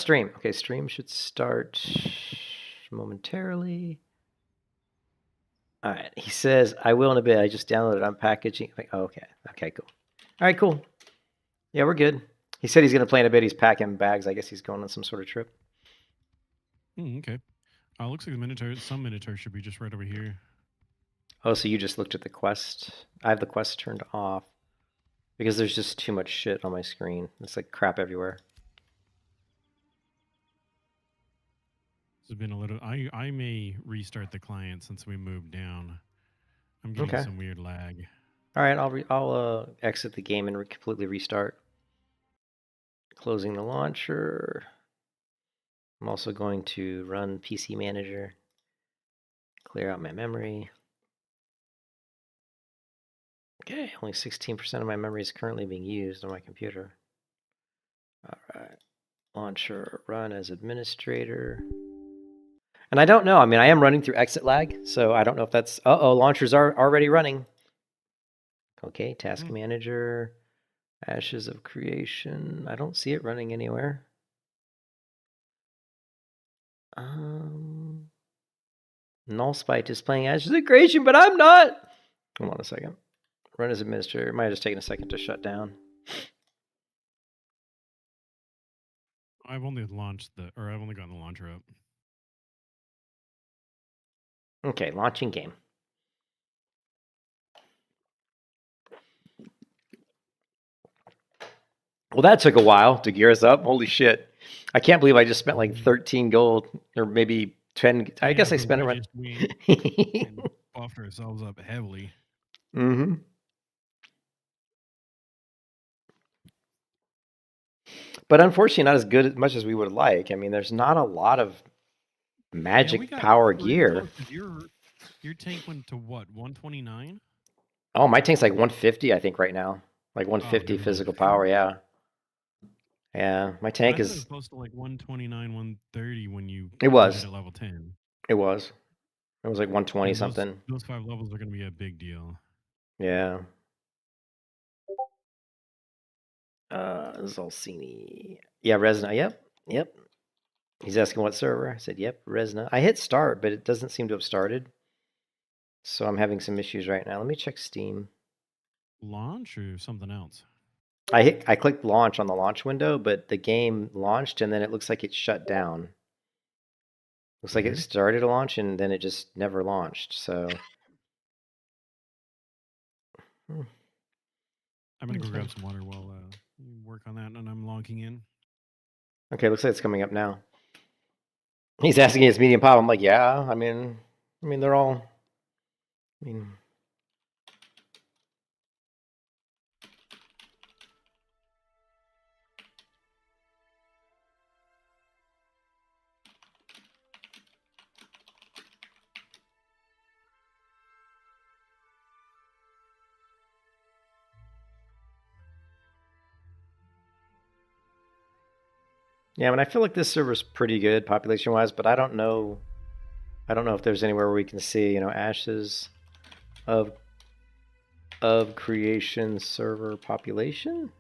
stream. Okay, stream should start momentarily. All right, he says, I will in a bit. I just downloaded unpackaging. Oh, okay. Okay, cool. All right, cool. Yeah, we're good. He said he's going to play in a bit. He's packing bags. I guess he's going on some sort of trip. Okay. Looks like the Minotaur, some Minotaur should be just right over here. Oh, so you just looked at the quest. I have the quest turned off because there's just too much shit on my screen. It's like crap everywhere. This has been a little... I may restart the client since we moved down. I'm getting some weird lag. All right, I'll exit the game and completely restart. Closing the launcher. I'm also going to run PC Manager. Clear out my memory. Okay, only 16% of my memory is currently being used on my computer. All right, launcher run as administrator. And I don't know. I mean, I am running through exit lag, so I don't know if that's... Uh-oh, launchers are already running. Okay, task manager, ashes of creation. I don't see it running anywhere. Nullspite is playing ashes of creation, but I'm not. Hold on a second. Run as administrator. It might have just taken a second to shut down. I've only launched I've only gotten the launcher up. Okay, launching game. Well, that took a while to gear us up. Holy shit. I can't believe I just spent like 13 gold or maybe 10. I guess I spent around. And buffed ourselves up heavily. Mm-hmm. But unfortunately, not as good as much as we would like. I mean, there's not a lot of magic power gear. Your tank went to what, 129? Oh, my tank's like 150, I think, right now. Like 150 physical power, yeah. Yeah, my tank is close to like 129, 130 when you it was at level 10. It was like 120 something. Those 5 levels are going to be a big deal. Yeah. Zolcini. Yeah, Resna. Yep. He's asking what server. I said, yep, Resna. I hit start, but it doesn't seem to have started. So I'm having some issues right now. Let me check Steam. Launch or something else? I clicked launch on the launch window, but the game launched and then it looks like it shut down. Looks like it started to launch and then it just never launched. So I'm gonna go grab some water while you work on that, and I'm logging in. Okay, looks like it's coming up now. He's asking his medium pop. I'm like, yeah. I mean, they're all. Yeah, I mean, I feel like this server's pretty good population-wise, but I don't know if there's anywhere where we can see, ashes of creation server population.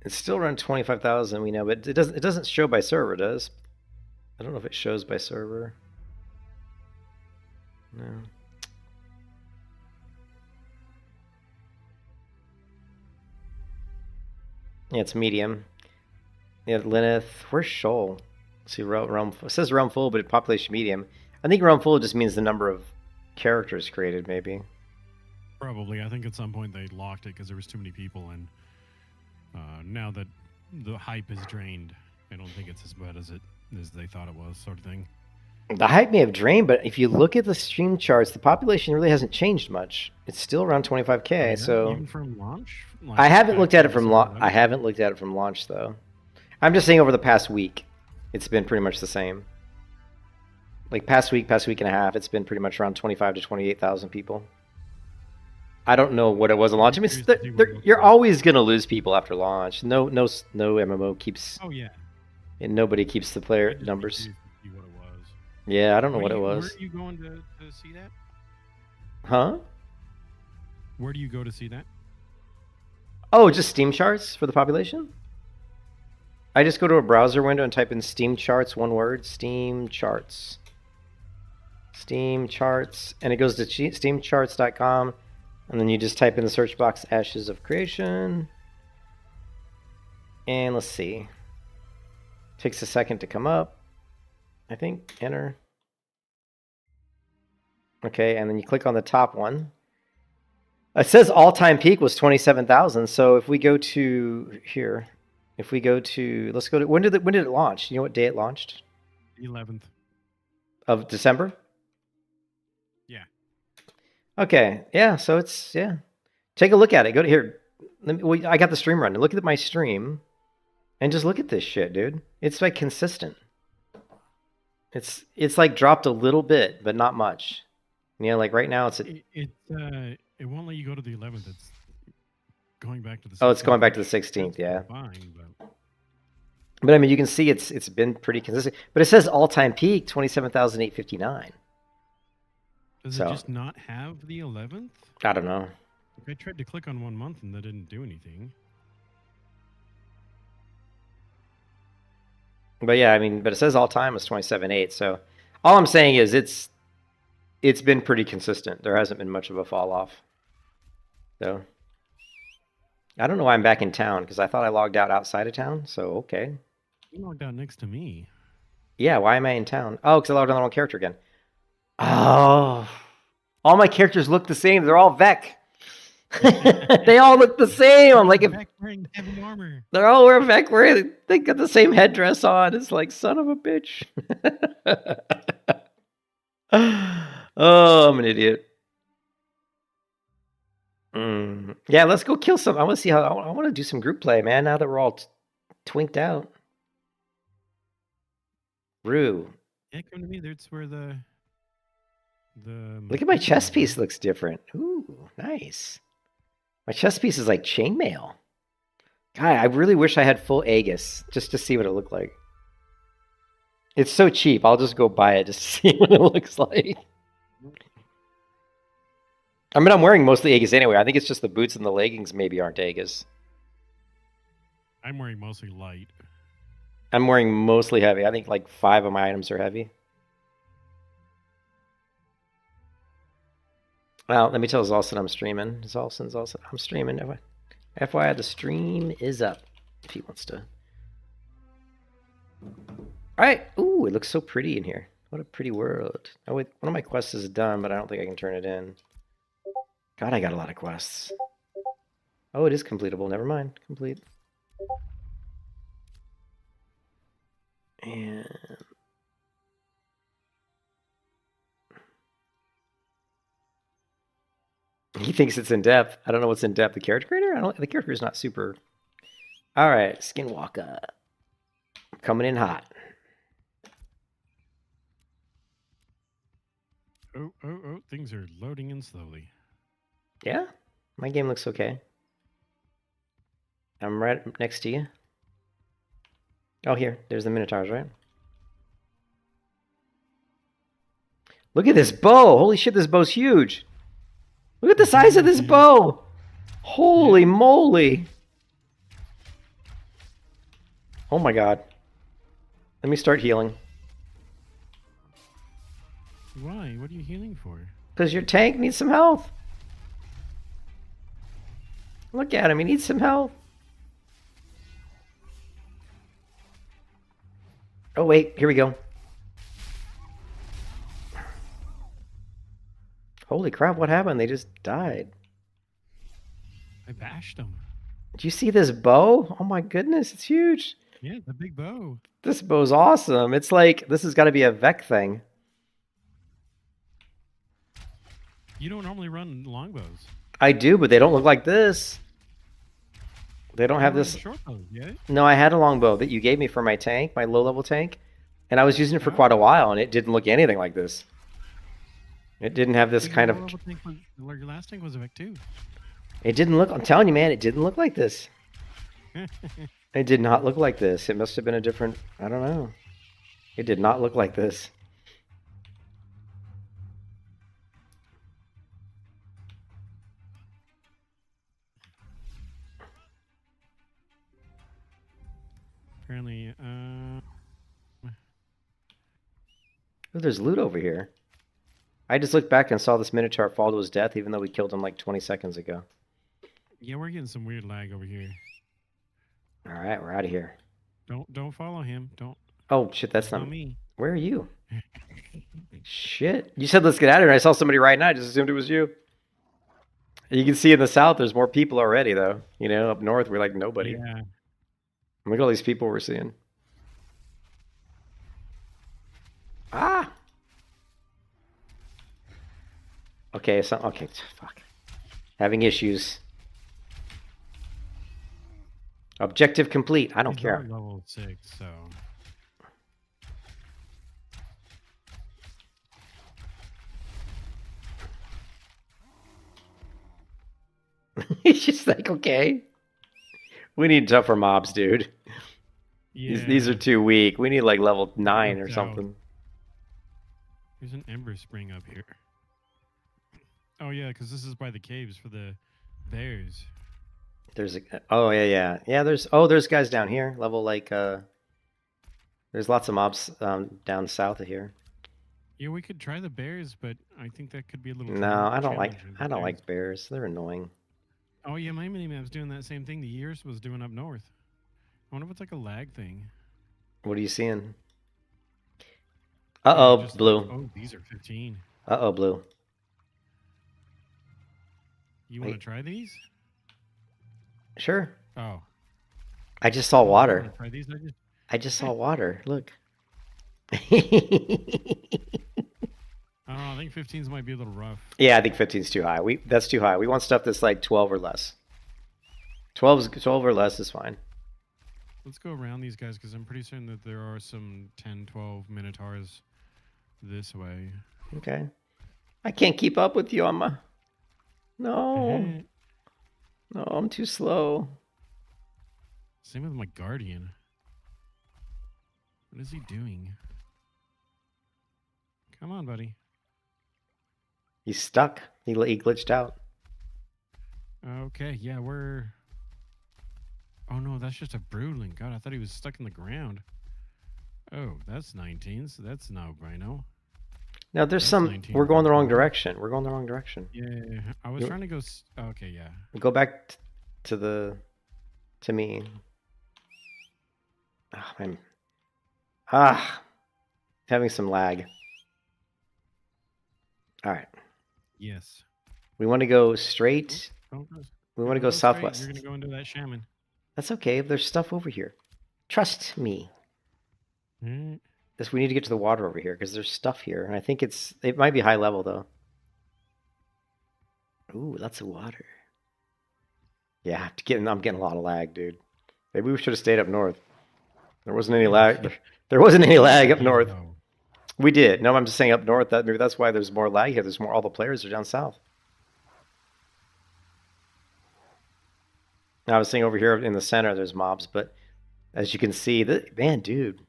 It's still around 25,000, we know, but it doesn't show by server, does? I don't know if it shows by server. No. Yeah, it's medium. Yeah, Lineth. Where's Shoal? Let's see, realm. It says realm full, but population medium. I think realm full just means the number of characters created, maybe. Probably. I think at some point they locked it because there was too many people, and now that the hype is drained, I don't think it's as bad as they thought it was, sort of thing. The hype may have drained, but if you look at the stream charts, the population really hasn't changed much. It's still around 25K. So even from launch, I haven't looked at it from launch. I haven't looked at it from launch though. I'm just saying over the past week, it's been pretty much the same. Like past week and a half, it's been pretty much around 25 to 28,000 people. I don't know what it was at launch. I mean, you're always gonna lose people after launch. No MMO keeps. Oh yeah. And nobody keeps the player numbers. Yeah, I don't know what it was. Where are you going to see that? Huh? Where do you go to see that? Oh, just Steam charts for the population? I just go to a browser window and type in Steam charts, one word, Steam charts. Steam charts, and it goes to steamcharts.com, and then you just type in the search box Ashes of Creation. And let's see. Takes a second to come up. I think enter. Okay, and then you click on the top one. It says all-time peak was 27,000. So if we go to here, if we go to, let's go to, when did it launch? You know what day it launched? 11th of December. Yeah. Okay. Yeah. So it's Take a look at it. Go to here. I got the stream running. Look at my stream, and just look at this shit, dude. It's like consistent. It's like dropped a little bit, but not much. You know, like right now it's it won't let you go to the 11th. It's going back to the 16th. Oh, it's going back to the 16th, yeah. Fine, but I mean, you can see it's been pretty consistent. But it says all-time peak 27,859. Does it just not have the 11th? I don't know. I tried to click on 1 month and that didn't do anything. But yeah, I mean, but it says all-time is 27.8. So all I'm saying is it's been pretty consistent. There hasn't been much of a fall off. So I don't know why I'm back in town, because I thought I logged out outside of town. So okay. You logged out next to me. Yeah, why am I in town? Oh, because I logged on the wrong character again. Oh, all my characters look the same. They're all Vek. They all look the same. I'm like, Vek wearing heavy armor. They're all wearing Vek wearing. They got the same headdress on. It's like, son of a bitch. Oh, I'm an idiot. Yeah, let's go kill some. I want to see how. I want to do some group play, man. Now that we're all twinked out. Rhue. Yeah, come to me. That's where the. Look at my chess piece. Looks different. Ooh, nice. My chess piece is like chainmail. God, I really wish I had full Aegis just to see what it looked like. It's so cheap. I'll just go buy it just to see what it looks like. I mean, I'm wearing mostly Aegis anyway. I think it's just the boots and the leggings maybe aren't Aegis. I'm wearing mostly light. I'm wearing mostly heavy. I think like 5 of my items are heavy. Well, let me tell Zalson I'm streaming. Zalson, I'm streaming. FYI, the stream is up if he wants to. All right. Ooh, it looks so pretty in here. What a pretty world. Oh, wait, one of my quests is done, but I don't think I can turn it in. God, I got a lot of quests. Oh, it is completable. Never mind. Complete. And he thinks it's in depth. I don't know what's in depth. The character creator? The character is not super. All right, Skinwalker. Coming in hot. Oh, things are loading in slowly. Yeah? My game looks okay. I'm right next to you. Oh, here. There's the Minotaurs, right? Look at this bow. Holy shit, this bow's huge. Look at the size of this bow. Holy moly. Oh my god. Let me start healing. Why? What are you healing for? Because your tank needs some health. Look at him. He needs some health. Oh, wait. Here we go. Holy crap. What happened? They just died. I bashed them. Did you see this bow? Oh my goodness. It's huge. Yeah, the big bow. This bow's awesome. It's like, this has got to be a Vek thing. You don't normally run longbows. I do, but they don't look like this. They don't have this. Short bow, yeah? No, I had a longbow that you gave me for my tank, my low-level tank, and I was using it for quite a while, and it didn't look anything like this. It didn't have this kind of. Your last tank was a Vec too. It didn't look. I'm telling you, man, it didn't look like this. It did not look like this. It must have been a different. I don't know. It did not look like this. currently. Oh, there's loot over here. I just looked back and saw this Minotaur fall to his death, even though we killed him like 20 seconds ago. Yeah, we're getting some weird lag over here. All right, we're out of here. Don't follow him. Don't. Oh shit, that's Not not me. Where are you? Shit. You said let's get out of here, and I saw somebody right now. I just assumed it was you. You can see in the south, there's more people already, though. You know, up north, we're like nobody. Yeah. Look at all these people we're seeing. Ah! Okay, so, okay, fuck. Having issues. Objective complete. I don't These are care. level 6, so. He's just like, okay. We need tougher mobs, dude. Yeah. These are too weak. We need like level 9 or Look out. something. There's an ember spring up here. Oh yeah, because this is by the caves for the bears. There's a oh yeah. There's guys down here. Level like there's lots of mobs down south of here. Yeah, we could try the bears, but I think that could be a little. No, I don't like challenging. bears. They're annoying. Oh yeah, my minimap's doing that same thing the years was doing up north. I wonder if it's like a lag thing. What are you seeing? Uh-oh, Just blue. Like, oh, these are 15. Uh-oh, blue. You want to try these? Sure. Oh. I just saw water. Try these? I just saw water. Look. I don't know. I think 15s might be a little rough. Yeah, I think 15's too high. That's too high. We want stuff that's like 12 or less. 12 or less is fine. Let's go around these guys because I'm pretty certain that there are some 10, 12 Minotaurs this way. Okay. I can't keep up with you, Emma. No. No, I'm too slow. Same with my guardian. What is he doing? Come on, buddy. He's stuck. He glitched out. Okay, yeah, we're... Oh no, that's just a broodling. God, I thought he was stuck in the ground. Oh, that's 19, so that's no bueno. Now there's some... We're going the wrong direction. We're going the wrong direction. Yeah, I was trying to go... Okay, yeah. Go back to me. Oh, I'm... having some lag. All right. Yes. We want to go straight. We want to go southwest. You're going to go into that shaman. That's okay. There's stuff over here. Trust me. We need to get to the water over here because there's stuff here, and I think it might be high level though. Ooh, lots of water. Yeah, I'm getting a lot of lag, dude. Maybe we should have stayed up north. There wasn't any lag. There wasn't any lag up north. No. We did. No, I'm just saying up north. Maybe that's why there's more lag here. There's more. All the players are down south. Now, I was saying over here in the center, there's mobs, but as you can see, man, dude,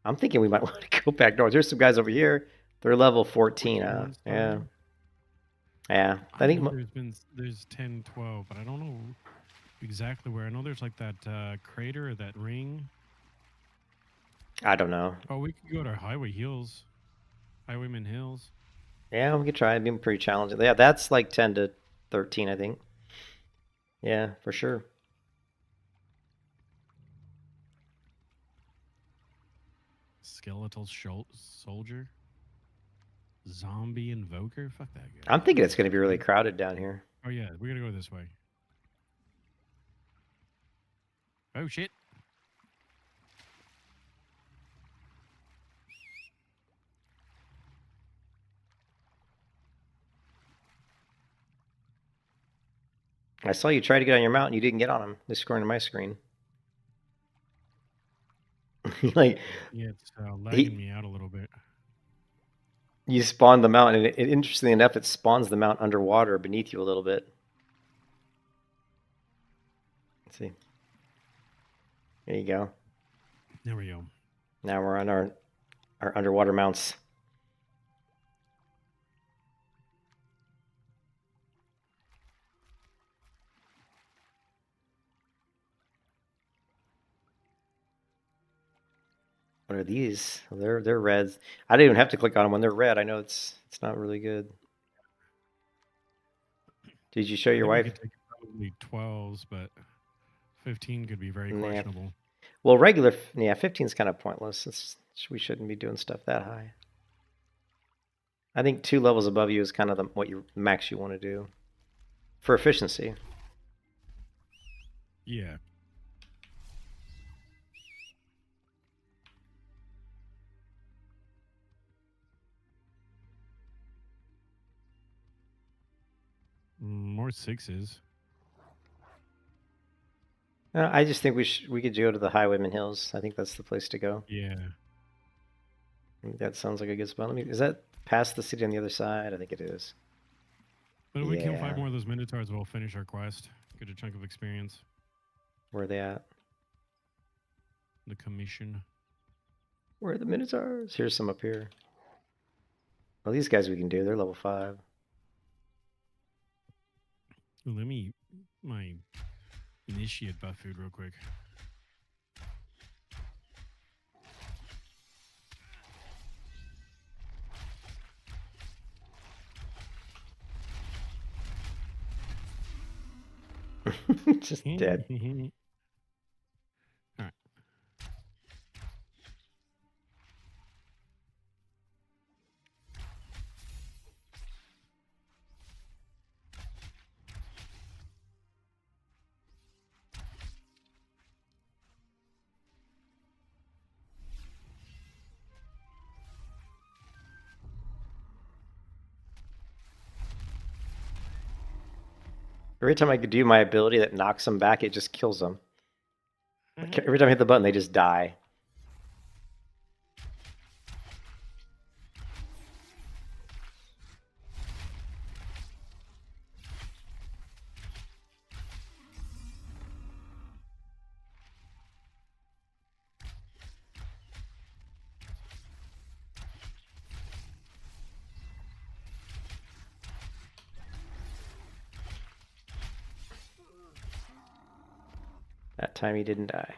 I'm thinking we might want to go back north. There's some guys over here. They're level 14. Yeah. I think there's 10, 12, but I don't know exactly where. I know there's like that crater or that ring. I don't know. Oh, we could go to Highwayman Hills. Yeah, we could try. It'd be pretty challenging. Yeah, that's like 10 to 13, I think. Yeah, for sure. Skeletal soldier? Zombie invoker? Fuck that guy. I'm thinking it's going to be really crowded down here. Oh, yeah. We're going to go this way. Oh, shit. I saw you try to get on your mountain. You didn't get on him. This is going to my screen. Like, yeah, it's lagging me out a little bit. You spawn the mount, and interestingly enough, it spawns the mount underwater beneath you a little bit. Let's see. There you go. There we go. Now we're on our underwater mounts. What are these? They're reds. I didn't even have to click on them when they're red. I know it's not really good. Did you show your We wife? could take probably 12s, but 15 could be very Nah. questionable. Well, regular, yeah, 15 is kind of pointless. We shouldn't be doing stuff that high. I think 2 levels above you is kind of what you max you want to do for efficiency. Yeah. More 6s. I just think we could go to the Highwayman Hills. I think that's the place to go. Yeah. I think that sounds like a good spot. Is that past the city on the other side? I think it is. But if we kill 5 more of those Minotaurs, we'll finish our quest. Get a chunk of experience. Where are they at? The commission. Where are the Minotaurs? Here's some up here. Well, these guys we can do. They're level 5. Ooh, let me my initiate buff food real quick. Just dead. All right. Every time I could do my ability that knocks them back, it just kills them. Every time I hit the button, they just die. That time he didn't die.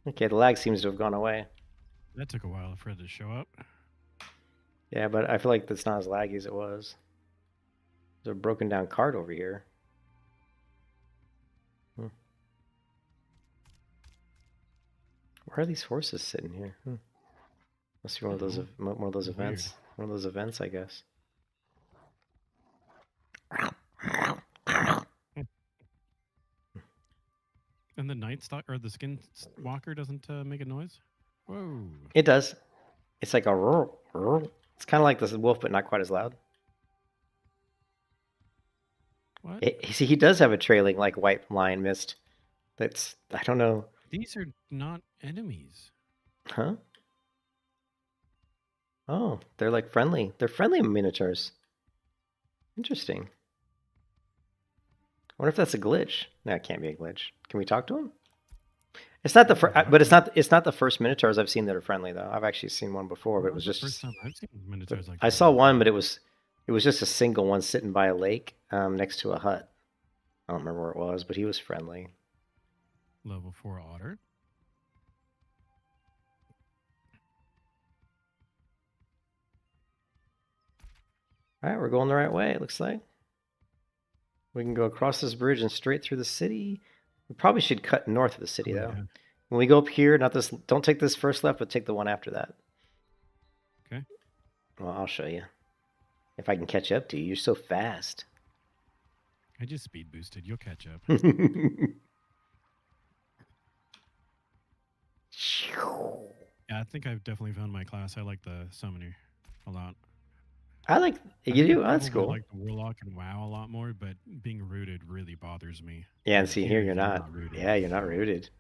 Okay, the lag seems to have gone away. That took a while for it to show up. Yeah, but I feel like that's not as laggy as it was. There's a broken down cart over here. Where are these horses sitting here? Must be one of those events. One of those events, I guess. And the night stalk or the skin walker doesn't make a noise. Whoa! It does. It's like a roar. It's kind of like this wolf, but not quite as loud. What? See, he does have a trailing like white line mist. That's, I don't know. These are not enemies. Huh? Oh, they're like friendly. They're friendly Minotaurs. Interesting. I wonder if that's a glitch. No, it can't be a glitch. Can we talk to him? It's not the first, but it's not the first Minotaurs I've seen that are friendly though. I've actually seen one before, but it was just first time I've seen Minotaurs like that. I saw one, but it was just a single one sitting by a lake next to a hut. I don't remember where it was, but he was friendly. Level 4 otter. All right, we're going the right way, it looks like. We can go across this bridge and straight through the city. We probably should cut north of the city, though. Yeah. When we go up here, don't take this first left, but take the one after that. Okay. Well, I'll show you. If I can catch up to you. You're so fast. I just speed boosted. You'll catch up. Yeah, I think I've definitely found my class. I like the summoner a lot. I like you do. That's cool. I like the warlock and WoW a lot more, but being rooted really bothers me. Yeah, and see here you're not rooted. Yeah, you're not rooted.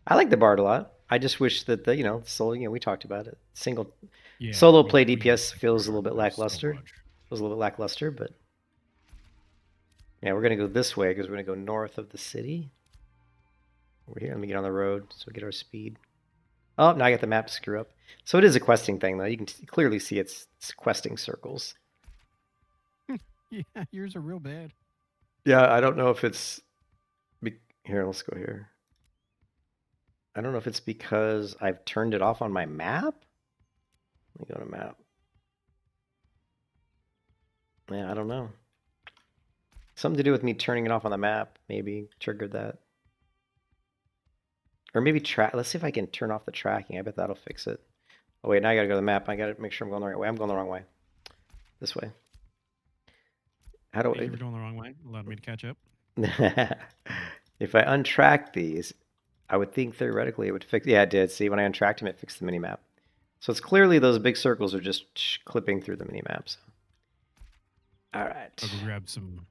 I like the bard a lot. I just wish that the solo. We talked about it. Solo play DPS feels a little bit lackluster. Feels a little bit lackluster, but yeah, we're gonna go this way because we're gonna go north of the city. Over here, let me get on the road so we get our speed. Oh, now I got the map to screw up. So it is a questing thing, though. You can clearly see it's questing circles. Yeah, yours are real bad. Yeah, I don't know if it's... Here, let's go here. I don't know if it's because I've turned it off on my map. Let me go to map. Yeah, I don't know. Something to do with me turning it off on the map maybe triggered that. Or maybe track. Let's see if I can turn off the tracking. I bet that'll fix it. Oh wait, now I gotta go to the map. I gotta make sure I'm going the right way. I'm going the wrong way. This way. How do You were going the wrong way. Allowed me to catch up. If I untrack these, I would think theoretically it would fix... Yeah, it did. See, when I untracked them, it fixed the minimap. So it's clearly those big circles are just clipping through the minimap. So. All right. I'll go grab some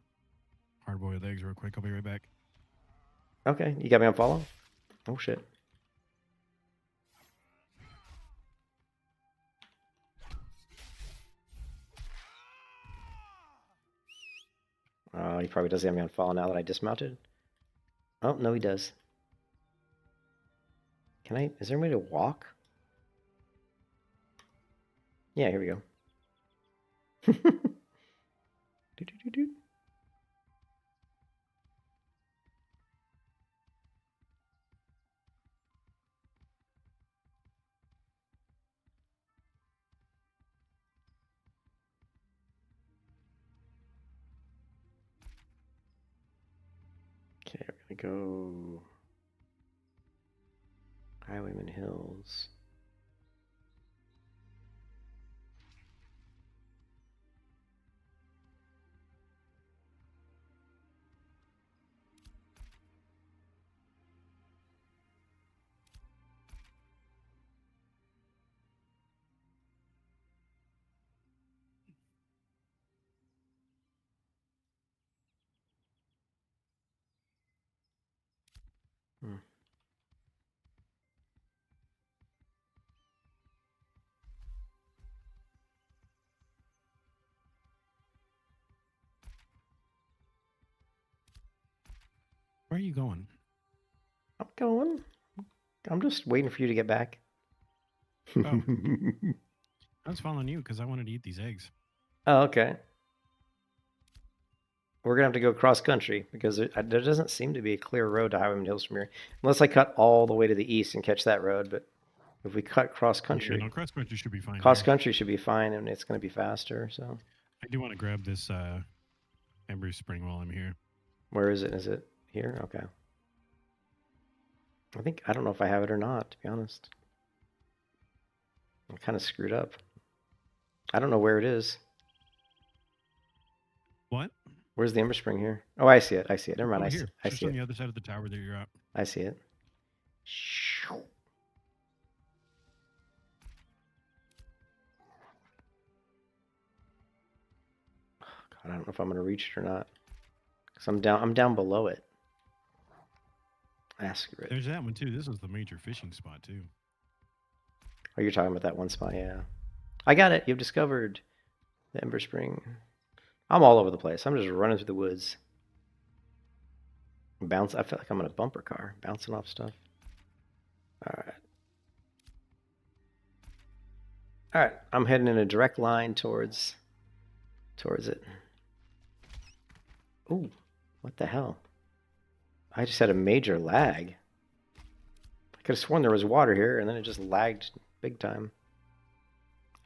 hard-boiled eggs real quick. I'll be right back. Okay, you got me on follow? Oh, shit. Oh, he probably doesn't have me on follow now that I dismounted. Oh, no, he does. Can I... Is there a way to walk? Yeah, here we go. Do-do-do-do. Okay, we're gonna go Highwayman Hills. Hmm. Where are you going? I'm going. I'm just waiting for you to get back. Oh. I was following you because I wanted to eat these eggs. Oh, okay. We're gonna have to go cross country because there doesn't seem to be a clear road to Highwayman Hills from here, unless I cut all the way to the east and catch that road. But if we cut cross country, Yeah, no, cross country should be fine. cross country should be fine, and it's gonna be faster. So I do want to grab this Ember Spring while I'm here. where is it? Is it here? Okay. I don't know if I have it or not, to be honest. I'm kind of screwed up. I don't know where it is. What? Where's the Ember Spring here? Oh, I see it. I see it. Never mind. Over I here. see Just on it. the other side of the tower that you're at. I see it. God, I don't know if I'm gonna reach it or not. Cause I'm down below it. Screw it. There's that one too. This is the major fishing spot too. Oh, you're talking about that one spot, yeah. I got it. You've discovered the Ember Spring. I'm all over the place. I'm just running through the woods. I feel like I'm in a bumper car, bouncing off stuff. All right. All right. I'm heading in a direct line towards it. Ooh, what the hell? I just had a major lag. I could have sworn there was water here, and then it just lagged big time.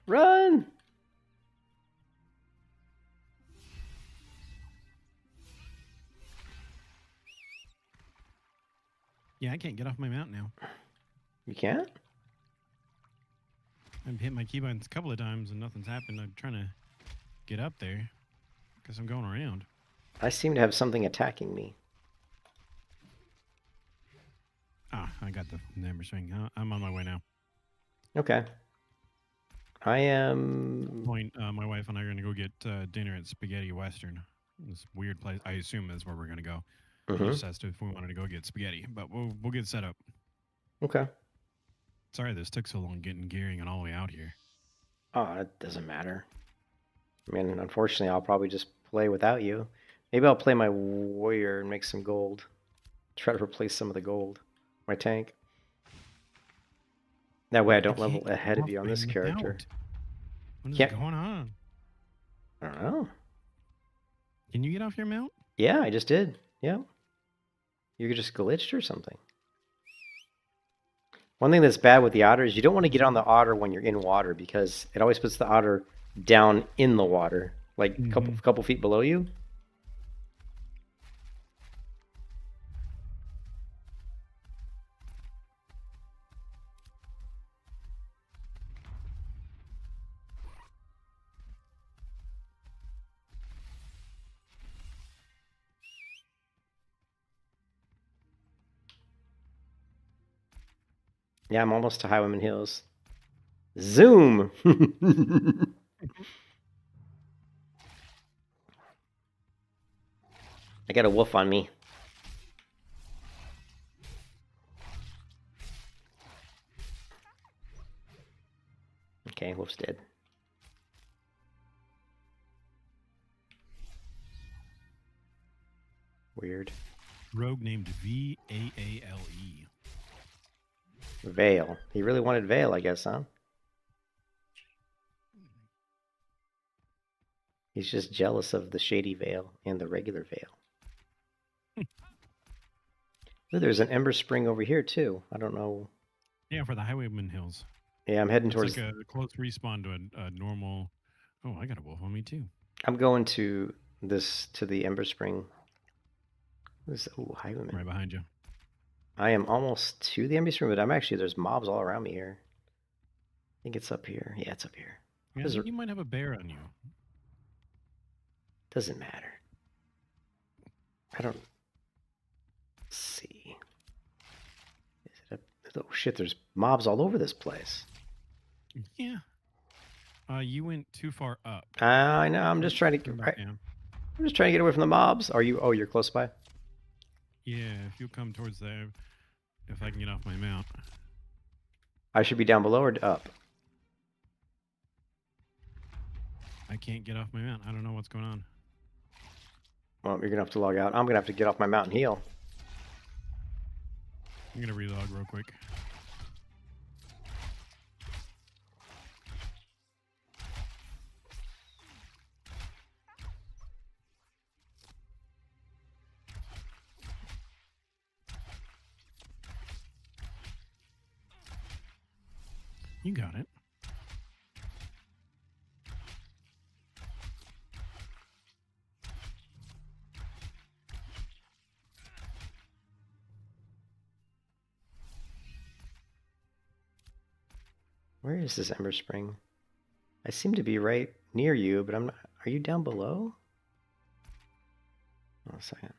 Run! Yeah, I can't get off my mount now. You can't? I've hit my keybinds a couple of times and nothing's happened. I'm trying to get up there because I'm going around. I seem to have something attacking me. Ah, I got the Ember Spring. I'm on my way now. Okay. I am... My wife and I are going to go get dinner at Spaghetti Western. This weird place. I assume that's where we're going to go. Mm-hmm. Just asked if we wanted to go get spaghetti, but we'll get set up. Okay. Sorry this took so long getting gearing and all the way out here. Oh, it doesn't matter. I mean, unfortunately, I'll probably just play without you. Maybe I'll play my warrior and make some gold. Try to replace some of the gold. My tank. That way I don't level ahead of you on this character. What is going on? I don't know. Can you get off your mount? Yeah, I just did. Yeah. You just glitched or something. One thing that's bad with the otter is you don't want to get on the otter when you're in water because it always puts the otter down in the water, like a couple feet below you. Yeah, I'm almost to Highwayman Hills. Zoom! I got a wolf on me. Okay, wolf's dead. Weird. Rogue named Vaale. Vale. He really wanted Vale, I guess, huh? He's just jealous of the shady Vale and the regular Vale. Ooh, there's an Ember Spring over here, too. I don't know. Yeah, for the Highwayman Hills. Yeah, I'm heading It's towards... like a close respawn to a normal... Oh, I got a wolf on me, too. I'm going to the Ember Spring. Highwayman. Right behind you. I am almost to the Ember Spring, but there's mobs all around me here. I think it's up here. Yeah, it's up here. Yeah, I think you might have a bear on you. Doesn't matter. I don't see. Is it oh shit, there's mobs all over this place. Yeah. You went too far up. I know, I'm just trying to get I'm just trying to get away from the mobs. Are you you're close by? Yeah, if you come towards there, if I can get off my mount. I should be down below or up? I can't get off my mount. I don't know what's going on. Well, you're gonna have to log out. I'm gonna have to get off my mount and heal. I'm gonna relog real quick. You got it. Where is this Ember Spring? I seem to be right near you, but I'm not. Are you down below? Hold on a second.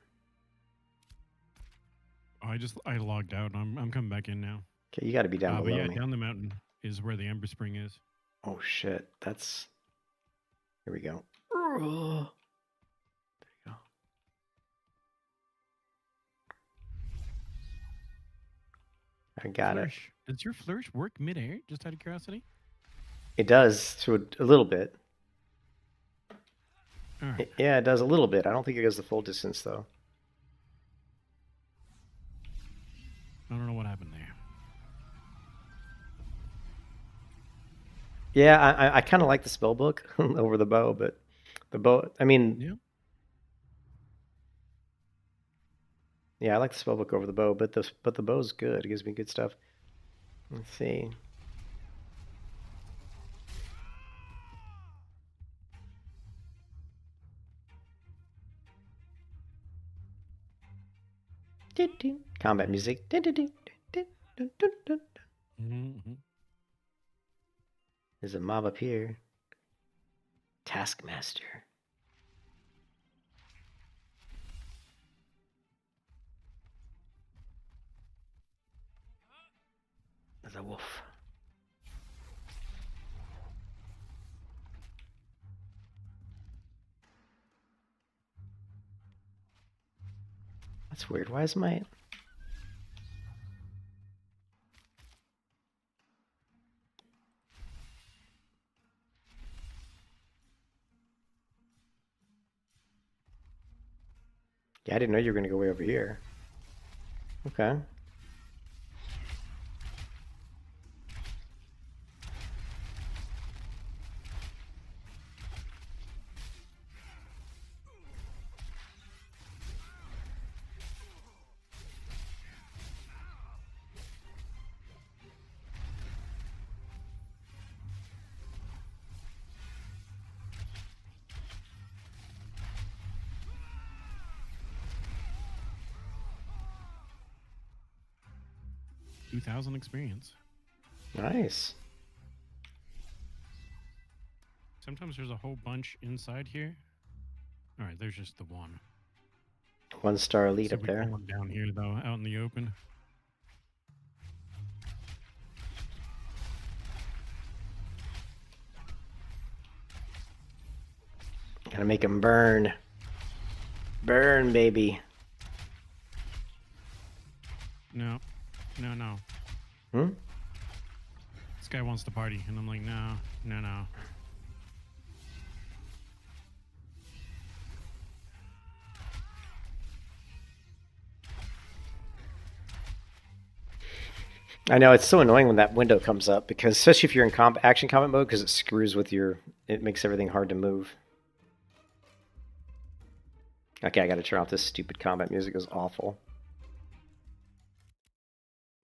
Oh, I logged out. I'm coming back in now. Okay, you got to be down below but yeah, me. down the mountain is where the Ember Spring is. Oh shit, that's... Here we go. There you go. I got Flourish. Does your flourish work midair, just out of curiosity? it. It does, to a little bit. All right. Yeah, it does a little bit. I don't think it goes the full distance, though. I don't know what happened there. Yeah, I kind of like the spell book over the bow, but the bow, I mean... Yeah. Yeah, I like the spell book over the bow, but the bow's good. It gives me good stuff. Let's see. Combat music. There's a mob up here. Taskmaster. There's a wolf. That's weird. Why is my... Yeah, I didn't know you were going to go way over here. Okay. 2,000 experience. Nice. Sometimes there's a whole bunch inside here. All right, there's just the one. 1-star elite So up we there. call them down here, though, out in the open. Gotta make him burn. Burn, baby. No. No, no. Hmm? This guy wants to party, and I'm like, no, no, no. I know, it's so annoying when that window comes up, because especially if you're in action combat mode, because it screws with your... It makes everything hard to move. Okay, I gotta turn off this stupid combat music. It was awful.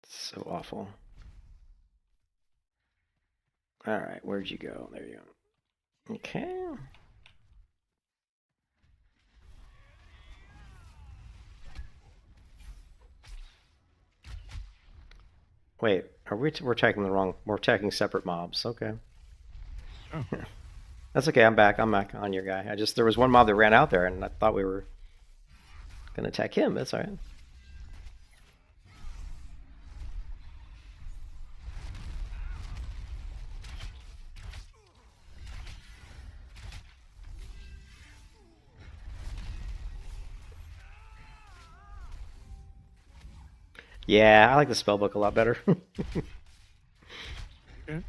So awful. Alright, where'd you go? There you go. Okay. Wait, are we're attacking the wrong... We're attacking separate mobs. Okay. Oh. That's okay, I'm back on your guy. There was one mob that ran out there, and I thought we were gonna attack him. That's alright. Yeah, I like the spellbook a lot better. Okay.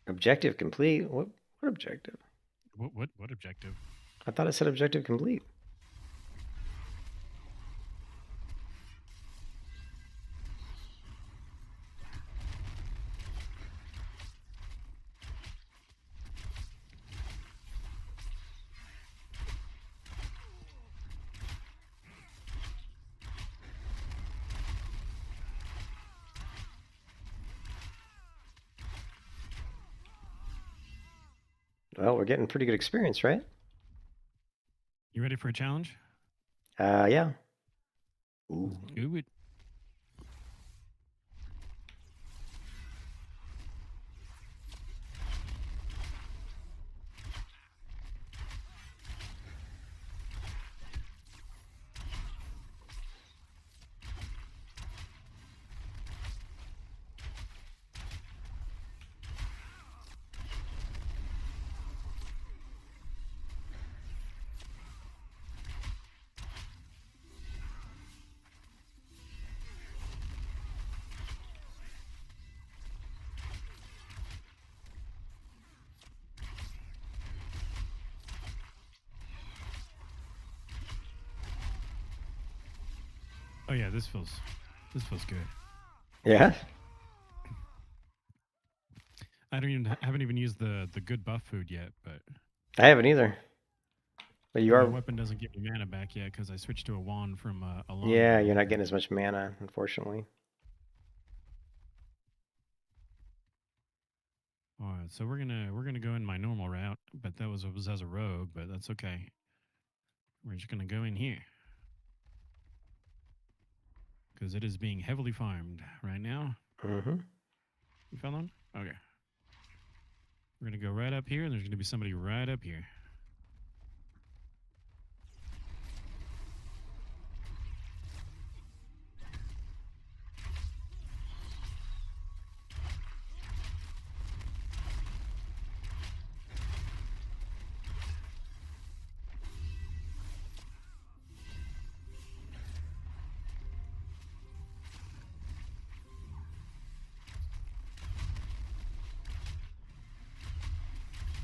Objective complete? What objective? What objective? I thought it said objective complete. Well, we're getting pretty good experience, right? You ready for a challenge? Yeah. Ooh. Do it. Oh yeah, this feels good. Yeah? I haven't even used the good buff food yet, but I haven't either. But you my are... weapon doesn't give me mana back yet because I switched to a wand from a long. Yeah, you're not getting as much mana, unfortunately. All right, so we're gonna go in my normal route, but that was as a rogue, but that's okay. We're just gonna go in here because it is being heavily farmed right now. Mm-hmm. You found one? Okay. We're gonna go right up here, and there's gonna be somebody right up here.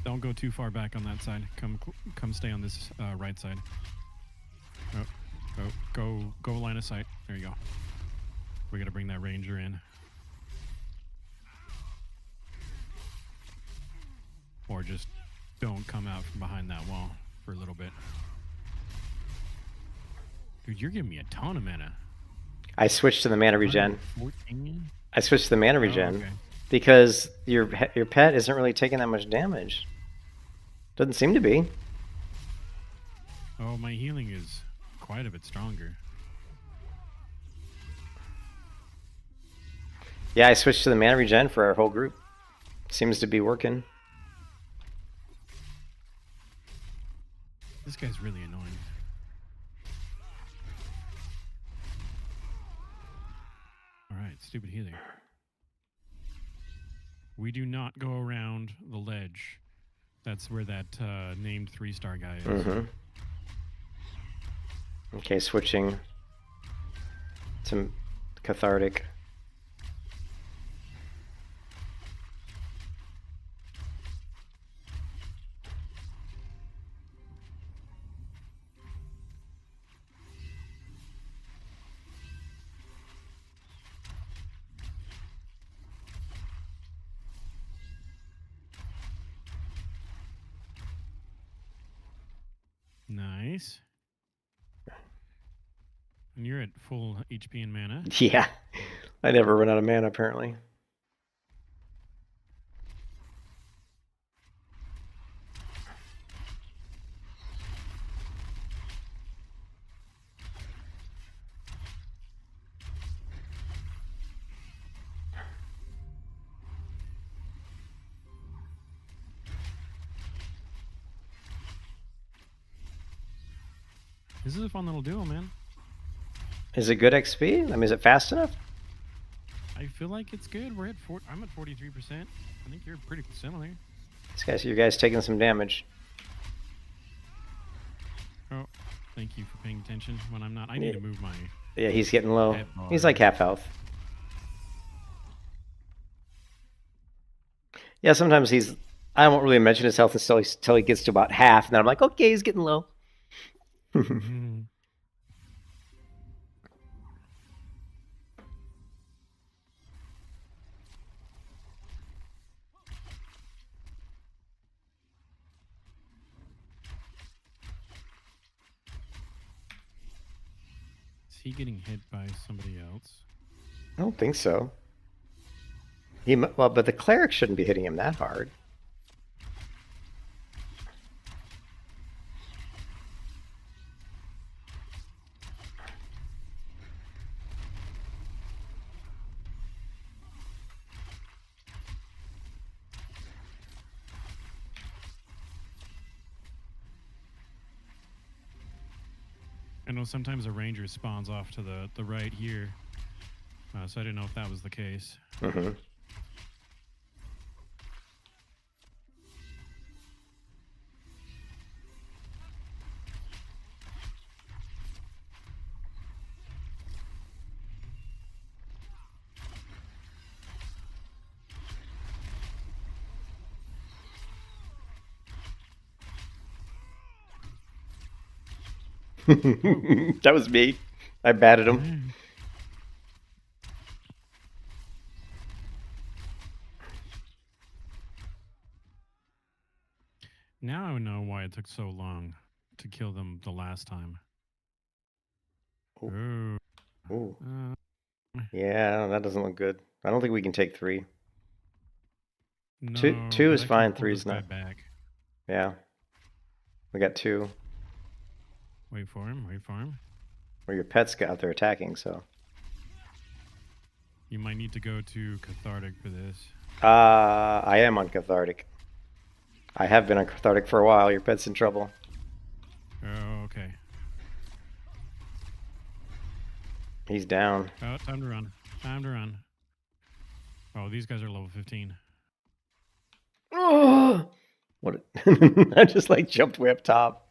Don't go too far back on that side. Come stay on this right side. Go line of sight. There you go. We got to bring that ranger in. Or just don't come out from behind that wall for a little bit. Dude, you're giving me a ton of mana. I switched to the mana regen. 14? I switched to the mana Oh, regen okay. because your pet isn't really taking that much damage. Doesn't seem to be. Oh, my healing is quite a bit stronger. Yeah, I switched to the mana regen for our whole group. Seems to be working. This guy's really annoying. Alright, stupid healer. We do not go around the ledge. That's where that named 3-star guy is. Mm-hmm. Okay, switching to cathartic. Nice. And you're at full HP and mana. Yeah, I never run out of mana apparently. This is a fun little duo, man. Is it good XP? I mean, is it fast enough? I feel like it's good. We're at I'm at 43%. I think you're pretty similar. You guys taking some damage. Oh, thank you for paying attention when I'm not. I need to move my... Yeah, he's getting low. Headbar. He's like half health. Yeah, sometimes he's... I won't really mention his health until he gets to about half, and then I'm like, okay, he's getting low. Is he getting hit by somebody else? I don't think so. Well, but the cleric shouldn't be hitting him that hard. I know sometimes a ranger spawns off to the right here, so I didn't know if that was the case. Mm-hmm. That was me. I batted him. Now I know why it took so long to kill them the last time. Ooh. Ooh. Uh, Yeah, that doesn't look good. I don't think we can take 3. no, Two is but I can fine. pull 3 this is guy not. back. Yeah. We got 2. Wait for him. Wait for him. Or your pet's out there attacking, so. You might need to go to cathartic for this. I am on cathartic. I have been on cathartic for a while. Your pet's in trouble. Oh, okay. He's down. Oh, time to run. Time to run. Oh, these guys are level 15. Oh! What? I just like jumped way up top.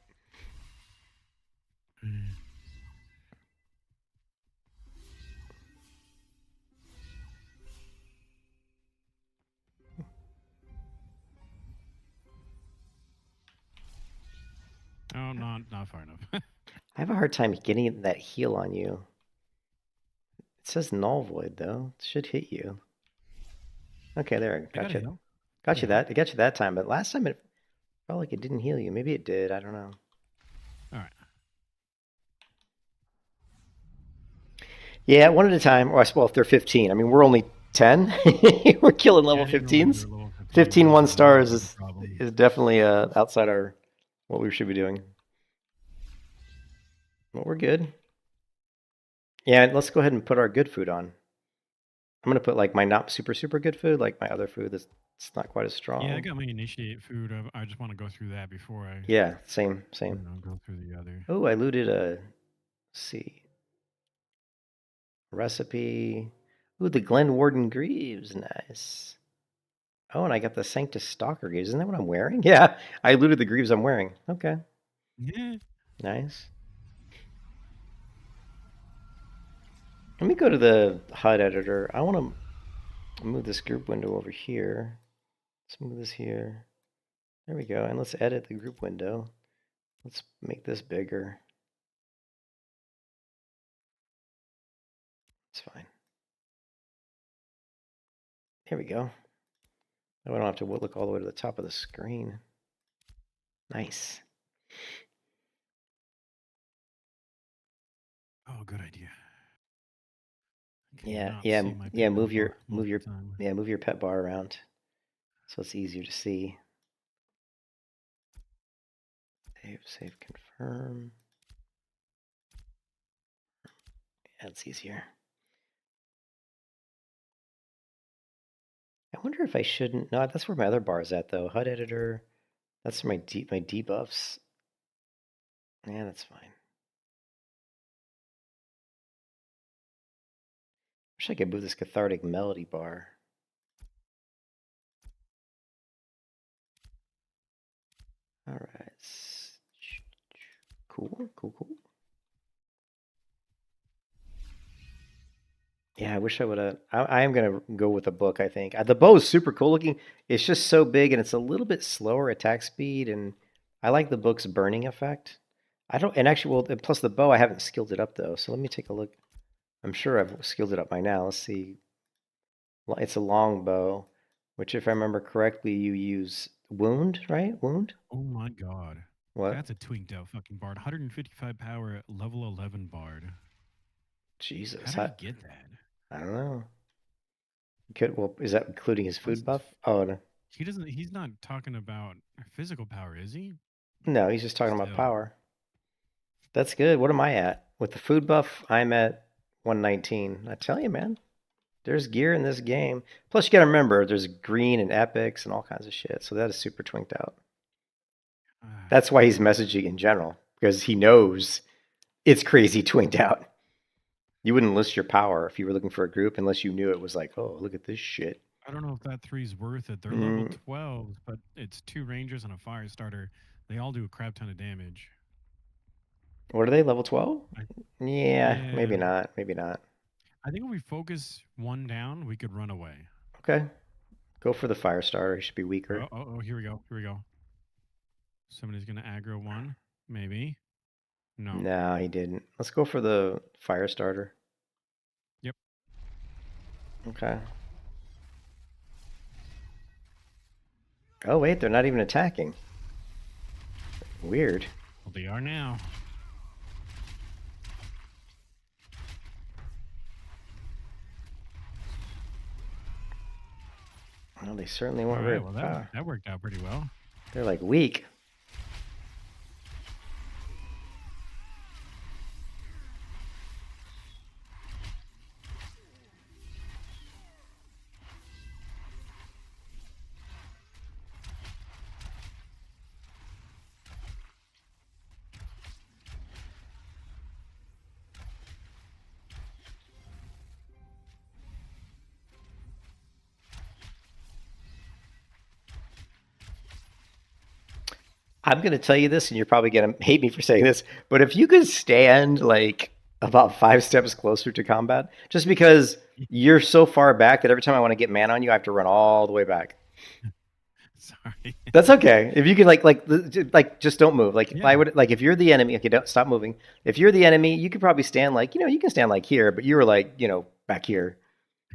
Oh, not far enough. I have a hard time getting that heal on you. It says null void though. It should hit you. Okay, there. Got you. Got you that. It got you that time, but last time it felt like it didn't heal you. Maybe it did. I don't know. All right. Yeah, one at a time. Or well, if they're 15. I mean, we're only 10. We're killing Yeah, level I didn't realize they 15s. were level 15. 15 one That stars was a problem. is definitely outside our what we should be doing. But we're good. Yeah, let's go ahead and put our good food on. I'm gonna put like my not super good food, like my other food that's it's not quite as Yeah, I strong. got my initiate food. I just want to go through that before I, Yeah, same. go through the other. Oh, I looted a see recipe. Ooh, the Glen Warden Greaves, nice. Oh, and I got the Sanctus Stalker Greaves. Isn't that what I'm wearing? Yeah, I looted the Greaves I'm wearing. Okay, Yeah. nice. Let me go to the HUD editor. I want to move this group window over here. Let's move this here. There we go. And let's edit the group window. Let's make this bigger. It's fine. Here we go. Now I don't have to look all the way to the top of the screen. Nice. Oh, good idea. Yeah. Move your pet bar around so it's easier to see. Save, confirm. That's easier. I wonder if I shouldn't. No, that's where my other bar is at though. HUD editor. That's my debuffs. Yeah, that's fine. Wish I could move this cathartic melody bar. All right. Cool. Yeah, I wish I would have. I am gonna go with a book. I think the bow is super cool looking. It's just so big and it's a little bit slower attack speed, and I like the book's burning effect. I don't, and actually, well, and plus the bow I haven't skilled it up though. So let me take a look. I'm sure I've skilled it up by now. Let's see. It's a long bow, which, if I remember correctly, you use wound, right? Wound. Oh my god. What? That's a twinked out fucking bard. 155 power, level 11 bard. Jesus, How did he get that? I don't know. Well, is that including his What's food buff? Oh no, he doesn't he's not talking about physical power, is he? no, he's just talking about Still. power. That's good. What am I at? With the food buff, I'm at 119. I tell you, man, there's gear in this game. Plus, you gotta remember, there's green and epics and all kinds of shit. So that is super twinked out. That's why he's messaging in general, because he knows it's crazy twinked out. You wouldn't list your power if you were looking for a group unless you knew it was like, oh, look at this shit. I don't know if that three's worth it. They're level 12s, but it's 2 rangers and a fire starter. They all do a crap ton of damage. What are they, level 12? Yeah, maybe Yeah. not. Maybe not. I think if we focus one down, we could run away. Okay. Go for the fire starter. He should be weaker. Oh, here we go. Here we go. Somebody's going to aggro one. Maybe. No. No, he didn't. Let's go for the fire starter. Yep. Okay. Oh, wait, they're not even attacking. Weird. Well, they are now. Well, they certainly weren't All very. right, well, that worked out pretty well. They're like weak. I'm going to tell you this, and you're probably going to hate me for saying this, but if you could stand like about 5 steps closer to combat, just because you're so far back that every time I want to get man on you, I have to run all the way back. Sorry. That's okay. If you can just don't move. Like if I Yeah. would like if you're the enemy, okay, don't stop moving. If you're the enemy, you could probably stand like, you can stand like here, but you were like, back here.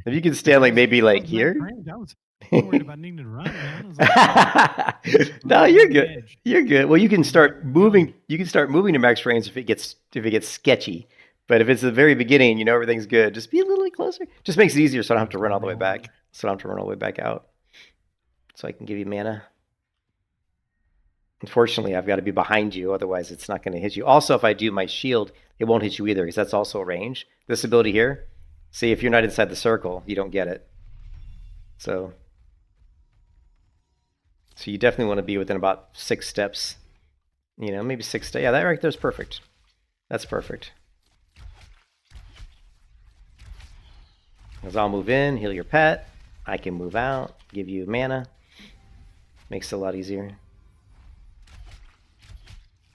If you could stand like maybe That like was here. max range. I was worried about needing to run, man. I was like, No, right you're on the good. edge. You're good. Well, you can Where start are we going? moving. You can start moving to max range if it gets sketchy. But if it's the very beginning and you know everything's good, just be a little bit closer. Just makes it easier so I don't have to run all the way back. So I don't have to run all the way back out. So I can give you mana. Unfortunately, I've got to be behind you, otherwise it's not going to hit you. Also, if I do my shield, it won't hit you either, because that's also a range. This ability here, see, if you're not inside the circle, you don't get it. So you definitely want to be within about 6 steps. You know, maybe 6 steps. Yeah, that right there's perfect. That's perfect. As I'll move in, heal your pet. I can move out, give you mana. Makes it a lot easier.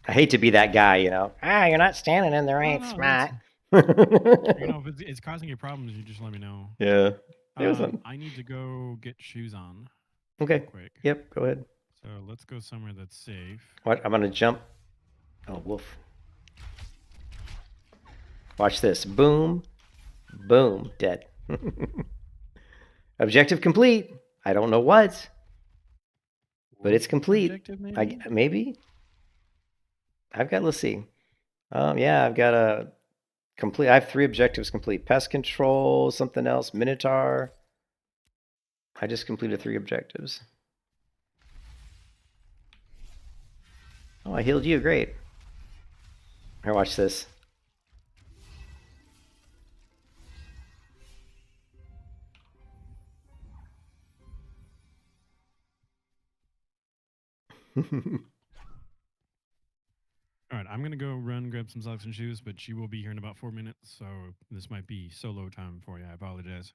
I hate to be that guy, you know. You're not standing in the right spot. You know, if it's causing you problems, you just let me know. Yeah. I need to go get shoes on. Okay. Quick. Yep, go ahead. So let's go somewhere that's safe. What? I'm going to jump. Oh, wolf. Watch this. Boom. Boom. Dead. Objective complete. I don't know what, but it's complete. Objective, maybe? Maybe. I've got, let's see. Yeah, I've got a complete. I have 3 objectives complete. Pest control, something else, Minotaur. I just completed 3 objectives. Oh, I healed you. Great. Here, watch this. All right, I'm going to go run, grab some socks and shoes, but she will be here in about 4 minutes, so this might be solo time for you. I apologize.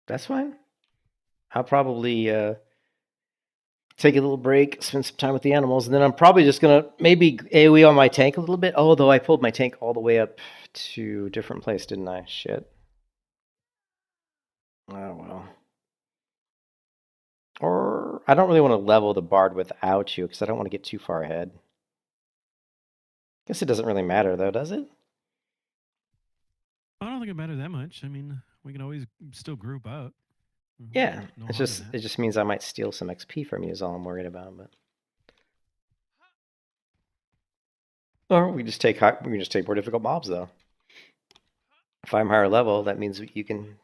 That's fine. I'll probably take a little break, spend some time with the animals, and then I'm probably just going to maybe AoE on my tank a little bit. Although I pulled my tank all the way up to a different place, didn't I? Shit. Oh, well. Or I don't really want to level the bard without you because I don't want to get too far ahead. Guess it doesn't really matter, though, does it? I don't think it matters that much. I mean, we can always still group up. Yeah, no it just means I might steal some XP from you is all I'm worried about. But or we can just take more difficult mobs though. If I'm higher level, that means you can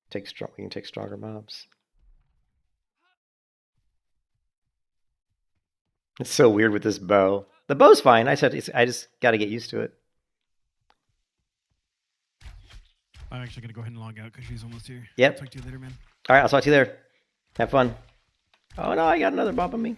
take we can take stronger mobs. It's so weird with this bow. The bow's fine. I just got to get used to it. I'm actually going to go ahead and log out because she's almost here. Yep. I'll talk to you later, man. All right, I'll talk to you there. Have fun. Oh, no, I got another mob on me.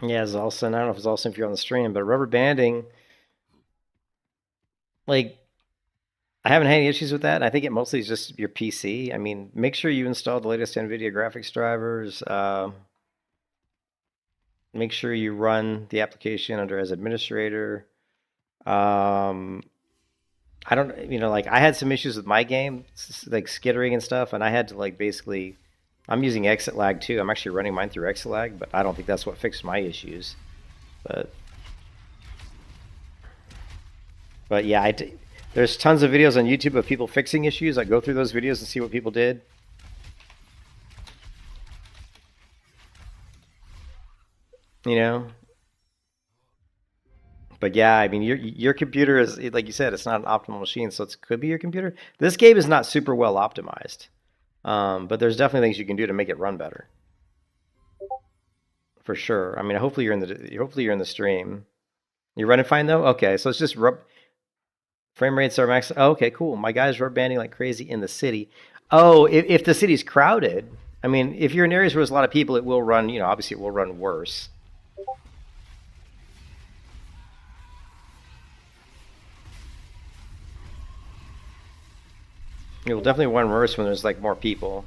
Yeah, it's also, I don't know if it's also if you're on the stream, but rubber banding, like, I haven't had any issues with that. I think it mostly is just your PC. I mean, make sure you install the latest NVIDIA graphics drivers. Make sure you run the application under as administrator. Um, I don't, like I had some issues with my game, like skittering and stuff, and I had to like basically, I'm using exit lag too. I'm actually running mine through exit lag, but I don't think that's what fixed my issues. But yeah, there's tons of videos on YouTube of people fixing issues. I go through those videos and see what people did. You know, but yeah, I mean, your computer is like you said, it's not an optimal machine, so it could be your computer. This game is not super well optimized, but there's definitely things you can do to make it run better, for sure. I mean, hopefully you're in the stream. You're running fine though. Okay, so it's just frame rates are max. Oh, okay, cool. My guy's rubber banding like crazy in the city. Oh, if the city's crowded, I mean, if you're in areas where there's a lot of people, it will run. Obviously, it will run worse. It will definitely run worse when there's like more people.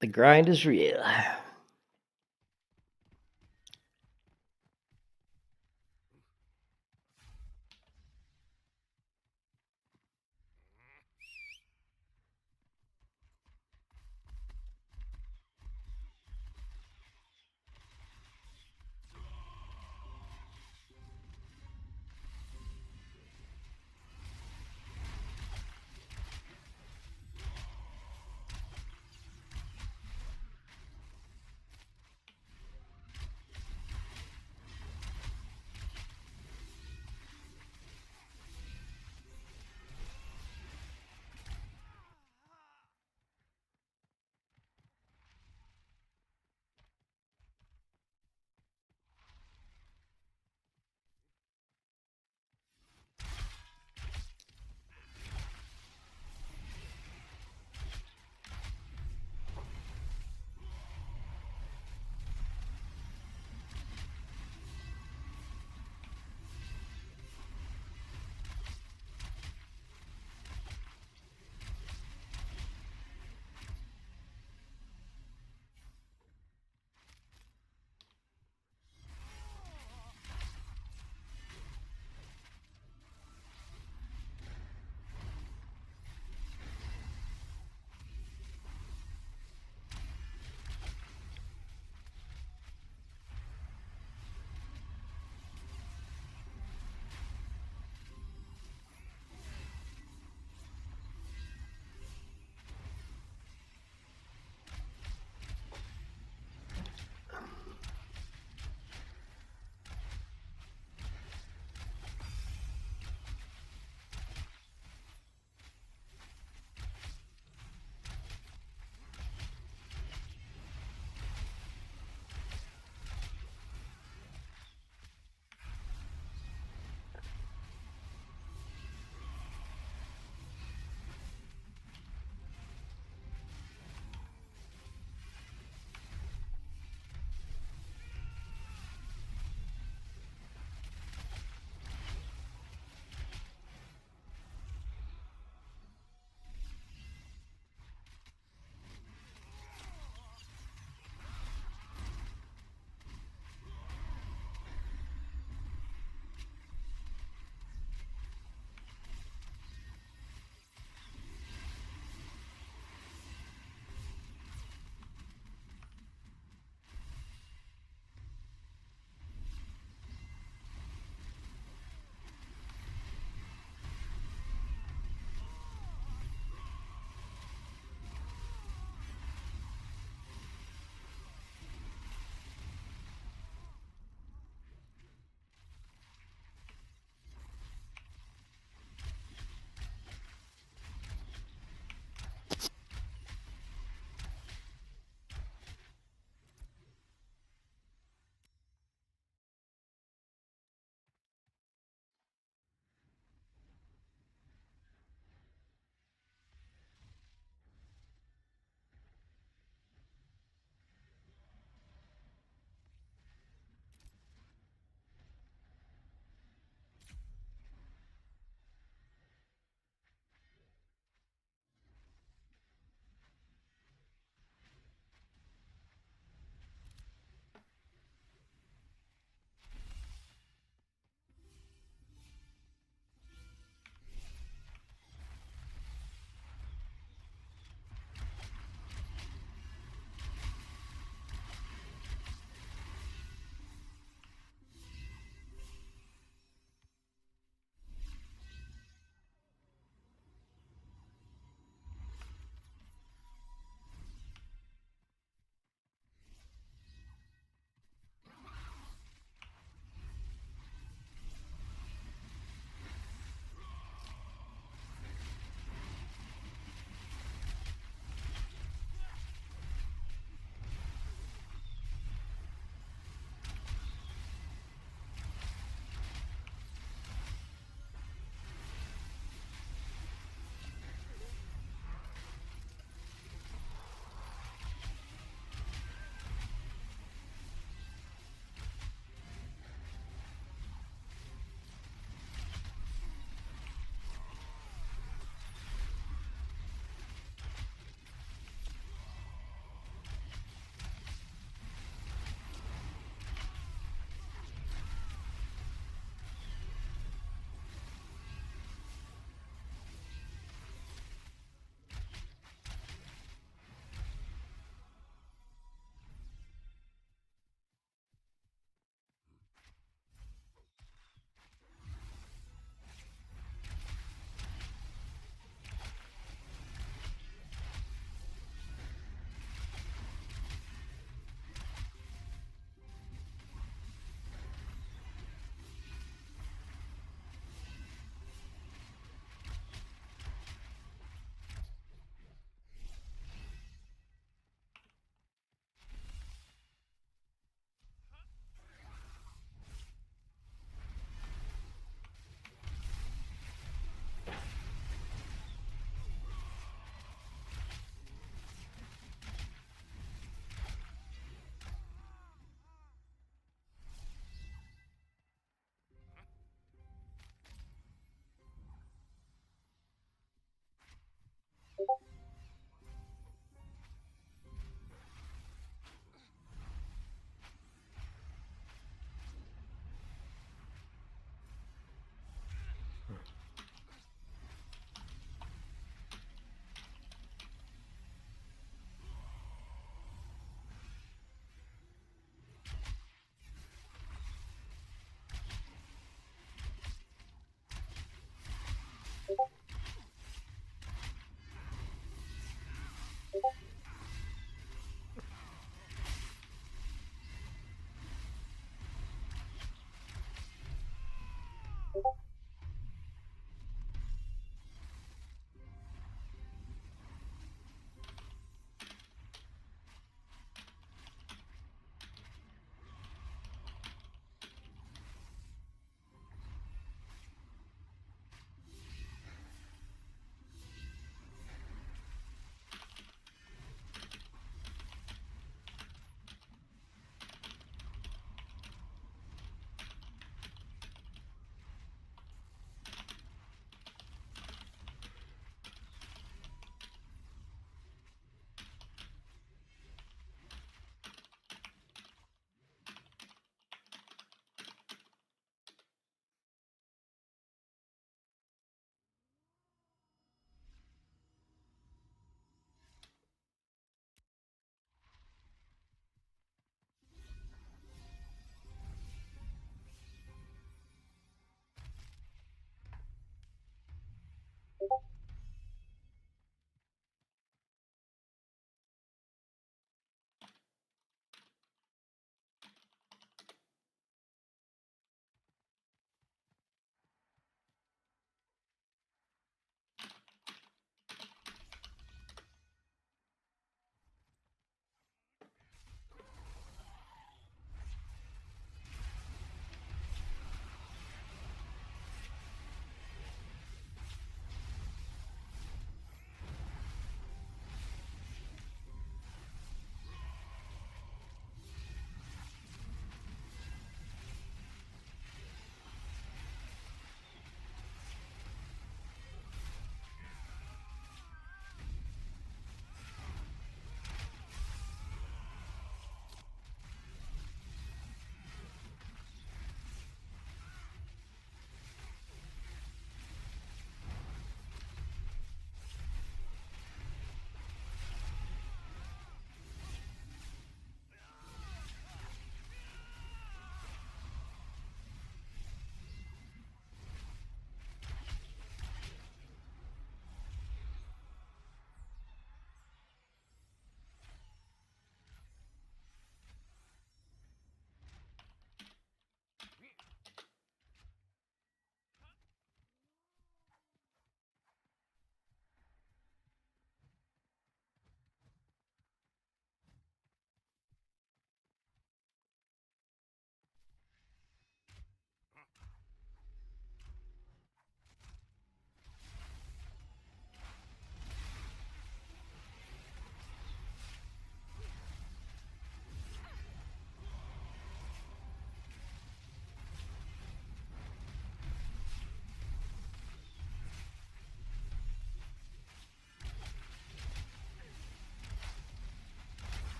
The grind is real.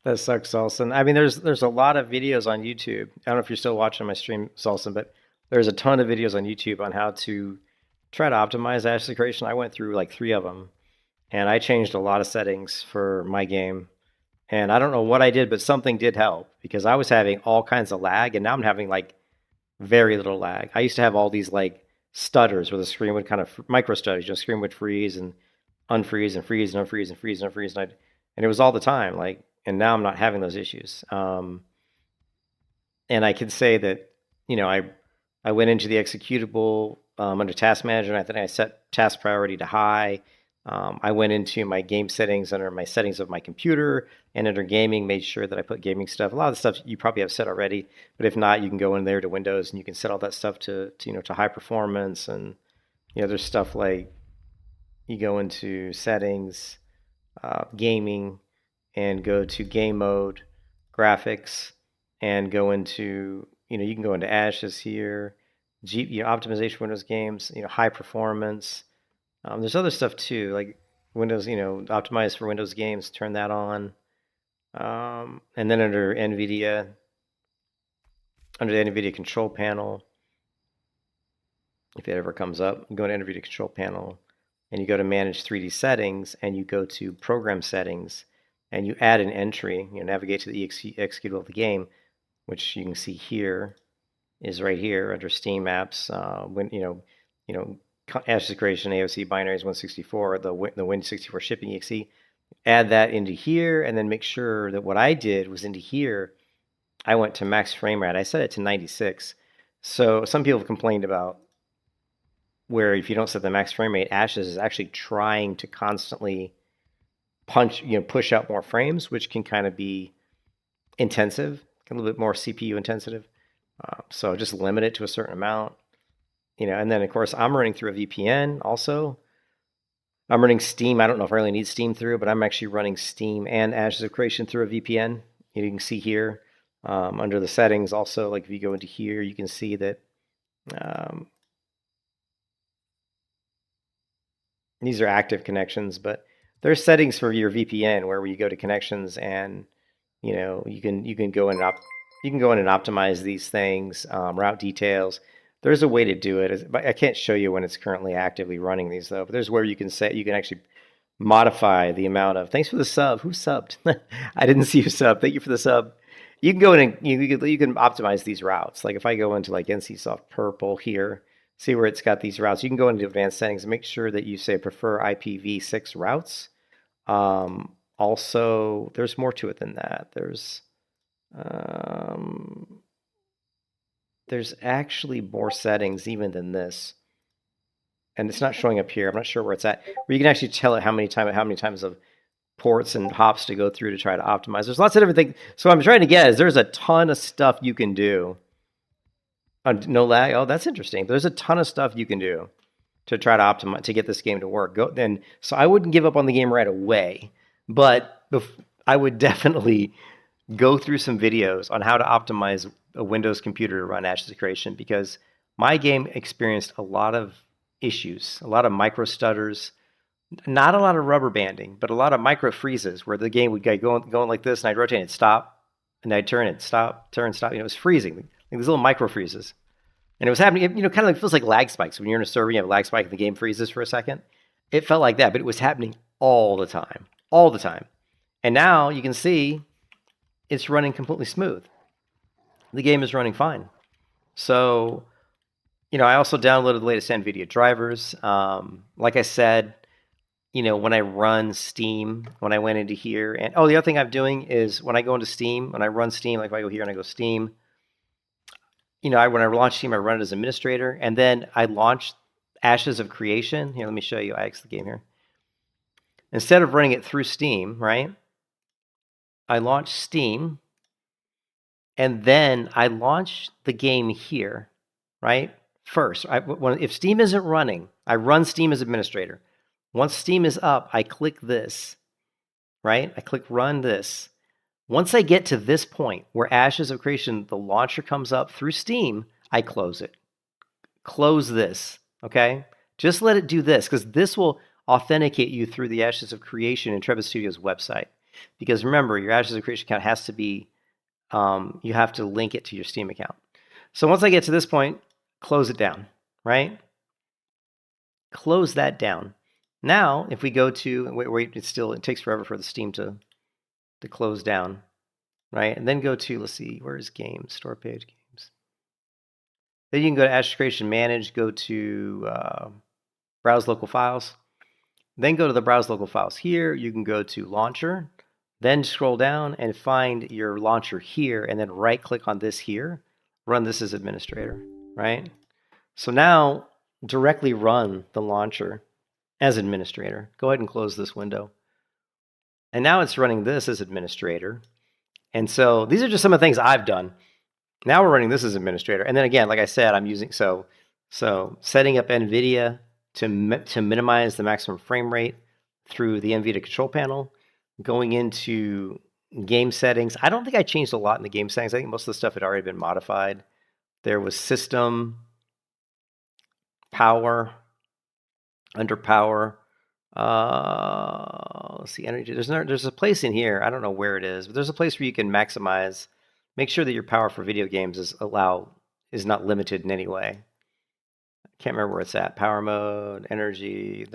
That sucks, Salson. I mean, there's a lot of videos on YouTube. I don't know if you're still watching my stream, Salson, but there's a ton of videos on YouTube on how to try to optimize asset creation. I went through like 3 of them, and I changed a lot of settings for my game. And I don't know what I did, but something did help because I was having all kinds of lag, and now I'm having like very little lag. I used to have all these like stutters where the screen would kind of micro stutters. You know, screen would freeze and unfreeze and freeze and unfreeze and freeze and unfreeze, and it was all the time. Like, and now I'm not having those issues. And I can say that, you know, I went into the executable under Task Manager, and I think I set task priority to high. I went into my game settings under my settings of my computer, and under gaming, made sure that I put gaming stuff. A lot of the stuff you probably have set already, but if not, you can go in there to Windows and you can set all that stuff to you know, to high performance. And you know, there's stuff like you go into settings, gaming, and go to game mode, graphics, and go into, you know, you can go into ashes here, you know, optimization Windows games, you know, high performance. There's other stuff too, like Windows, you know, optimize for Windows games, turn that on. And then under NVIDIA, under the NVIDIA control panel, if it ever comes up, you go to NVIDIA control panel and you go to manage 3D settings and you go to program settings and you add an entry, you know, navigate to the executable of the game, which you can see here is right here under Steam apps. When you know, ashes creation, AOC binaries 164, the Win64 shipping exe. Add that into here, and then make sure that what I did was into here. I went to max frame rate. I set it to 96. So some people have complained about where if you don't set the max frame rate, Ashes is actually trying to constantly push out more frames, which can kind of be intensive, a little bit more CPU intensive. So just limit it to a certain amount, you know. And then of course I'm running through a VPN also. I'm running Steam. I don't know if I really need Steam through, but I'm actually running Steam and Ashes of Creation through a VPN. You can see here under the settings also, like if you go into here, you can see that these are active connections, but there's settings for your VPN where you go to connections and, you know, you can go in and optimize these things, route details. There's a way to do it. I can't show you when it's currently actively running these though, but there's where you can actually modify the amount of, thanks for the sub. Who subbed? I didn't see you sub. Thank you for the sub. You can go in and you can optimize these routes. Like if I go into like NCSoft purple here, see where it's got these routes. You can go into advanced settings and make sure that you say prefer IPv6 routes. Also, there's more to it than that. There's actually more settings even than this, and it's not showing up here. I'm not sure where it's at. Where you can actually tell it how many times of ports and hops to go through to try to optimize. There's lots of different things. So what I'm trying to get is there's a ton of stuff you can do. No lag. Oh, that's interesting. There's a ton of stuff you can do to try to optimize to get this game to work. So I wouldn't give up on the game right away, but I would definitely go through some videos on how to optimize a Windows computer to run Ashes of Creation, because my game experienced a lot of issues, a lot of micro stutters, not a lot of rubber banding, but a lot of micro freezes where the game would go going like this, and I'd rotate it, stop, and I'd turn it, stop, turn, stop. You know, it was freezing, like these little micro freezes, and it was happening. You know, kind of like feels like lag spikes when you're in a server, you have a lag spike, and the game freezes for a second. It felt like that, but it was happening all the time, all the time. And now you can see it's running completely smooth. The game is running fine. So, you know, I also downloaded the latest NVIDIA drivers. Like I said, you know, when I run Steam, when I went into here, and the other thing I'm doing is when I go into Steam, when I run Steam, like if I go here and I go Steam, you know, when I launch Steam, I run it as administrator, and then I launch Ashes of Creation. Here, let me show you. I exit the game here. Instead of running it through Steam, right? I launch Steam, and then I launch the game here, right? First, if Steam isn't running, I run Steam as administrator. Once Steam is up, I click this, right? I click run this. Once I get to this point where Ashes of Creation, the launcher comes up through Steam, I close it. Close this, okay? Just let it do this, because this will authenticate you through the Ashes of Creation in Trebas Studios website. because remember, your Ashes of Creation account has to be, you have to link it to your Steam account. So once I get to this point, close it down, right? Close that down. Now, if we go to, wait, it takes forever for the Steam to close down, right? And then go to, let's see, where's games, store page games. Then you can go to Ashes Creation Manage, go to Browse Local Files. Then go to the Browse Local Files here. You can go to Launcher, then scroll down and find your launcher here, and then right-click on this here. Run this as administrator, right? So now, directly run the launcher as administrator. Go ahead and close this window. And now it's running this as administrator. And so these are just some of the things I've done. Now we're running this as administrator. And then again, like I said, I'm using, so setting up NVIDIA to minimize the maximum frame rate through the NVIDIA control panel, going into game settings. I don't think I changed a lot in the game settings. I think most of the stuff had already been modified. There was system, power, under power. Let's see, energy. There's a place in here. I don't know where it is, but there's a place where you can maximize. Make sure that your power for video games is not limited in any way. I can't remember where it's at. Power mode, energy.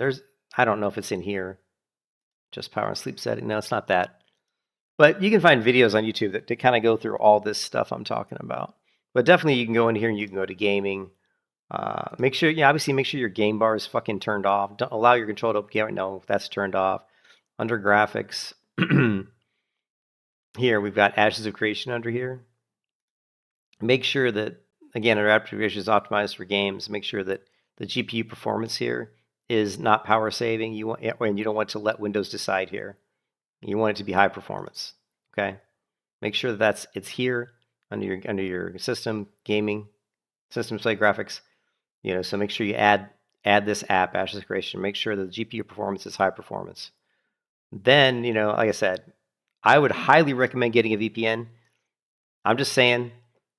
I don't know if it's in here. Just power and sleep setting. No, it's not that. But you can find videos on YouTube that kind of go through all this stuff I'm talking about. But definitely you can go in here and you can go to gaming. Make sure, obviously make sure your game bar is fucking turned off. Don't allow your control to open camera. No, that's turned off. Under graphics, here we've got Ashes of Creation under here. Make sure that, again, our application is optimized for games. Make sure that the GPU performance here is not power saving. And you don't want to let Windows decide here. You want it to be high performance. Okay, make sure that it's here under your system, gaming, system display graphics. So make sure you add this app, Ashes of Creation. Make sure that the GPU performance is high performance. Then, like I said, I would highly recommend getting a VPN. I'm just saying,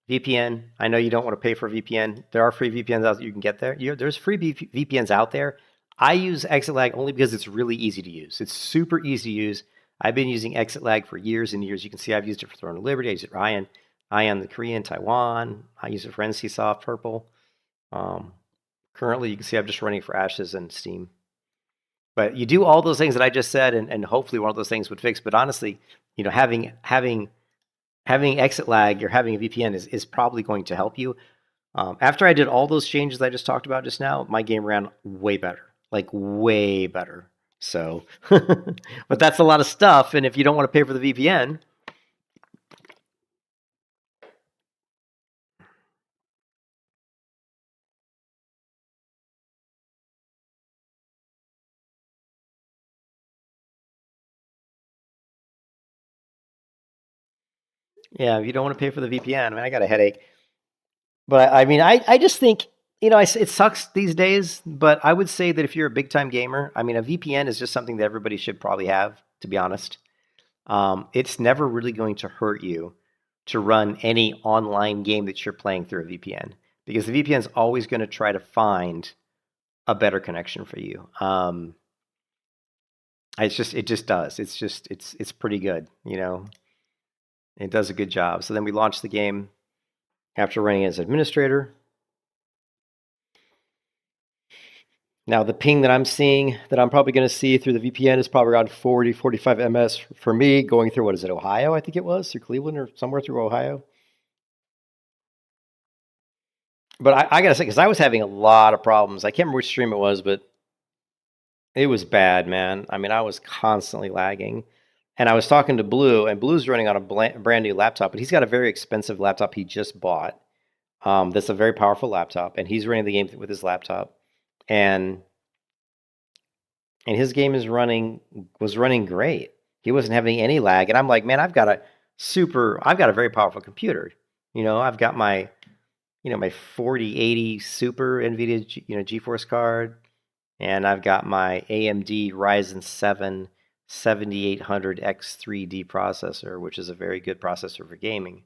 VPN. I know you don't want to pay for a VPN. There are free VPNs out that you can get there. There's free VPNs out there. I use ExitLag only because it's really easy to use. It's super easy to use. I've been using ExitLag for years and years. You can see I've used it for Throne of Liberty. I use it for Ion the Korean, Taiwan. I use it for NCSoft Purple. Currently, you can see I'm just running for Ashes and Steam. But you do all those things that I just said, and hopefully one of those things would fix. But honestly, having ExitLag or having a VPN is probably going to help you. After I did all those changes I just talked about just now, my game ran way better, like way better. So, but that's a lot of stuff. And if you don't want to pay for the VPN, yeah, if you don't want to pay for the VPN, I mean, I got a headache. But I mean, I just think, it sucks these days, but I would say that if you're a big time gamer, I mean, a VPN is just something that everybody should probably have, to be honest. It's never really going to hurt you to run any online game that you're playing through a VPN, because the VPN is always going to try to find a better connection for you. It just does. It's pretty good, It does a good job. So then we launch the game after running as administrator. Now the ping that I'm seeing, that I'm probably going to see through the VPN, is probably around 40, 45 ms for me, going through, what is it, Ohio, I think it was, through Cleveland or somewhere through Ohio. But I got to say, because I was having a lot of problems. I can't remember which stream it was, but it was bad, man. I mean, I was constantly lagging. And I was talking to Blue, and Blue's running on a brand new laptop, but he's got a very expensive laptop he just bought. That's a very powerful laptop, and he's running the game with his laptop. And his game was running great. He wasn't having any lag. And I'm like, man, I've got a very powerful computer. I've got my 4080 Super NVIDIA GeForce card, and I've got my AMD Ryzen 7 7800 X3D processor, which is a very good processor for gaming.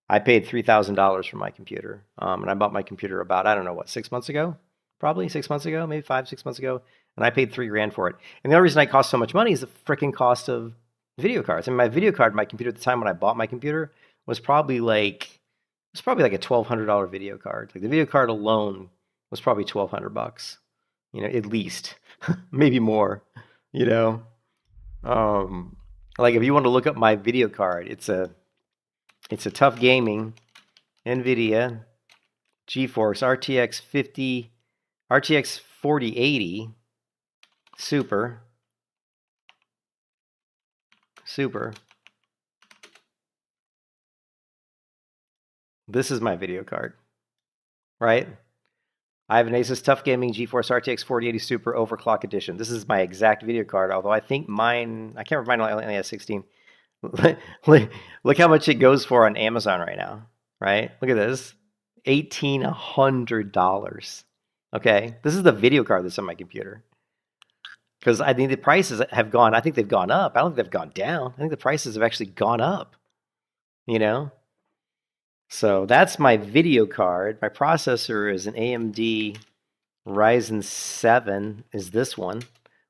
I paid $3,000 for my computer, and I bought my computer about, I don't know what, 6 months ago? Probably 6 months ago, maybe 5, 6 months ago, and I paid $3,000 for it. And the only reason I cost so much money is the freaking cost of Video cards. I mean, my video card, my computer at the time when I bought my computer was probably like a $1,200 video card. Like the video card alone was probably $1,200, at least, maybe more. You know, like if you want to look up my video card, it's a tough gaming NVIDIA GeForce RTX 4080 Super. This is my video card, right? I have an Asus TUF Gaming GeForce RTX 4080 Super Overclock Edition. This is my exact video card, although I think mine, I can't remember, mine only has 16. Look how much it goes for on Amazon right now, right? Look at this, $1,800. Okay, this is the video card that's on my computer. Because I think the prices have gone, I think they've gone up. I don't think they've gone down. I think the prices have actually gone up, So that's my video card. My processor is an AMD Ryzen 7 is this one,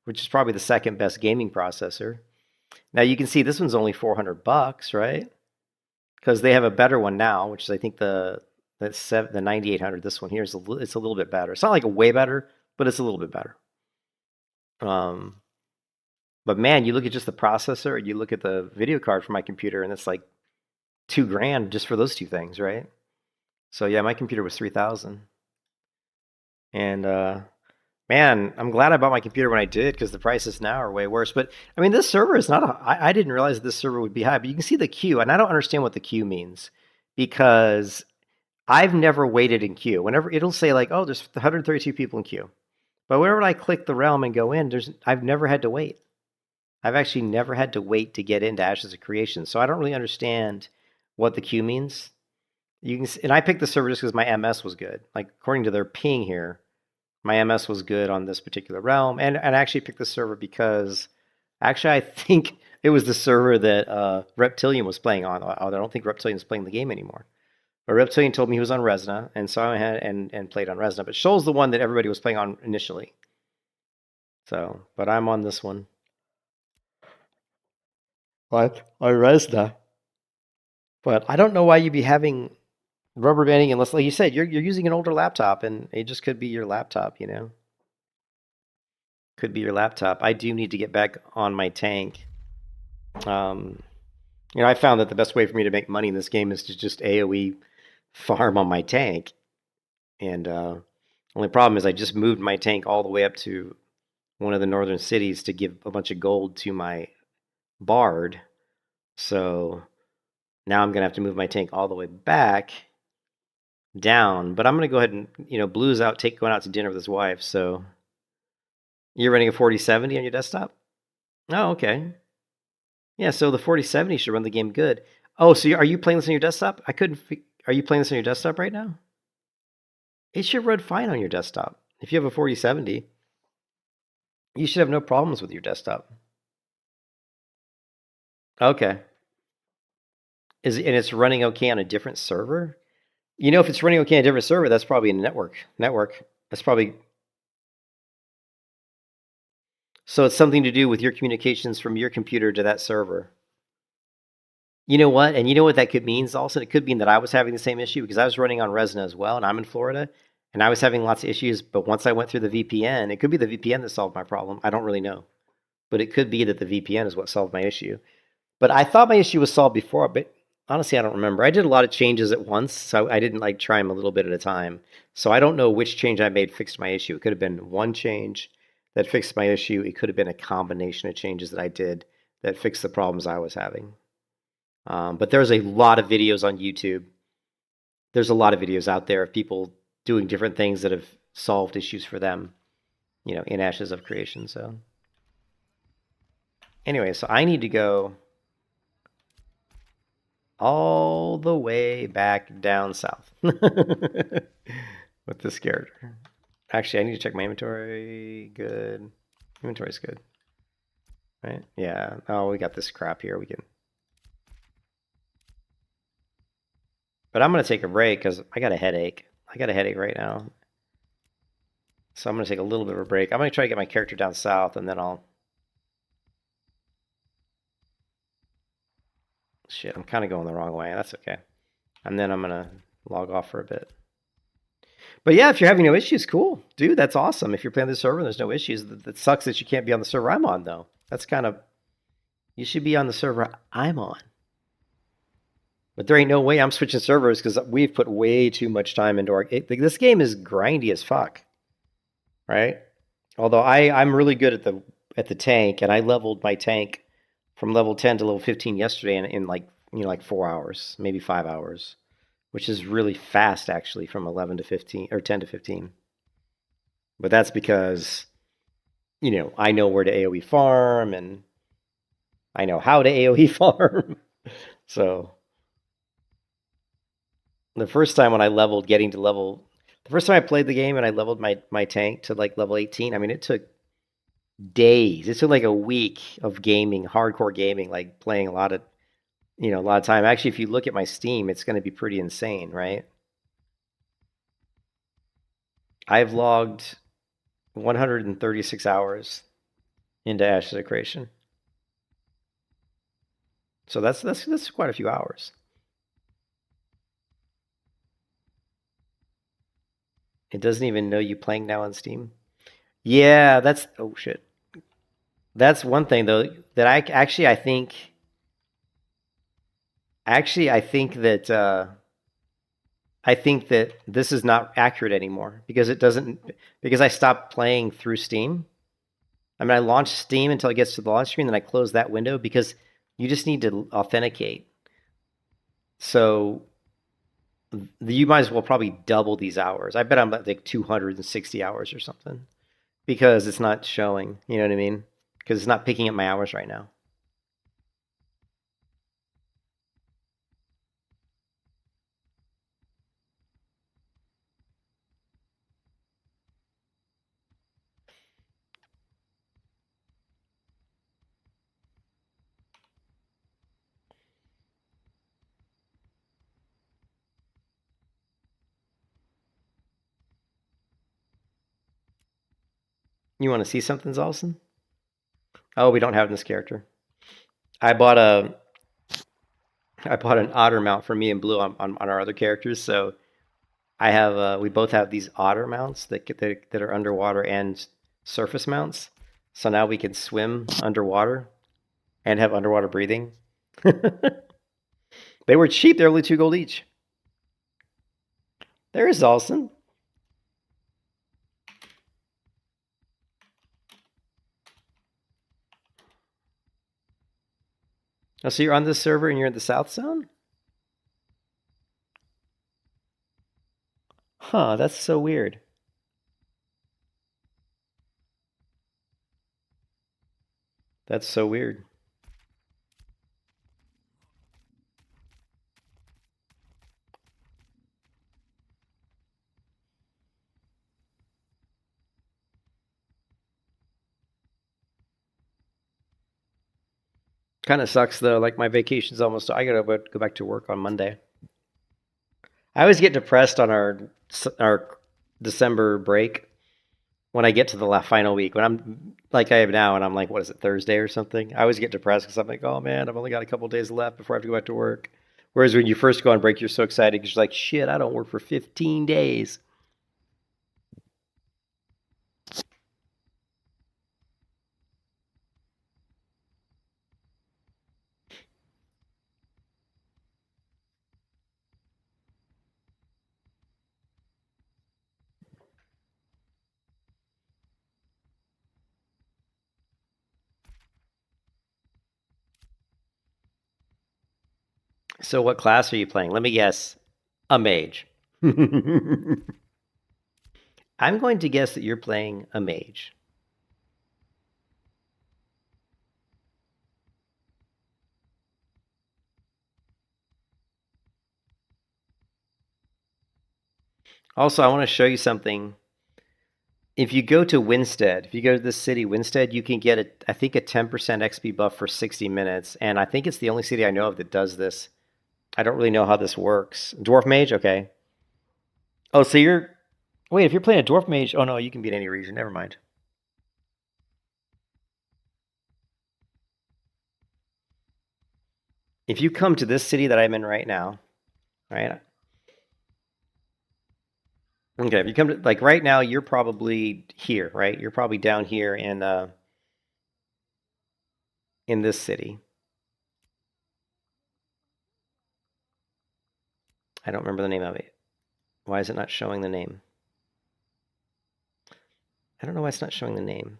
which is probably the second best gaming processor. Now you can see this one's only $400, right? Because they have a better one now, which is I think the 9800. This one here is it's a little bit better. It's not like a way better, but it's a little bit better. But man, you look at just the processor, and you look at the video card for my computer, and it's like $2,000 just for those two things, right? So yeah, my computer was $3,000. And man, I'm glad I bought my computer when I did, because the prices now are way worse. But I mean, this server is not I didn't realize this server would be high, but you can see the queue, and I don't understand what the queue means, because I've never waited in queue. Whenever it'll say like, oh, there's 132 people in queue. But whenever I click the realm and go in, I've never had to wait. I've actually never had to wait to get into Ashes of Creation. So I don't really understand what the queue means. And I picked the server just because my MS was good. Like according to their ping here, my MS was good on this particular realm. And I actually picked the server because actually I think it was the server that Reptilian was playing on. I don't think Reptilian is playing the game anymore. But Reptilian told me he was on Resna, and so I had and played on Resna. But Shoal's the one that everybody was playing on initially. So, but I'm on this one. What? On Resna. But I don't know why you'd be having rubber banding unless, like you said, you're using an older laptop, and it just could be your laptop, Could be your laptop. I do need to get back on my tank. I found that the best way for me to make money in this game is to just AoE farm on my tank. And only problem is I just moved my tank all the way up to one of the northern cities to give a bunch of gold to my bard. So now I'm going to have to move my tank all the way back down. But I'm going to go ahead and, Blue's out, going out to dinner with his wife. So you're running a 4070 on your desktop? Oh, okay. Yeah, so the 4070 should run the game good. Oh, so are you playing this on your desktop? Are you playing this on your desktop right now? It should run fine on your desktop. If you have a 4070, you should have no problems with your desktop. Okay. And it's running okay on a different server? If it's running okay on a different server, that's probably a network. That's probably... So it's something to do with your communications from your computer to that server. You know what? And you know what that could mean also? It could mean that I was having the same issue, because I was running on Resna as well, and I'm in Florida, and I was having lots of issues. But once I went through the VPN, it could be the VPN that solved my problem. I don't really know. But it could be that the VPN is what solved my issue. But I thought my issue was solved before, but honestly, I don't remember. I did a lot of changes at once, so I didn't try them a little bit at a time. So I don't know which change I made fixed my issue. It could have been one change that fixed my issue. It could have been a combination of changes that I did that fixed the problems I was having. But there's a lot of videos on YouTube. There's a lot of videos out there of people doing different things that have solved issues for them, in Ashes of Creation. So anyway, so I need to go all the way back down south with this character. Actually, I need to check my inventory. Good. Inventory's good. Right? Yeah. Oh, we got this crap here. We can... But I'm going to take a break because I got a headache. I got a headache right now. So I'm going to take a little bit of a break. I'm going to try to get my character down south, and then I'll Shit, I'm kind of going the wrong way. That's okay. And then I'm gonna log off for a bit. But yeah, if you're having no issues, cool, dude. That's awesome. If you're playing the server and there's no issues, that sucks that you can't be on the server I'm on though. That's kind of, you should be on the server I'm on. But there ain't no way I'm switching servers because we've put way too much time into our. This game is grindy as fuck, right? Although I'm really good at the tank, and I leveled my tank from level 10 to level 15 yesterday in like, you know, like 4 hours, maybe 5 hours, which is really fast actually from 11 to 15 or 10 to 15. But that's because, you know, I know where to AoE farm and I know how to AoE farm. So the first time when I leveled, the first time I played the game and I leveled my tank to like level 18, I mean, it took days. It took like a week of gaming, hardcore gaming, like playing a lot of time. Actually, if you look at my Steam, it's going to be pretty insane, right? I've logged 136 hours into Ashes of Creation. So that's quite a few hours. It doesn't even know you playing now on Steam. Yeah, that's, oh shit. That's one thing though that I think that this is not accurate anymore because I stopped playing through Steam. I mean, I launched Steam until it gets to the launch screen, then I close that window because you just need to authenticate. So you might as well probably double these hours. I bet I'm at like 260 hours or something because it's not showing, you know what I mean? Because it's not picking up my hours right now. You want to see something, Zalson? Oh, we don't have this character. I bought an otter mount for me and Blue on our other characters, so I have we both have these otter mounts that are underwater and surface mounts. So now we can swim underwater and have underwater breathing. They were cheap. They're only 2 gold each. There's Zalson. Oh, so you're on this server and you're in the South Zone? Huh, that's so weird. That's so weird. Kind of sucks though. Like my vacation's almost. I gotta go back to work on Monday. I always get depressed on our December break when I get to the final week. When I'm like I am now, and I'm like, what is it, Thursday or something? I always get depressed because I'm like, oh man, I've only got a couple days left before I have to go back to work. Whereas when you first go on break, you're so excited because you're like, shit, I don't work for 15 days. So what class are you playing? Let me guess. A mage. I'm going to guess that you're playing a mage. Also, I want to show you something. If you go to Winstead, if you go to this city, Winstead, you can get, I think, a 10% XP buff for 60 minutes. And I think it's the only city I know of that does this. I don't really know how this works. Dwarf mage? Okay. Oh, so you're... Wait, if you're playing a dwarf mage... Oh, no, you can be in any region. Never mind. if you come to this city that I'm in right now, right? Okay, if you come to, like, right now, you're probably here, right? You're probably down here in this city. I don't remember the name of it. Why is it not showing the name? I don't know why it's not showing the name.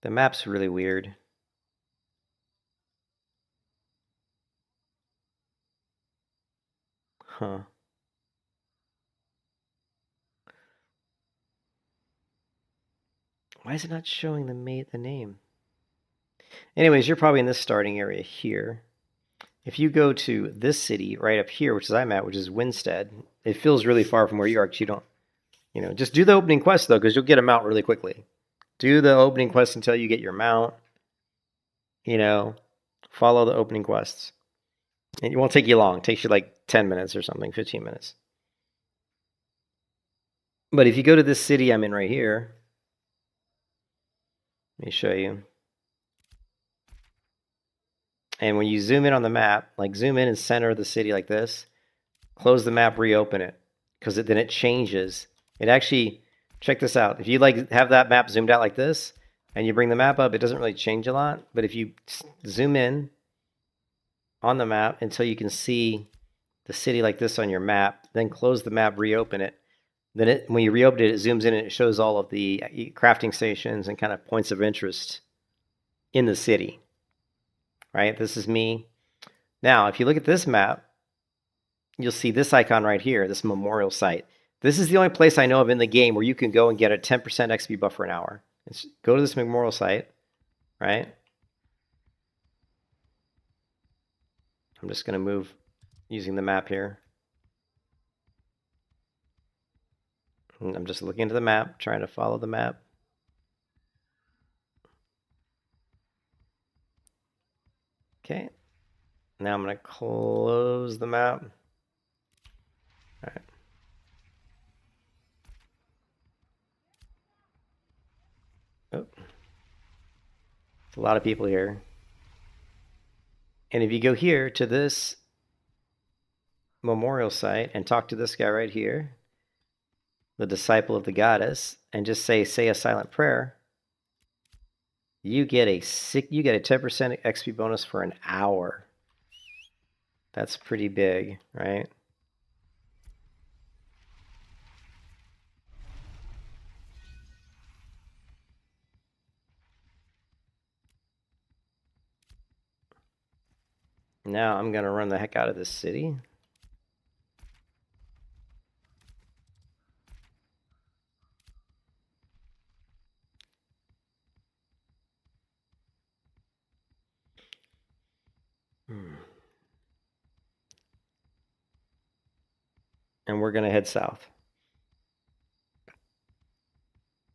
The map's really weird. Huh. Why is it not showing the name? Anyways, you're probably in this starting area here. If you go to this city right up here, which is I'm at, which is Winstead, it feels really far from where you are because you don't, just do the opening quest though, because you'll get a mount really quickly. Do the opening quest until you get your mount. Follow the opening quests. And it won't take you long. It takes you like 10 minutes or something, 15 minutes. But if you go to this city I'm in right here, let me show you. And when you zoom in on the map, like zoom in and center the city like this, close the map, reopen it, because then it changes. It actually, check this out. If you like have that map zoomed out like this, and you bring the map up, it doesn't really change a lot. But if you zoom in on the map until you can see the city like this on your map, then close the map, reopen it. Then when you reopen it, it zooms in and it shows all of the crafting stations and kind of points of interest in the city. Right? This is me. Now, if you look at this map, you'll see this icon right here, this memorial site. This is the only place I know of in the game where you can go and get a 10% XP buff for an hour. Go to this memorial site, right? I'm just going to move using the map here. And I'm just looking into the map, trying to follow the map. Okay. Now I'm going to close the map. All right. Oh. There's a lot of people here. And if you go here to this memorial site and talk to this guy right here, the disciple of the goddess, and just say a silent prayer, you get a 10% XP bonus for an hour. That's pretty big, right? Now I'm gonna run the heck out of this city. And we're gonna head south.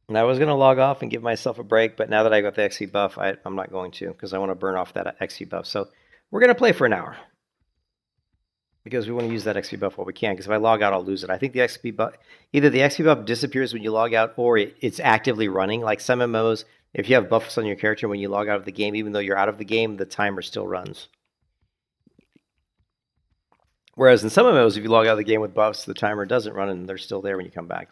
And I was gonna log off and give myself a break, but now that I got the XP buff, I'm not going to, because I want to burn off that XP buff. So we're gonna play for an hour, because we want to use that XP buff while we can, because if I log out, I'll lose it. I think the XP buff, either the XP buff disappears when you log out, or it's actively running. Like some MMOs, if you have buffs on your character when you log out of the game, even though you're out of the game, the timer still runs. Whereas in some MMOs, if you log out of the game with buffs, the timer doesn't run and they're still there when you come back.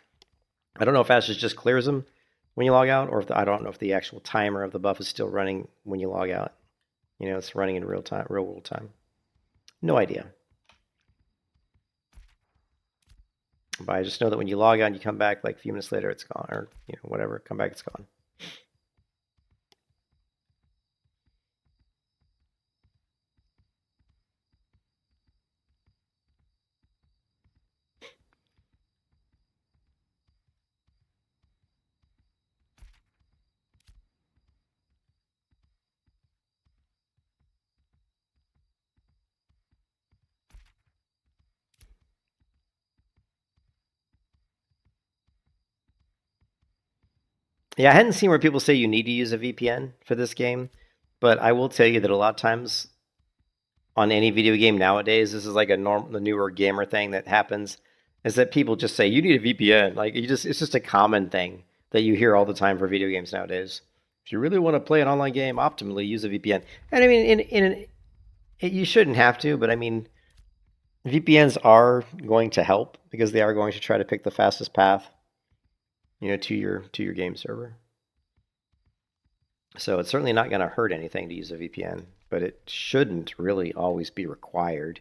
I don't know if Ashes just clears them when you log out, or if I don't know if the actual timer of the buff is still running when you log out. It's running in real world time. No idea. But I just know that when you log on, you come back like a few minutes later, it's gone, or whatever, come back, it's gone. Yeah, I hadn't seen where people say you need to use a VPN for this game, but I will tell you that a lot of times on any video game nowadays, this is like the newer gamer thing that happens, is that people just say you need a VPN. Like it's just a common thing that you hear all the time for video games nowadays. If you really want to play an online game optimally, use a VPN. And I mean, you shouldn't have to, but I mean, VPNs are going to help because they are going to try to pick the fastest path, to your game server. So it's certainly not going to hurt anything to use a VPN, but it shouldn't really always be required.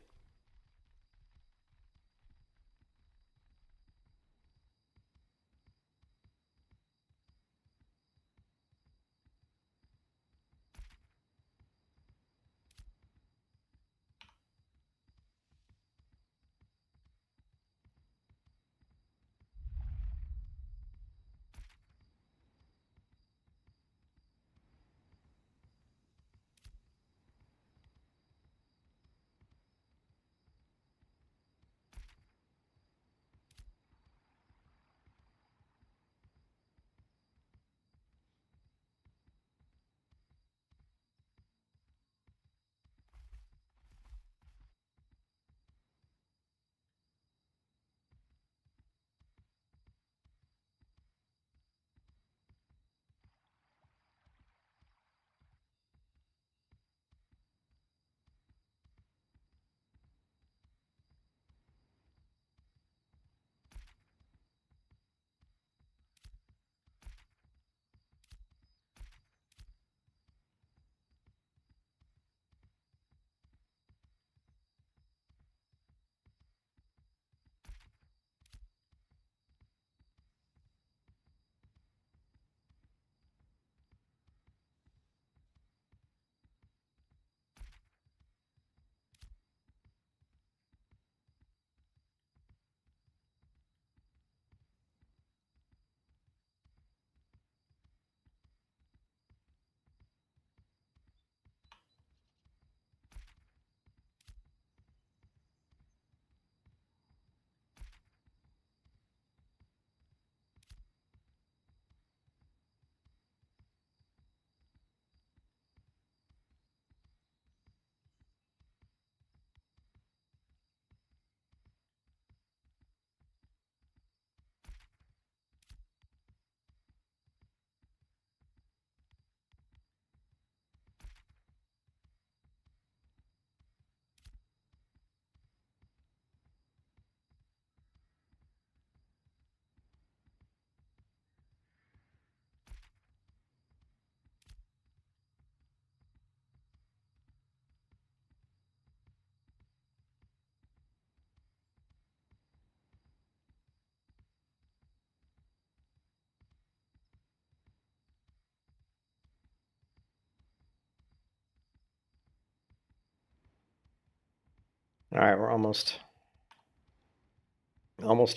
All right, we're almost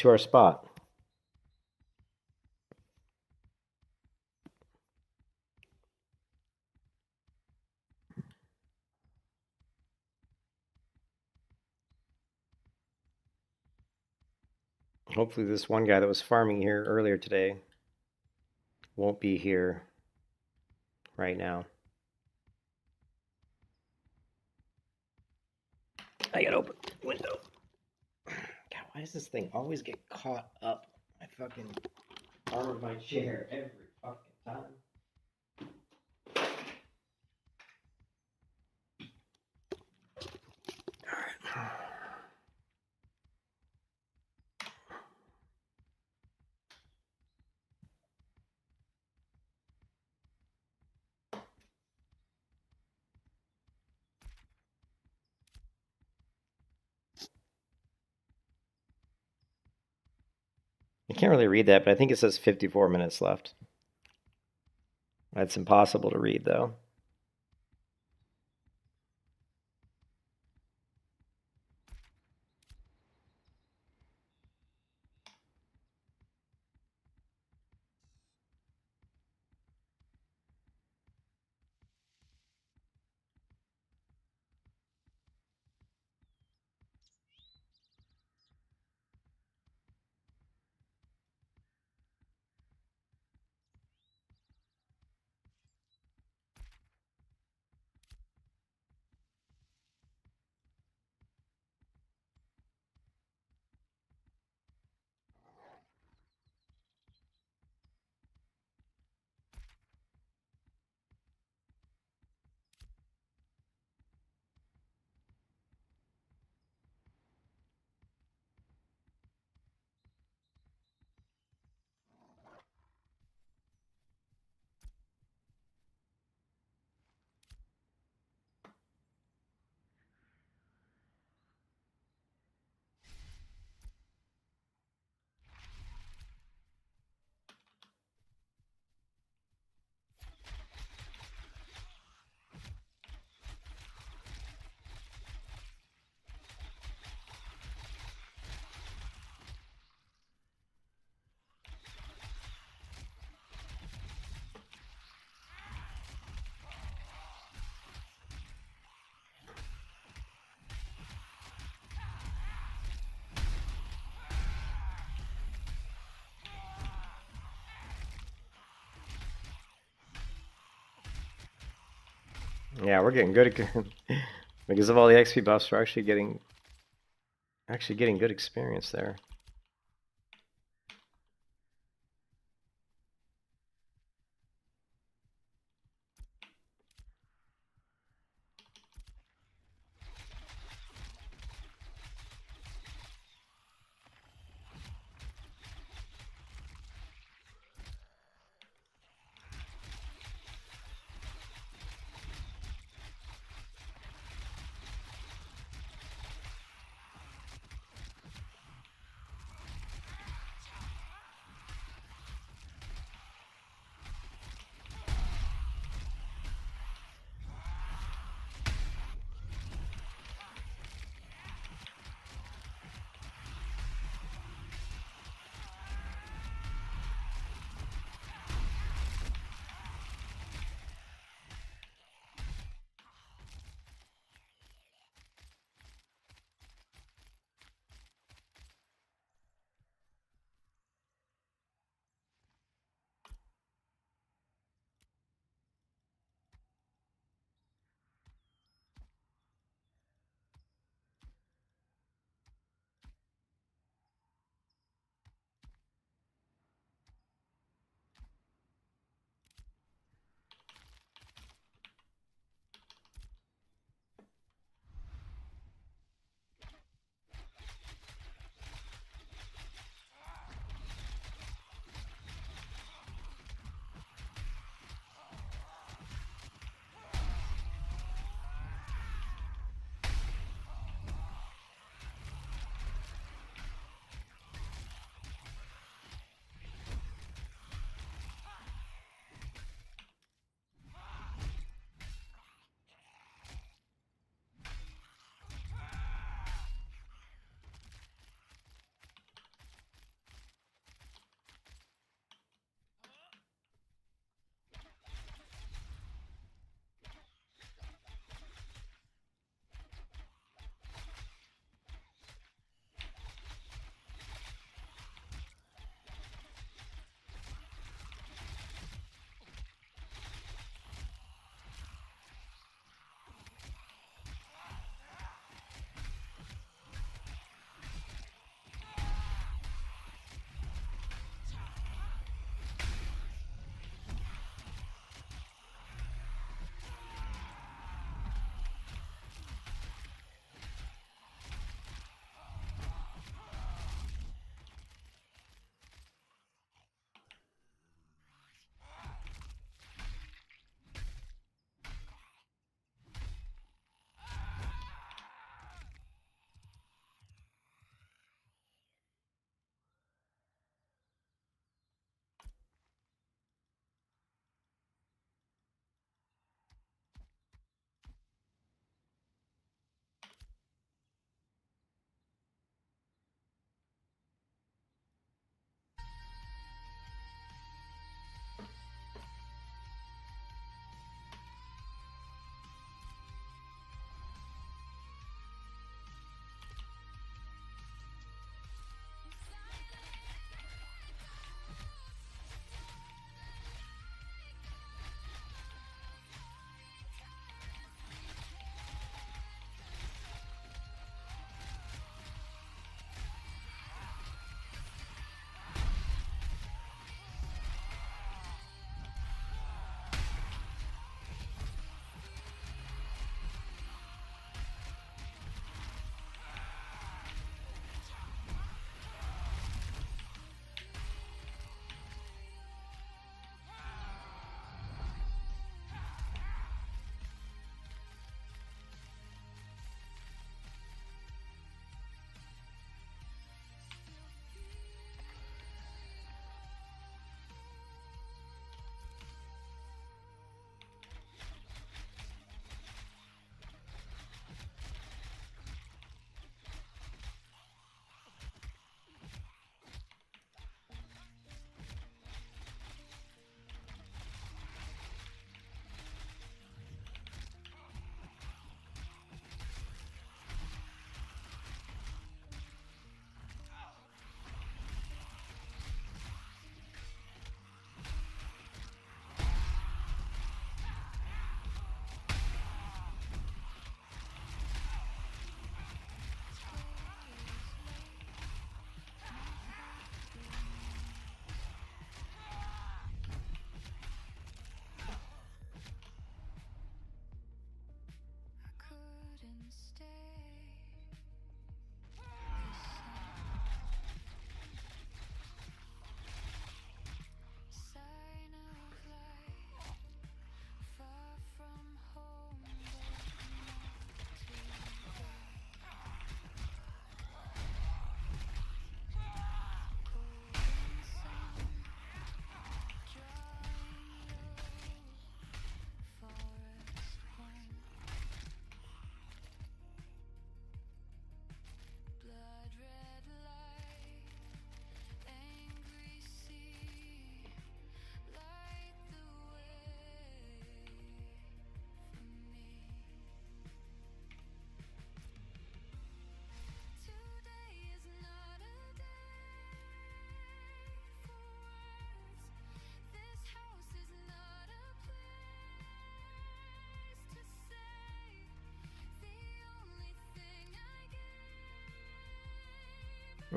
to our spot. Hopefully this one guy that was farming here earlier today won't be here right now. I gotta open the window. God, why does this thing always get caught up my fucking arm of my chair every fucking time? Alright. I can't really read that, but I think it says 54 minutes left. That's impossible to read, though. Yeah, we're getting good at because of all the XP buffs. We're actually getting good experience there.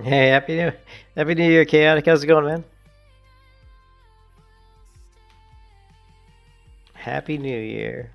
Hey, Happy New Year, Chaotic. How's it going, man? Happy New Year.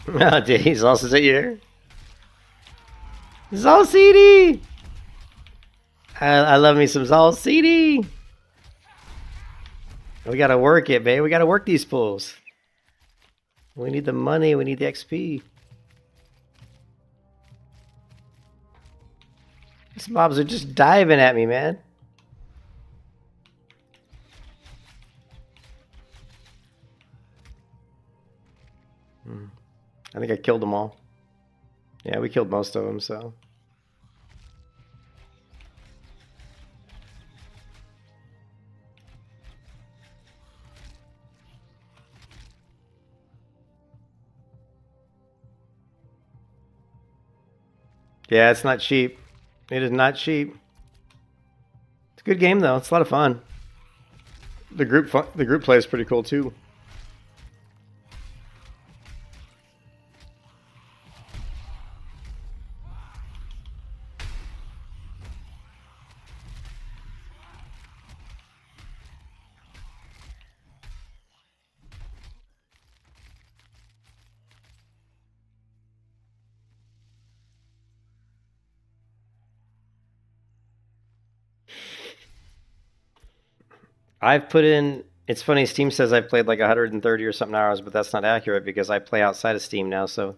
Oh, dude, he's also sit here. Zal CD! I love me some Zal CD! We gotta work it, babe. We gotta work these pulls. We need the money, we need the XP. These mobs are just diving at me, man. I think I killed them all. Yeah, we killed most of them, so. Yeah, it's not cheap. It is not cheap. It's a good game though. It's a lot of fun. The group play is pretty cool too. I've put in. It's funny. Steam says I've played like 130 or something hours, but that's not accurate because I play outside of Steam now. So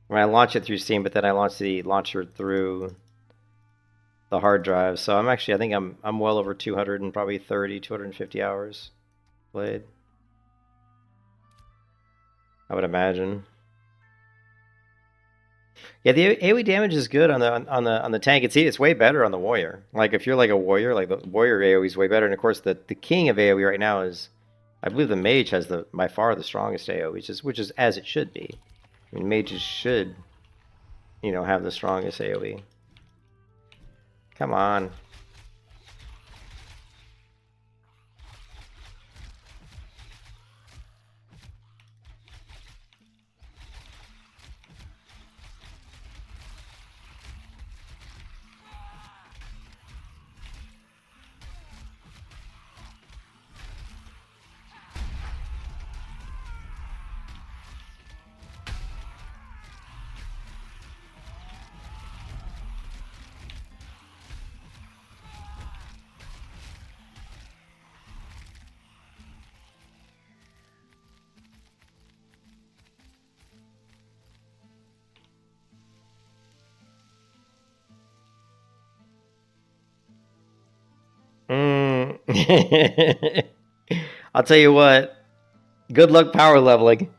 when I launch it through Steam, but then I launch the launcher through the hard drive. So I'm actually. I think I'm well over 200 and probably 250 hours played. I would imagine. Yeah, the AoE damage is good on the tank. It's way better on the warrior. Like if you're like a warrior, like the warrior AoE is way better. And of course, the king of AoE right now is, I believe the mage has the by far the strongest AoE, which is as it should be. I mean, mages should, have the strongest AoE. Come on. I'll tell you what. Good luck power leveling.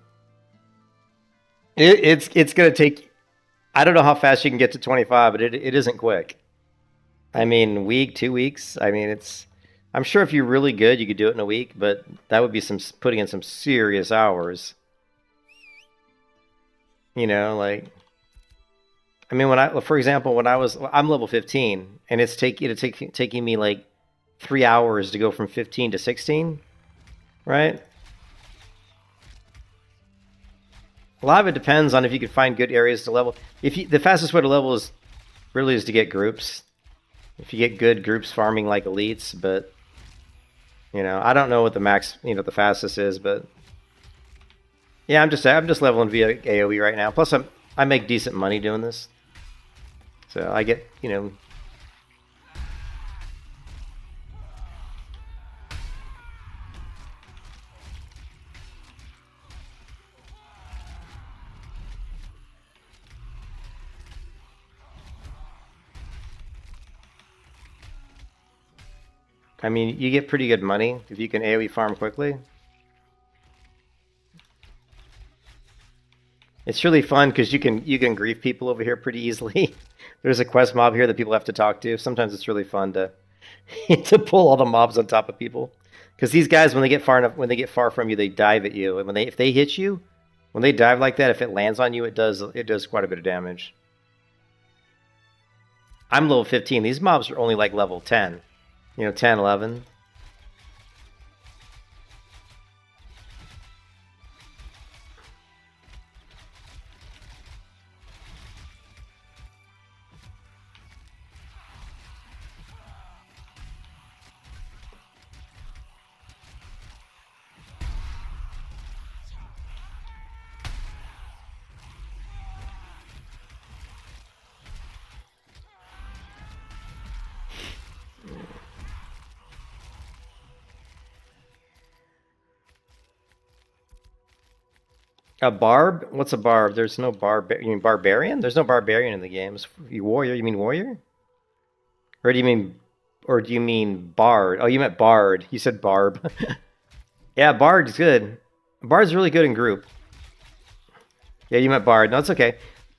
It's gonna take. I don't know how fast you can get to 25, but it isn't quick. I mean, week, 2 weeks. I mean, it's. I'm sure if you're really good, you could do it in a week, but that would be putting in some serious hours. Like. I mean, for example, I'm level 15, and it's taking me like 3 hours to go from 15 to 16, right? A lot of it depends on if you can find good areas to level. The fastest way to level is to get groups. If you get good groups farming like elites, but I don't know what the max, the fastest is, but yeah, I'm just leveling via AoE right now. Plus, I make decent money doing this, so I get I mean, you get pretty good money if you can AoE farm quickly. It's really fun because you can grief people over here pretty easily. There's a quest mob here that people have to talk to. Sometimes it's really fun to to pull all the mobs on top of people, because these guys, when they get far from you, they dive at you, and if they hit you, when they dive like that, if it lands on you, it does quite a bit of damage. I'm level 15. These mobs are only like level 10. 10, 11. A barb? What's a barb? There's no barb. You mean barbarian? There's no barbarian in the games. You warrior? You mean warrior? Or do you mean, or do you mean bard? Oh, you meant bard. You said barb. Yeah, bard's good. Bard's really good in group. Yeah, you meant bard. No, it's okay.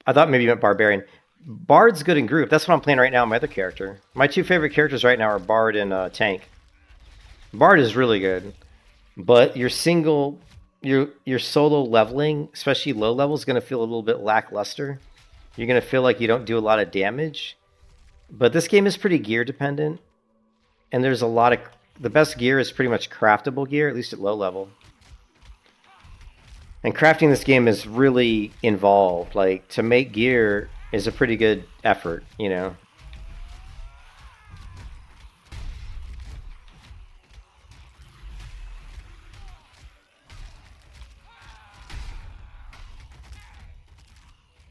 I thought maybe you meant barbarian. Bard's good in group. That's what I'm playing right now. My other character. My two favorite characters right now are bard and tank. Bard is really good, but your solo leveling, especially low level, is going to feel a little bit lackluster. You're going to feel like you don't do a lot of damage. But this game is pretty gear dependent, and there's a lot of the best gear is pretty much craftable gear, at least at low level. And crafting this game is really involved. Like, to make gear is a pretty good effort, you know.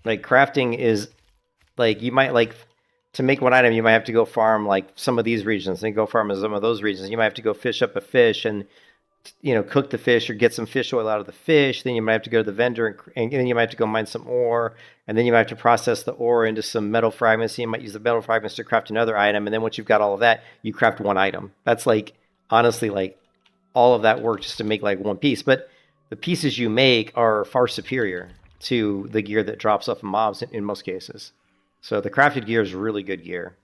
Like, crafting is like, you might like to make one item, you might have to go farm like some of these regions, then go farm in some of those regions. You might have to go fish up a fish and, you know, cook the fish or get some fish oil out of the fish. Then you might have to go to the vendor and then you might have to go mine some ore, and then you might have to process the ore into some metal fragments. You might use the metal fragments to craft another item, and then once you've got all of that, you craft one item. That's like, honestly, like all of that work just to make like one piece. But the pieces you make are far superior to the gear that drops off of mobs in most cases. So the crafted gear is really good gear.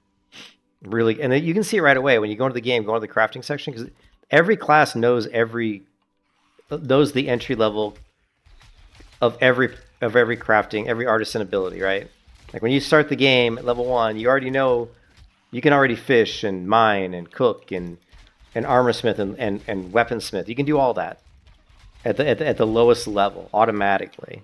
Really, and you can see it right away when you go into the game, go into the crafting section, because every class knows the entry level of every crafting, every artisan ability, right? Like when you start the game at level 1, you already know you can already fish and mine and cook and armor smith and weaponsmith. You can do all that at the lowest level automatically.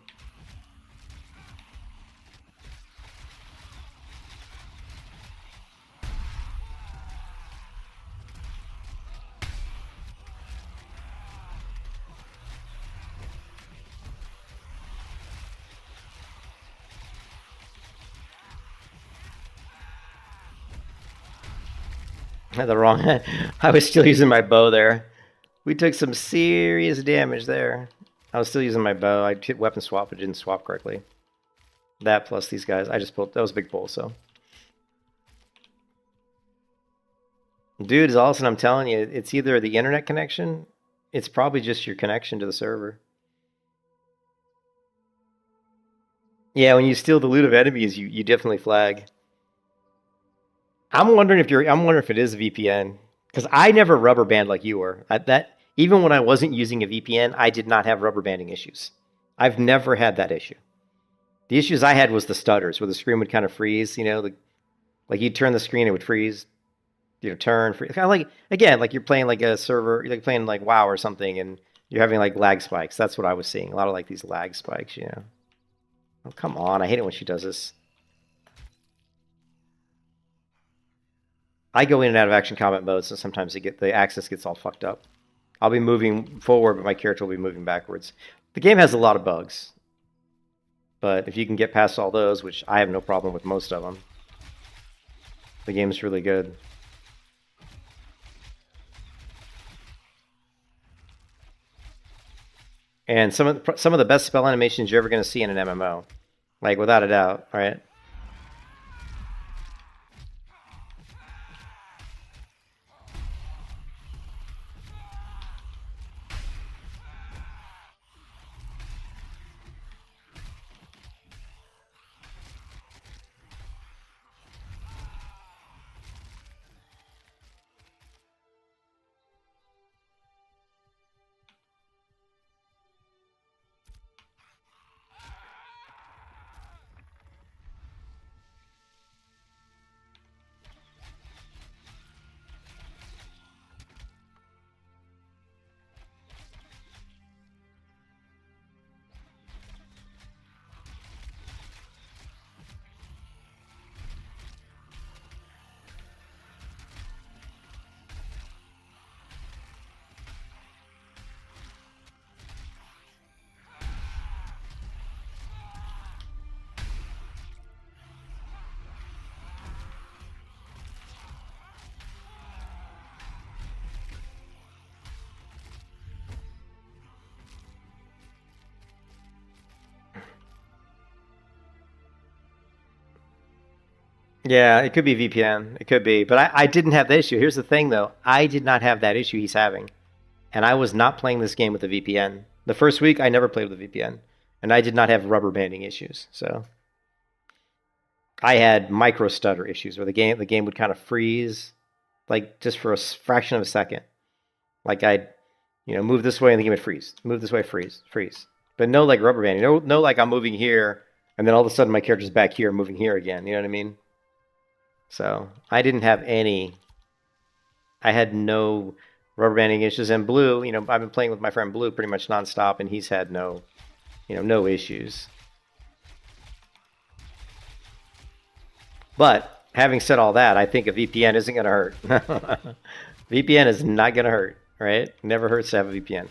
Had the wrong. I was still using my bow there. We took some serious damage there. I was still using my bow. I hit weapon swap, but didn't swap correctly. That plus these guys. I just pulled. That was a big pull, so. Dude, Allison, I'm telling you, it's either the internet connection, it's probably just your connection to the server. Yeah, when you steal the loot of enemies, you definitely flag. I'm wondering if it is a VPN, because I never rubber band like you were. Even when I wasn't using a VPN, I did not have rubber banding issues. I've never had that issue. The issues I had was the stutters, where the screen would kind of freeze. You know, like you'd turn the screen, it would freeze. You know, turn freeze. Kind of like, again, like you're playing like a server, you're like playing like WoW or something, and you're having like lag spikes. That's what I was seeing. A lot of like these lag spikes. You know. Oh, come on! I hate it when she does this. I go in and out of action combat mode, so sometimes the axis gets all fucked up. I'll be moving forward, but my character will be moving backwards. The game has a lot of bugs, but if you can get past all those, which I have no problem with most of them, the game's really good. And some of the best spell animations you're ever going to see in an MMO, like without a doubt, right? Yeah, it could be VPN. It could be, but I didn't have that issue. Here's the thing, though. I did not have that issue he's having, and I was not playing this game with a VPN. The first week, I never played with a VPN, and I did not have rubber banding issues. So I had micro stutter issues where the game would kind of freeze, like just for a fraction of a second. Like I'd, move this way and the game would freeze. Move this way, freeze, freeze. But no like rubber banding. No like I'm moving here and then all of a sudden my character's back here, moving here again. You know what I mean? So I didn't have any. I had no rubber banding issues. And Blue, I've been playing with my friend Blue pretty much nonstop, and he's had no issues. But having said all that, I think a VPN isn't going to hurt. VPN is not going to hurt, right? Never hurts to have a VPN.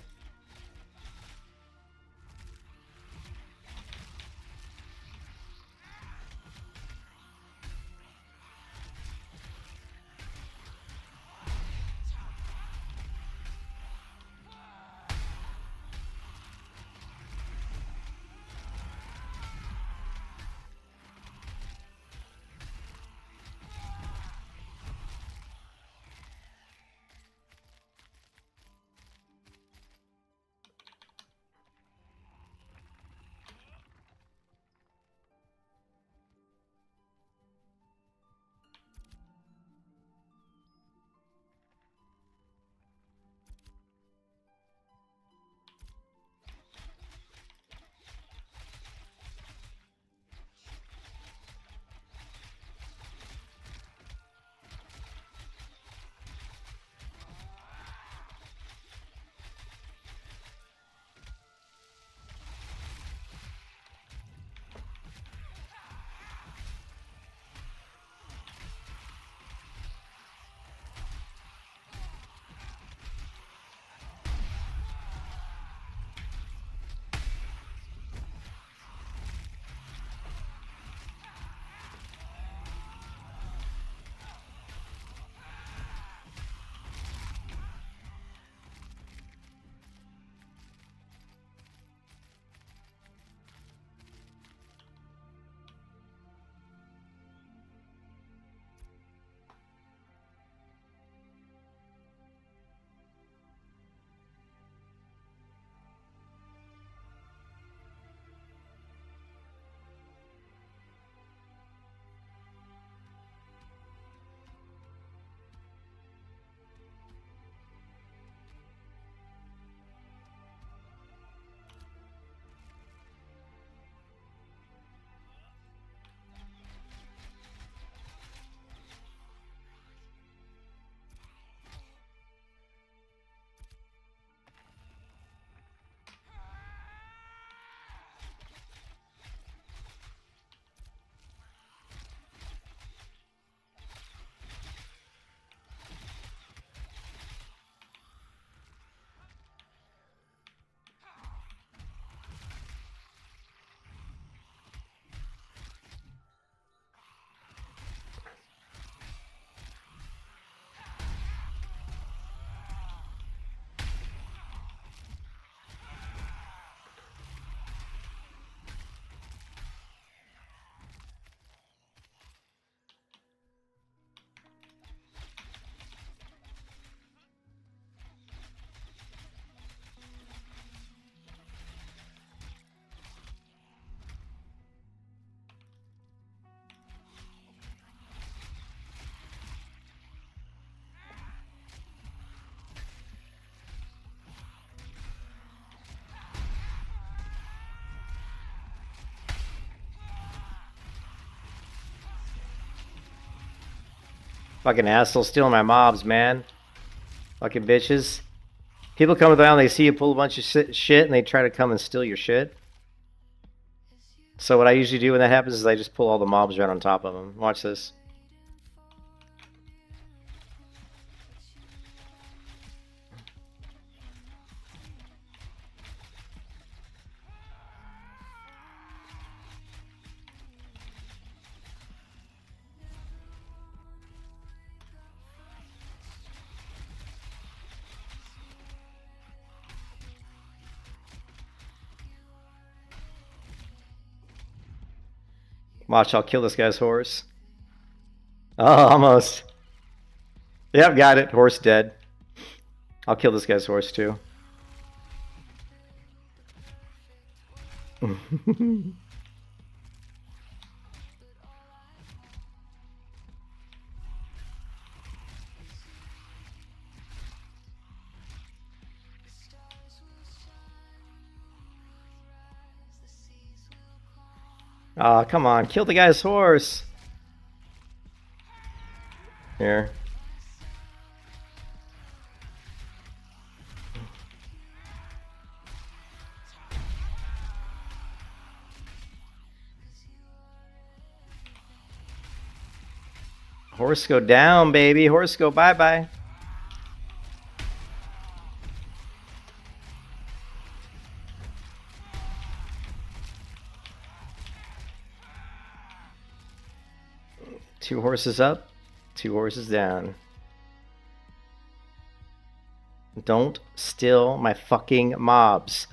Fucking assholes stealing my mobs, man. Fucking bitches. People come around, they see you pull a bunch of shit, and they try to come and steal your shit. So what I usually do when that happens is I just pull all the mobs right on top of them. Watch this. Watch, I'll kill this guy's horse. Oh, almost. Yep, got it. Horse dead. I'll kill this guy's horse too. Oh, come on. Kill the guy's horse. Here. Horse go down, baby. Horse go bye-bye. Two horses up, two horses down. Don't steal my fucking mobs.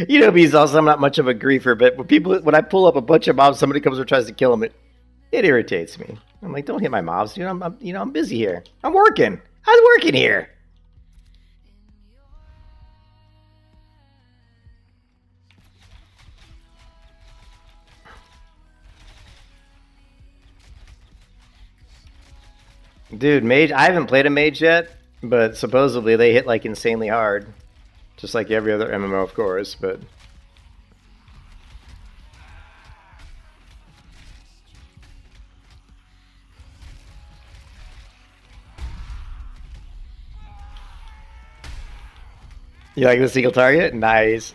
You know, he's also, I'm not much of a griefer, but when I pull up a bunch of mobs, somebody comes and tries to kill him, it irritates me. I'm like, don't hit my mobs, dude. I'm busy here. I'm working. I was working here. Dude, mage. I haven't played a mage yet, but supposedly they hit like insanely hard, just like every other MMO, of course. But you like the single target? Nice.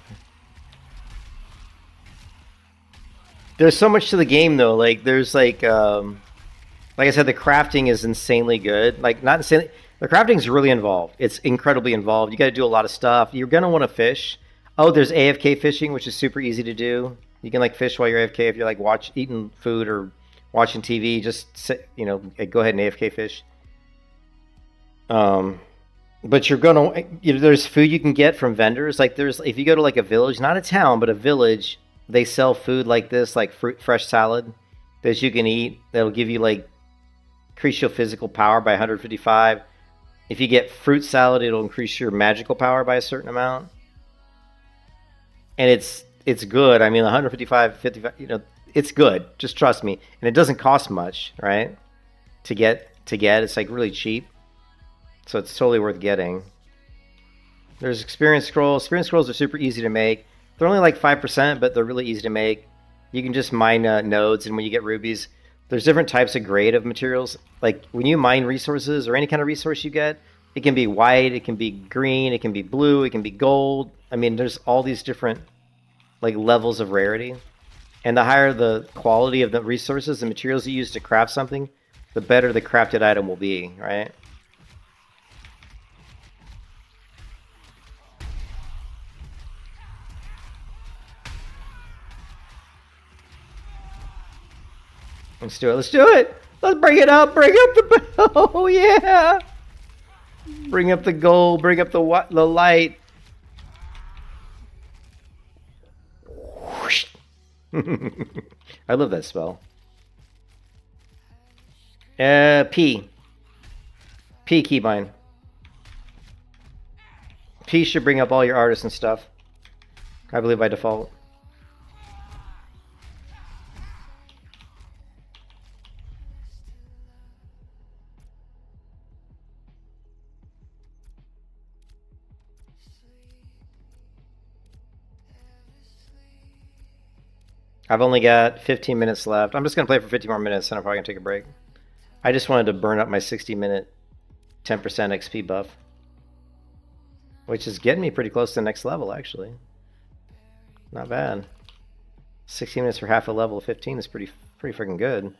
There's so much to the game though. Like there's like I said, the crafting is insanely good. Like not insanely, the crafting is really involved. It's incredibly involved. You got to do a lot of stuff. You're gonna want to fish. Oh, there's AFK fishing, which is super easy to do. You can like fish while you're AFK if you're like eating food or watching TV. Just sit, go ahead and AFK fish. But you're gonna there's food you can get from vendors. Like if you go to like a village, not a town, but a village, they sell food like this, like fresh salad that you can eat. That'll give you like increase your physical power by 155. If you get fruit salad, it'll increase your magical power by a certain amount. And it's good. I mean, 155, 55, it's good. Just trust me. And it doesn't cost much, right? To get. It's like really cheap. So it's totally worth getting. There's experience scrolls. Experience scrolls are super easy to make. They're only like 5%, but they're really easy to make. You can just mine nodes, and when you get rubies, there's different types of grade of materials. Like when you mine resources or any kind of resource you get, it can be white, it can be green, it can be blue, it can be gold. I mean, there's all these different like levels of rarity. And the higher the quality of the resources, the materials you use to craft something, the better the crafted item will be, right? Let's do it. Let's do it. Let's bring it up. Bring up the... Oh, yeah. Bring up the gold. Bring up the light. I love that spell. P. P keybind. P should bring up all your artists and stuff. I believe by default. I've only got 15 minutes left. I'm just going to play for 15 more minutes, and I'm probably going to take a break. I just wanted to burn up my 60-minute 10% XP buff, which is getting me pretty close to the next level, actually. Not bad. 60 minutes for half a level of 15 is pretty freaking good.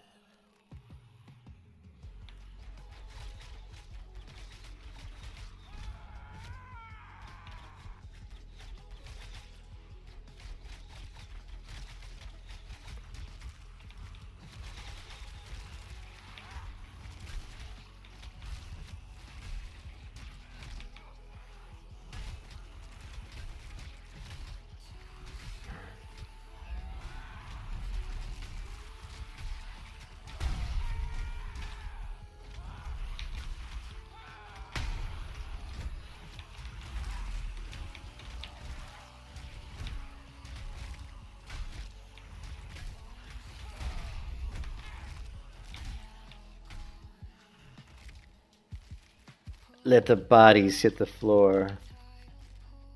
Let the bodies hit the floor.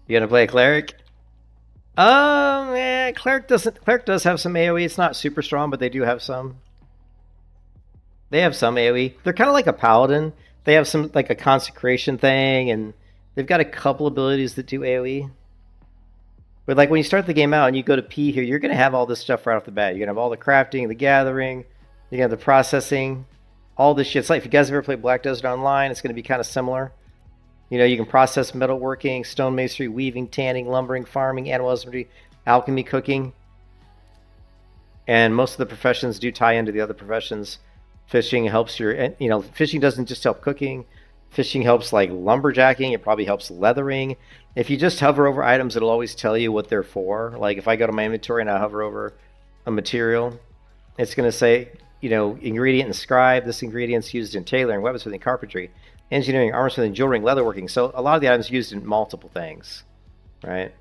You gonna play a cleric? Yeah, cleric does have some AoE. It's not super strong, but they do have some. They have some AoE. They're kind of like a paladin. They have some like a consecration thing, and they've got a couple abilities that do AoE. But like when you start the game out and you go to P here, you're gonna have all this stuff right off the bat. You're gonna have all the crafting, the gathering, you're gonna have the processing, all this shit. It's like if you guys ever played Black Desert Online, it's gonna be kind of similar. You know, you can process metalworking, stonemasonry, weaving, tanning, lumbering, farming, animal husbandry, alchemy, cooking. And most of the professions do tie into the other professions. Fishing helps fishing doesn't just help cooking. Fishing helps like lumberjacking. It probably helps leathering. If you just hover over items, it'll always tell you what they're for. Like if I go to my inventory and I hover over a material, it's going to say, ingredient and scribe. This ingredient's used in tailoring, weaponsmithing, carpentry, engineering, armorsmithing, jewelry, leatherworking. So a lot of the items used in multiple things, right?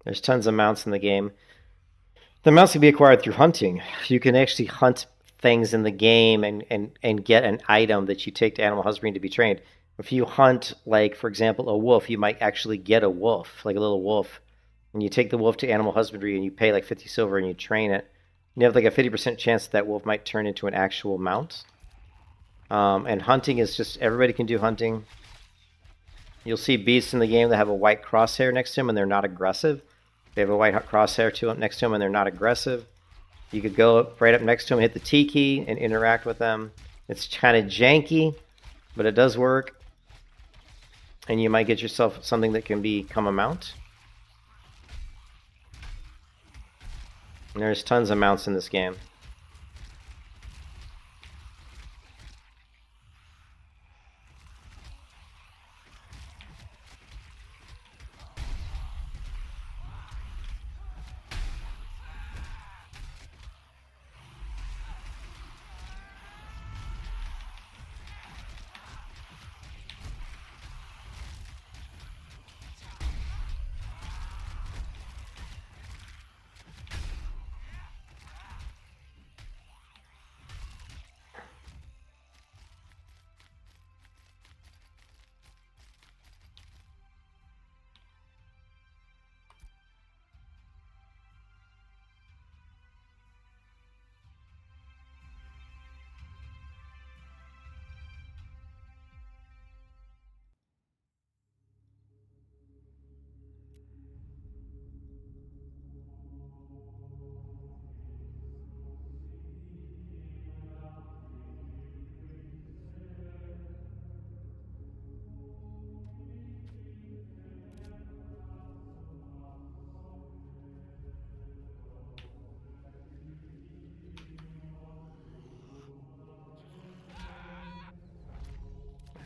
There's tons of mounts in the game. The mounts can be acquired through hunting. You can actually hunt things in the game and get an item that you take to animal husbandry to be trained. If you hunt, like, for example, a wolf, you might actually get a wolf, like a little wolf. And you take the wolf to animal husbandry and you pay like 50 silver and you train it. You have like a 50% chance that wolf might turn into an actual mount. And hunting is just, everybody can do hunting. You'll see beasts in the game that have a white crosshair next to them and they're not aggressive. They have a white crosshair next to them and they're not aggressive. You could go right up next to them, hit the T key, and interact with them. It's kind of janky, but it does work. And you might get yourself something that can become a mount. And there's tons of mounts in this game.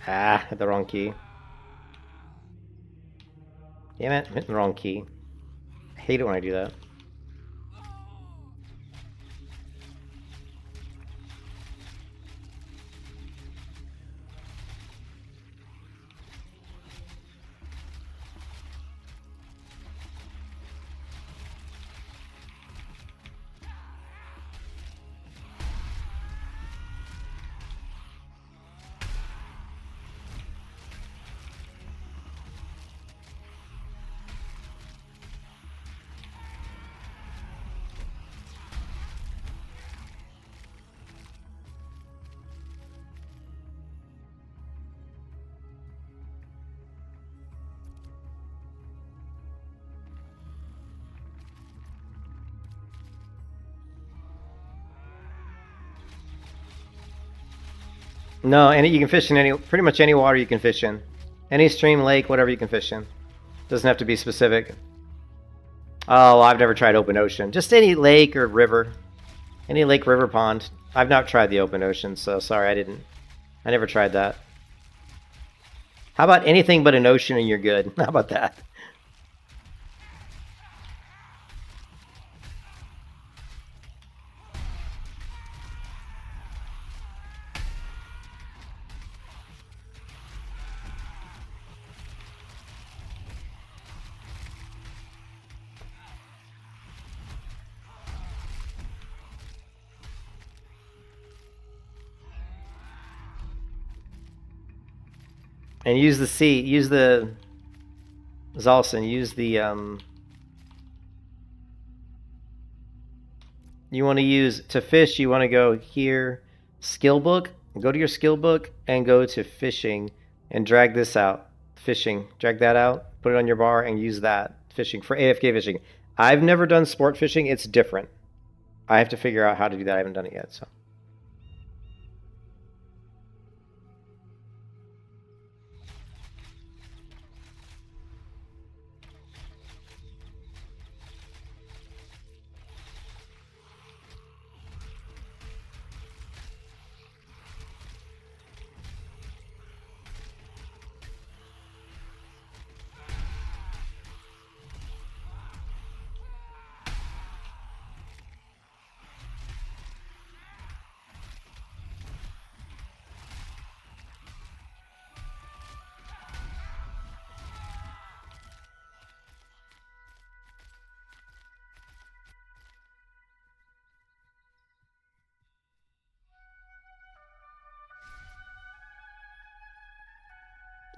Ah, hit the wrong key. Damn it, I'm hitting the wrong key. I hate it when I do that. No, you can fish in pretty much any water you can fish in. Any stream, lake, whatever you can fish in. Doesn't have to be specific. Oh, I've never tried open ocean. Just any lake or river. Any lake, river, pond. I've not tried the open ocean, so sorry, I never tried that. How about anything but an ocean and you're good? How about that? And use the sea, use the Zalson, use the you want to use to fish, you want to go here, skill book, go to your skill book and go to fishing and drag this out. Fishing, drag that out, put it on your bar and use that. Fishing for AFK fishing. I've never done sport fishing, it's different. I have to figure out how to do that. I haven't done it yet, so.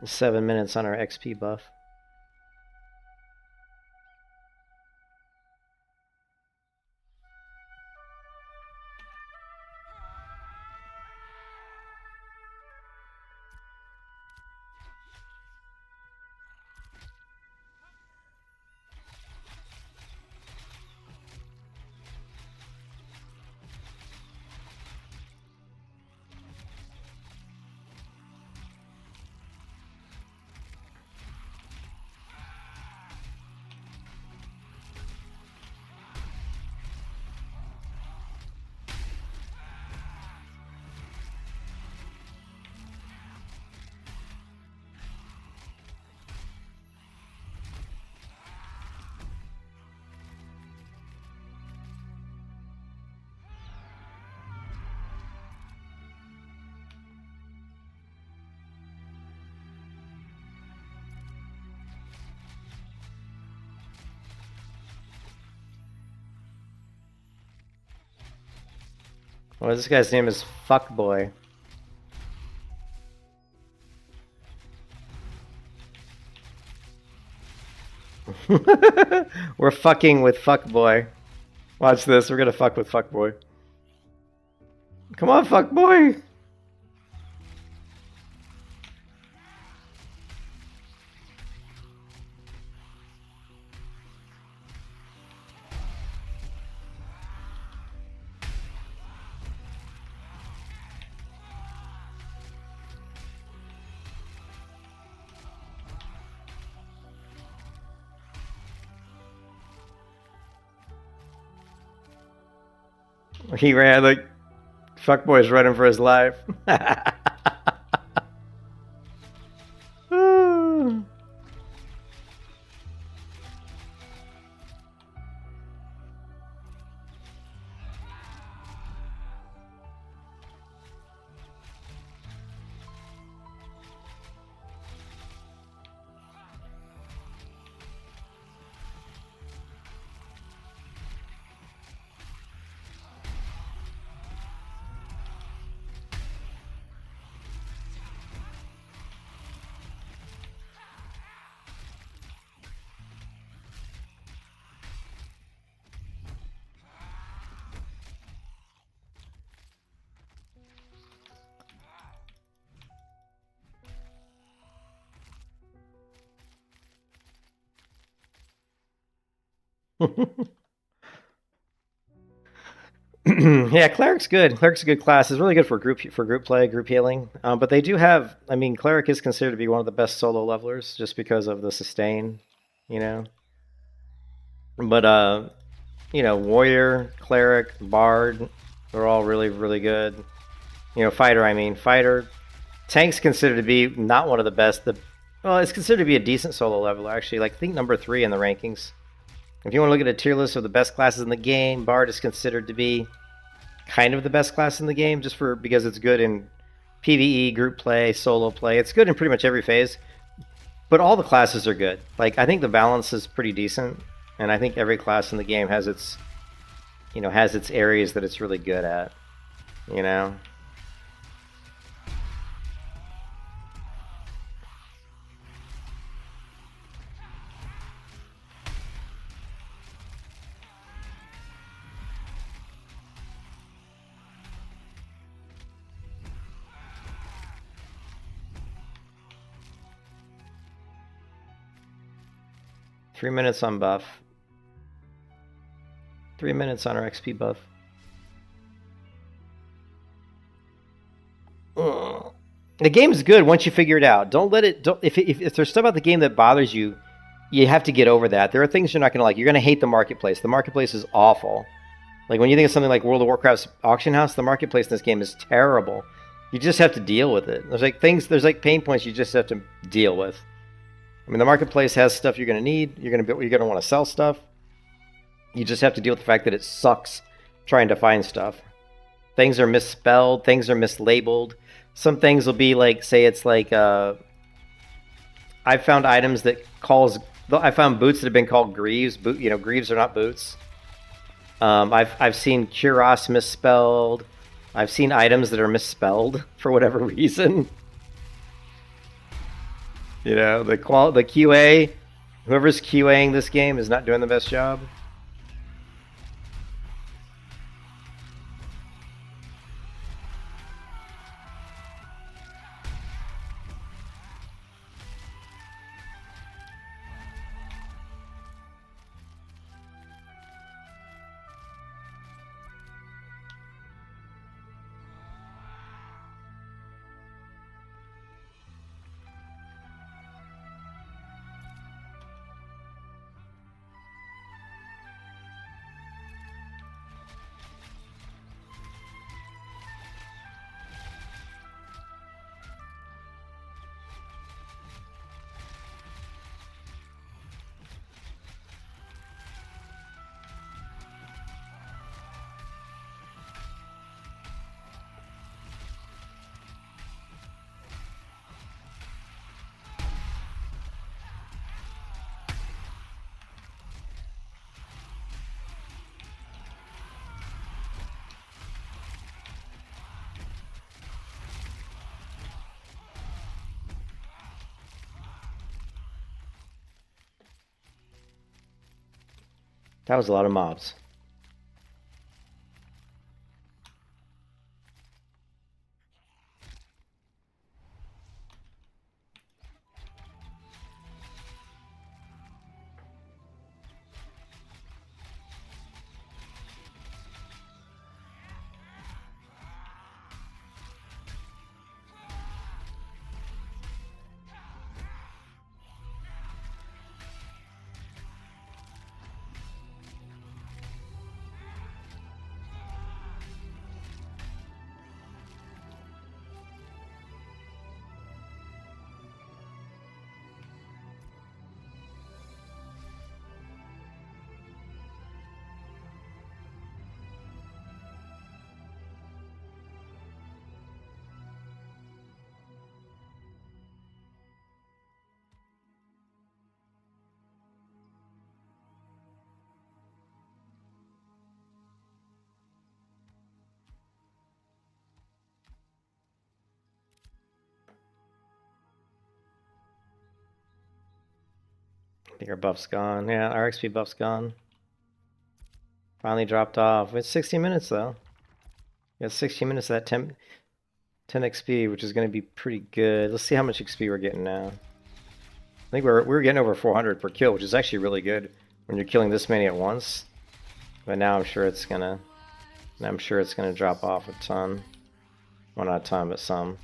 .7 minutes on our XP buff. Well, this guy's name is Fuckboy. We're fucking with Fuckboy. Watch this, we're gonna fuck with Fuckboy. Come on, Fuckboy! He ran like Fuckboy's running for his life. Yeah, cleric's good. Cleric's a good class. It's really good for group play, group healing. But they do have. I mean, cleric is considered to be one of the best solo levelers just because of the sustain, you know. But warrior, cleric, bard, they're all really good. Fighter. I mean, fighter. Tank's considered to be not one of the best. It's considered to be a decent solo leveler actually. Like I think number 3 in the rankings. If you want to look at a tier list of the best classes in the game, bard is considered to be kind of the best class in the game just because it's good in PvE, group play, solo play. It's good in pretty much every phase. But all the classes are good. Like I think the balance is pretty decent, and I think every class in the game has its areas that it's really good at, you know. 3 minutes on buff. 3 minutes on our XP buff. The game's good once you figure it out. Don't let it. If there's stuff about the game that bothers you, you have to get over that. There are things you're not going to like. You're going to hate the marketplace. The marketplace is awful. Like when you think of something like World of Warcraft's auction house, the marketplace in this game is terrible. You just have to deal with it. There's like pain points you just have to deal with. I mean, the marketplace has stuff you're going to need. You're going to want to sell stuff. You just have to deal with the fact that it sucks trying to find stuff. Things are misspelled. Things are mislabeled. Some things will be like, say it's like, I found items that I found boots that have been called greaves. Greaves are not boots. I've seen cuirass misspelled. I've seen items that are misspelled for whatever reason. The QA, whoever's QAing this game is not doing the best job. That was a lot of mobs. I think our buff's gone. Yeah, our XP buff's gone. Finally dropped off. It's 60 minutes though. We got 60 minutes of that 10 XP, which is going to be pretty good. Let's see how much XP we're getting now. I think we're getting over 400 per kill, which is actually really good when you're killing this many at once. But now I'm sure it's gonna And I'm sure it's going to drop off a ton. Well, not a ton, but some.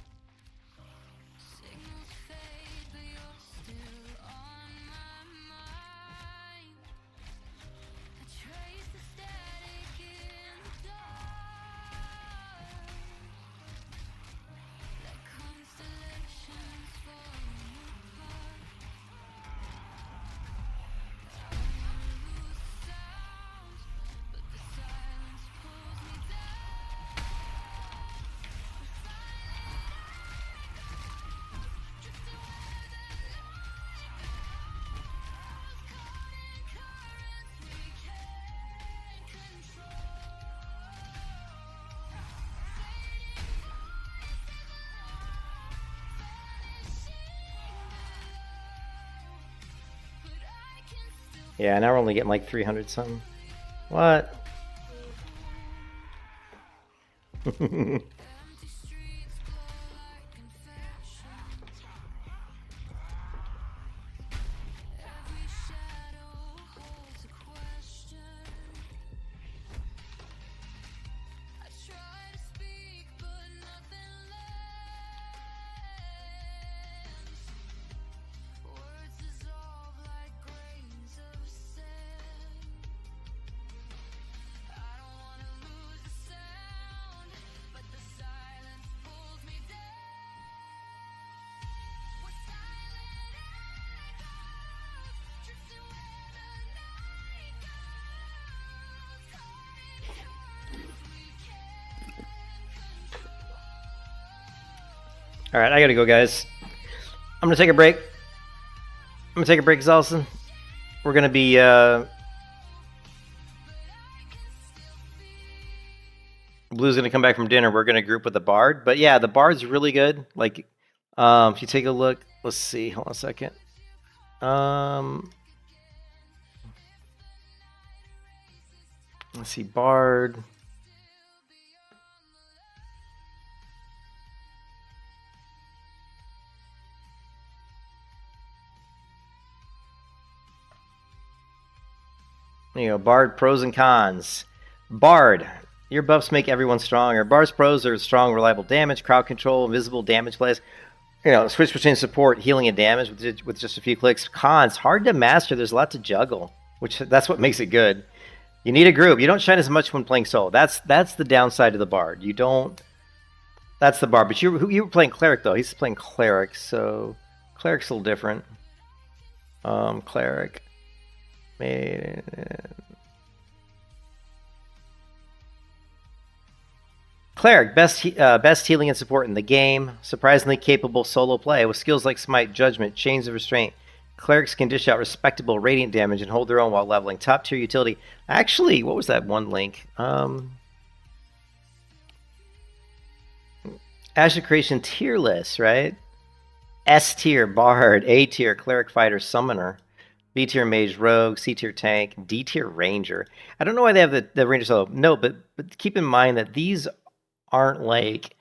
Yeah, now we're only getting like 300 something. What? All right, I gotta go, guys. I'm gonna take a break. Zalson. We're gonna be Blue's gonna come back from dinner. We're gonna group with the Bard, but yeah, the Bard's really good. Like, if you take a look, let's see. Hold on a second. Let's see, Bard. You know, Bard pros and cons. Bard, your buffs make everyone stronger. Bard's pros are strong, reliable damage, crowd control, invisible damage plays. You know, switch between support, healing, and damage with just a few clicks. Cons, hard to master. There's a lot to juggle, which that's what makes it good. You need a group. You don't shine as much when playing solo. That's the downside of the Bard. You don't. That's the Bard. But you were playing Cleric though. He's playing Cleric, so Cleric's a little different. Cleric. Cleric, best healing and support in the game. Surprisingly capable solo play with skills like Smite, Judgment, Chains of Restraint. Clerics can dish out respectable radiant damage and hold their own while leveling. Top tier utility. Actually, what was that one link? Ashes Creation tier list, right? S tier Bard, A tier Cleric Fighter Summoner. B tier Mage Rogue, C tier Tank, D tier Ranger. I don't know why they have the Ranger solo. No, but keep in mind that these aren't like...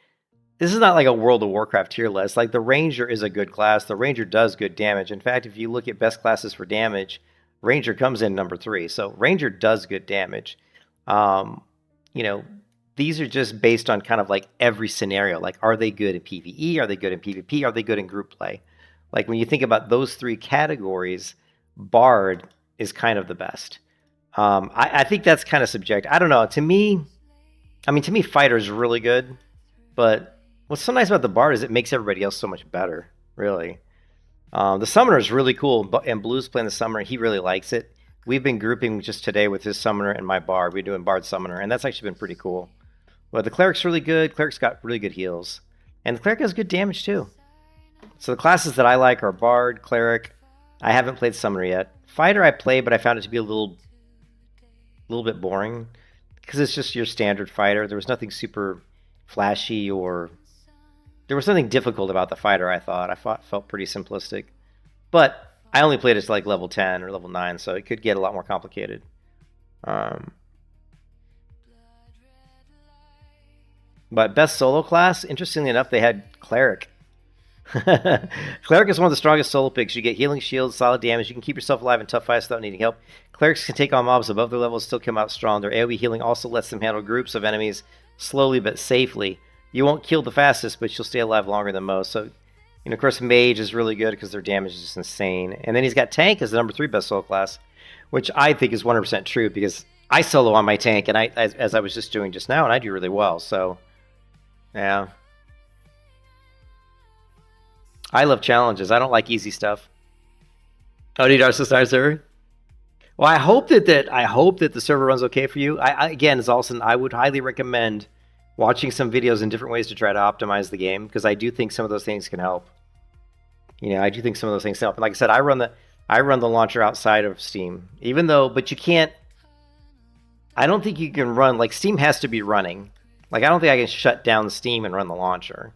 This is not like a World of Warcraft tier list. Like, the Ranger is a good class. The Ranger does good damage. In fact, if you look at best classes for damage, Ranger comes in number 3. So Ranger does good damage. You know, these are just based on kind of like every scenario. Like, are they good in PvE? Are they good in PvP? Are they good in group play? Like, when you think about those 3 categories... Bard is kind of the best. I think that's kind of subjective. I don't know. To me, Fighter is really good, but what's so nice about the Bard is it makes everybody else so much better, really. The Summoner is really cool, and Blue's playing the Summoner. He really likes it. We've been grouping just today with his Summoner and my Bard. We're doing Bard Summoner, and that's actually been pretty cool. But the Cleric's really good. Cleric's got really good heals. And the Cleric has good damage, too. So the classes that I like are Bard, Cleric. I haven't played Summoner yet. Fighter I played, but I found it to be a little bit boring because it's just your standard fighter. There was nothing super flashy or there was nothing difficult about the fighter. I thought felt pretty simplistic, but I only played it to like level 10 or level 9, so it could get a lot more complicated. But best solo class, interestingly enough, they had Cleric. Cleric is one of the strongest solo picks. You get healing shields, solid damage. You can keep yourself alive in tough fights without needing help. Clerics can take on mobs above their level and still come out strong. Their AoE healing also lets them handle groups of enemies slowly but safely. You won't kill the fastest, but you'll stay alive longer than most. So, of course, Mage is really good because their damage is just insane. And then he's got Tank as the number 3 best solo class, which I think is 100% true because I solo on my Tank, and as I was just doing just now, and I do really well. So, yeah. I love challenges. I don't like easy stuff. Oh, need our server? Well, I hope that the server runs okay for you. Again, as Alson, I would highly recommend watching some videos in different ways to try to optimize the game because I do think some of those things can help. I do think some of those things help. And like I said, I run the launcher outside of Steam, but you can't. I don't think you can run like Steam has to be running. Like I don't think I can shut down Steam and run the launcher.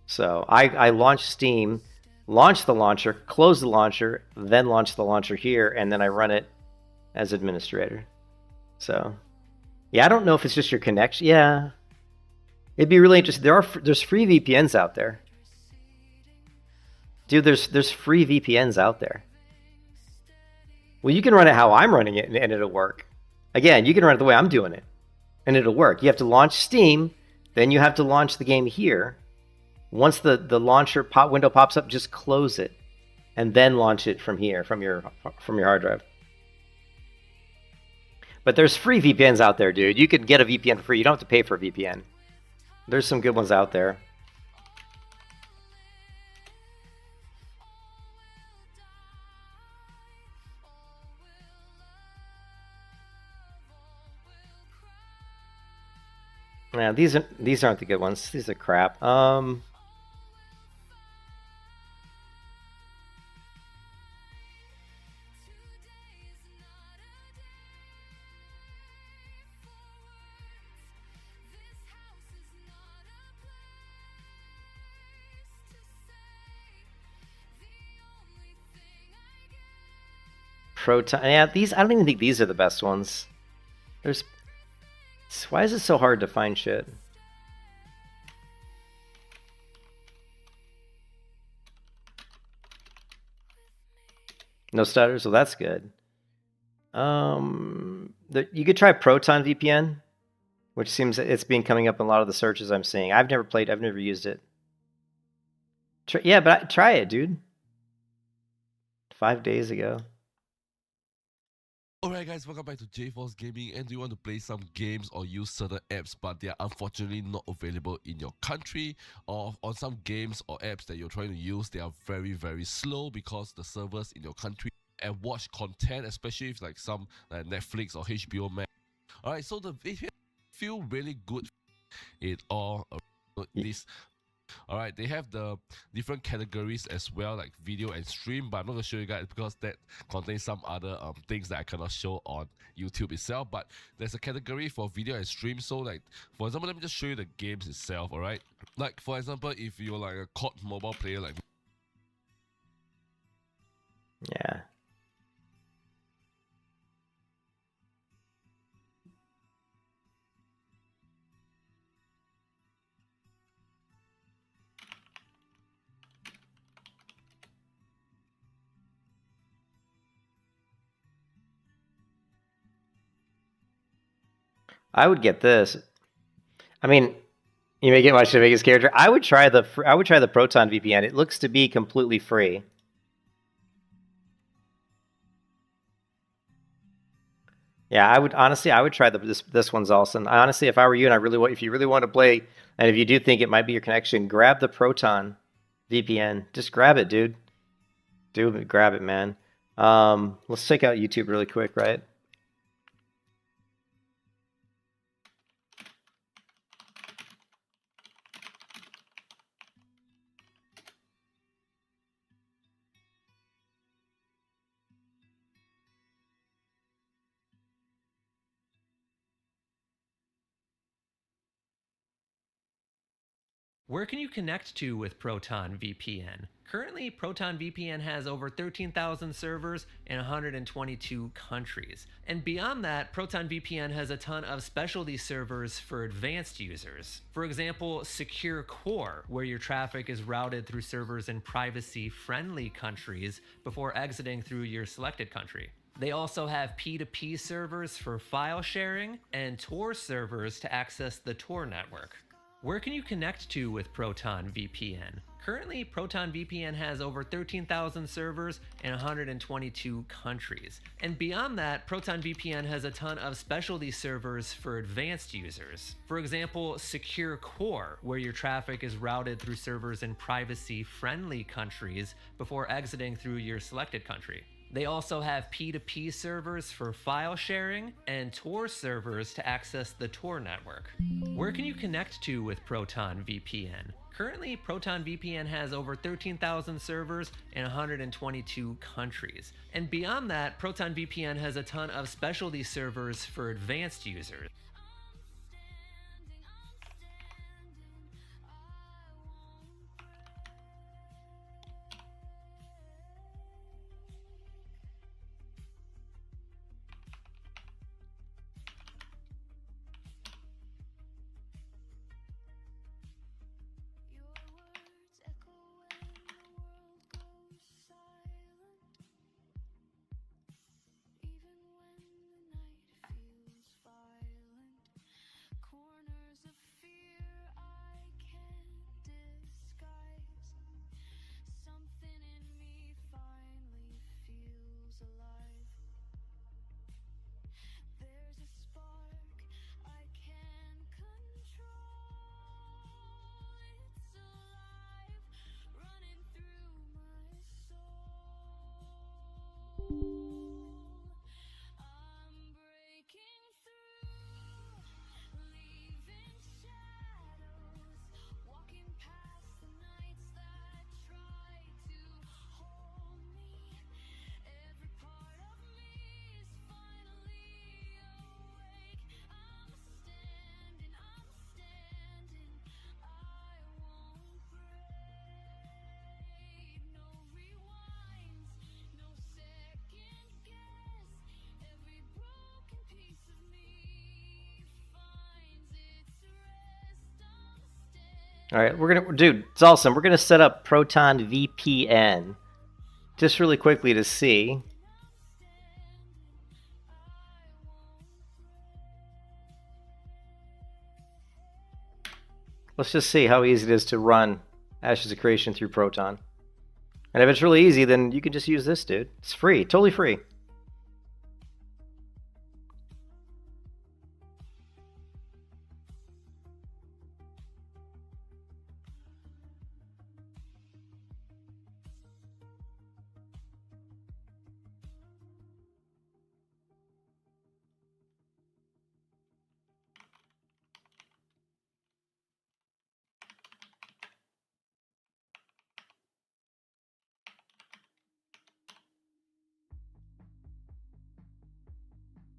So I launch Steam, launch the launcher, close the launcher, then launch the launcher here, and then I run it as administrator. So, yeah, I don't know if it's just your connection. Yeah, it'd be really interesting. There's free VPNs out there, dude. There's free VPNs out there. Well, you can run it how I'm running it, and it'll work. Again, you can run it the way I'm doing it, and it'll work. You have to launch Steam, then you have to launch the game here. Once the launcher window pops up, just close it, and then launch it from here, from your hard drive. But there's free VPNs out there, dude. You can get a VPN for free. You don't have to pay for a VPN. There's some good ones out there. Yeah, these aren't the good ones. These are crap. Proton. Yeah, these. I don't even think these are the best ones. Why is it so hard to find shit? No stutters. Well, that's good. You could try Proton VPN, which seems it's been coming up in a lot of the searches I'm seeing. I've never used it. Yeah, but try it, dude. 5 days ago. Alright guys, welcome back to JForce Gaming, and do you want to play some games or use certain apps but they are unfortunately not available in your country, or on some games or apps that you're trying to use, they are very very slow because the servers in your country and watch content, especially if like some like Netflix or HBO Max. Alright, so if you feel really good it all this. Alright, they have the different categories as well, like video and stream, but I'm not going to show you guys because that contains some other things that I cannot show on YouTube itself. But there's a category for video and stream. So like, for example, let me just show you the games itself. Alright, like for example, if you're like a COD mobile player like yeah. I would get this. I mean, you may get much the biggest character. I would try the Proton VPN. It looks to be completely free. Yeah, I would try this one's awesome. Honestly, if I were you and if you really want to play, and if you do think it might be your connection, grab the Proton VPN. Just grab it, dude. Grab it, man. Let's check out YouTube really quick, right? Where can you connect to with Proton VPN? Currently, Proton VPN has over 13,000 servers in 122 countries. And beyond that, Proton VPN has a ton of specialty servers for advanced users. For example, Secure Core, where your traffic is routed through servers in privacy-friendly countries before exiting through your selected country. They also have P2P servers for file sharing and Tor servers to access the Tor network. Where can you connect to with Proton VPN? Currently, Proton VPN has over 13,000 servers in 122 countries. And beyond that, Proton VPN has a ton of specialty servers for advanced users. For example, Secure Core, where your traffic is routed through servers in privacy-friendly countries before exiting through your selected country. They also have P2P servers for file sharing and Tor servers to access the Tor network. Where can you connect to with Proton VPN? Currently, Proton VPN has over 13,000 servers in 122 countries. And beyond that, Proton VPN has a ton of specialty servers for advanced users. All right, dude, it's awesome. We're gonna set up Proton VPN just really quickly to see. Let's just see how easy it is to run Ashes of Creation through Proton. And if it's really easy, then you can just use this, dude. It's free, totally free.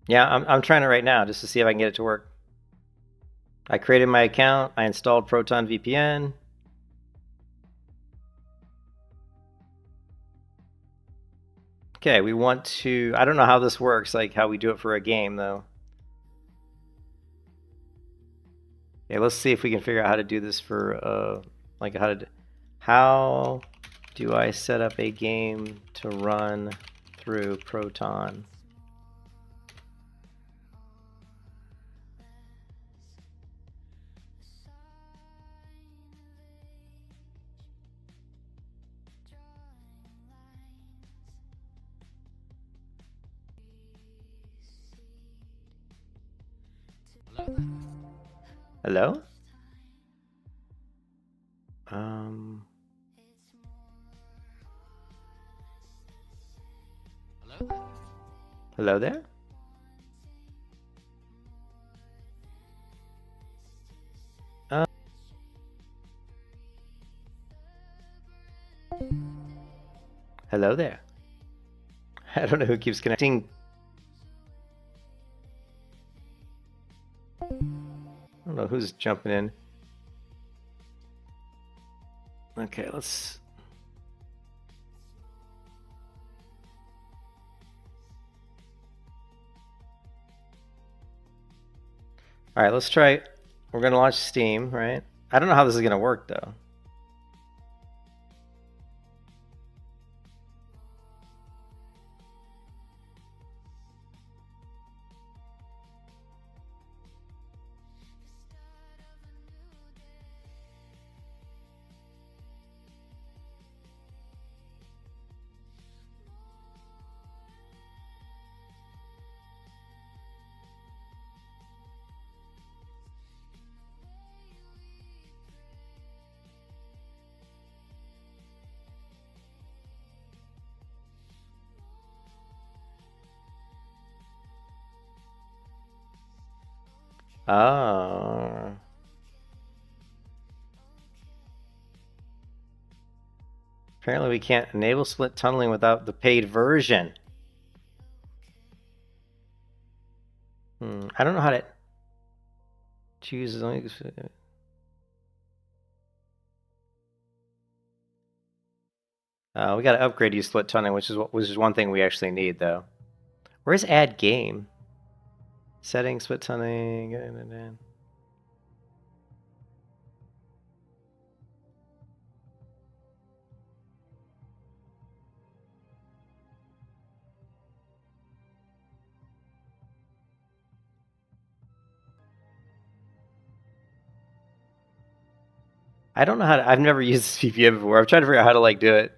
Yeah, I'm trying it right now just to see if I can get it to work. I created my account. I installed Proton VPN. Okay, we want to... I don't know how this works, like how we do it for a game, though. Okay, let's see if we can figure out how to do this for, how do I set up a game to run through Proton? Hello? Hello there? Hello there. I don't know who keeps connecting. I don't know who's jumping in. Okay, let's. All right, let's try. We're gonna launch Steam, right? I don't know how this is gonna work though. Oh. Apparently we can't enable split tunneling without the paid version. I don't know how to choose. We got to upgrade to split tunneling, which is one thing we actually need though. Where's add game? Settings, split tunneling. I don't know how to. I've never used this VPN before. I'm trying to figure out how to like do it.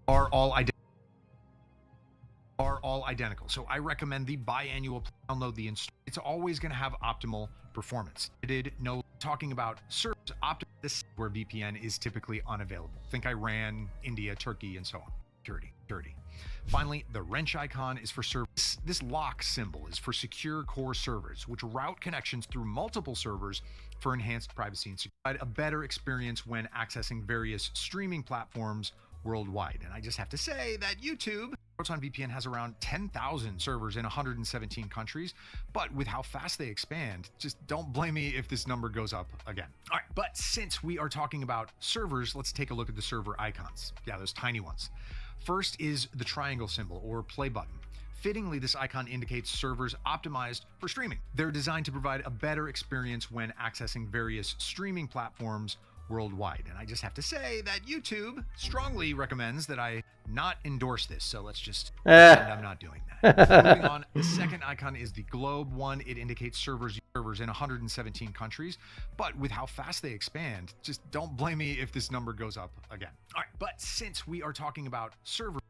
Are all identical. So I recommend the biannual download the install. It's always going to have optimal performance. Talking about servers, this is where VPN is typically unavailable. Think Iran, India, Turkey, and so on. Security. Finally, the wrench icon is for servers. This lock symbol is for secure core servers, which route connections through multiple servers for enhanced privacy and security. A better experience when accessing various streaming platforms worldwide. And I just have to say that YouTube, Proton VPN has around 10,000 servers in 117 countries, but with how fast they expand, just don't blame me if this number goes up again. All right, but since we are talking about servers, let's take a look at the server icons. Yeah, those tiny ones. First is the triangle symbol or play button. Fittingly, this icon indicates servers optimized for streaming. They're designed to provide a better experience when accessing various streaming platforms worldwide. And I just have to say that YouTube strongly recommends that I not endorse this. So let's just pretend I'm not doing that. Moving on, the second icon is the globe one. It indicates servers in 117 countries, but with how fast they expand, just don't blame me if this number goes up again. All right, but since we are talking about servers,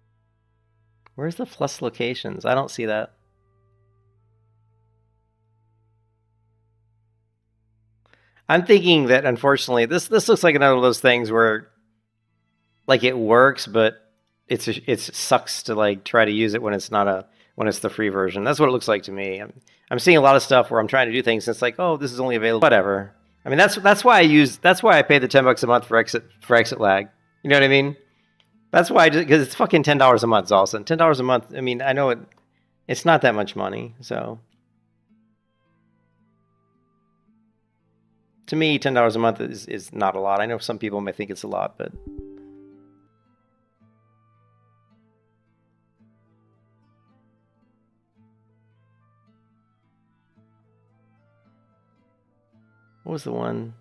where's the plus locations? I don't see that. I'm thinking that unfortunately this looks like another of those things where like it works, but it sucks to like try to use it when it's the free version. That's what it looks like to me. I'm seeing a lot of stuff where I'm trying to do things and it's like, oh, this is only available. Whatever. I mean, that's why I pay the $10 a month for exit lag. You know what I mean? That's why because it's fucking $10 a month, Zalson. $10 a month. I mean, I know it's not that much money, so. To me, $10 a month is not a lot. I know some people may think it's a lot, but what was the one?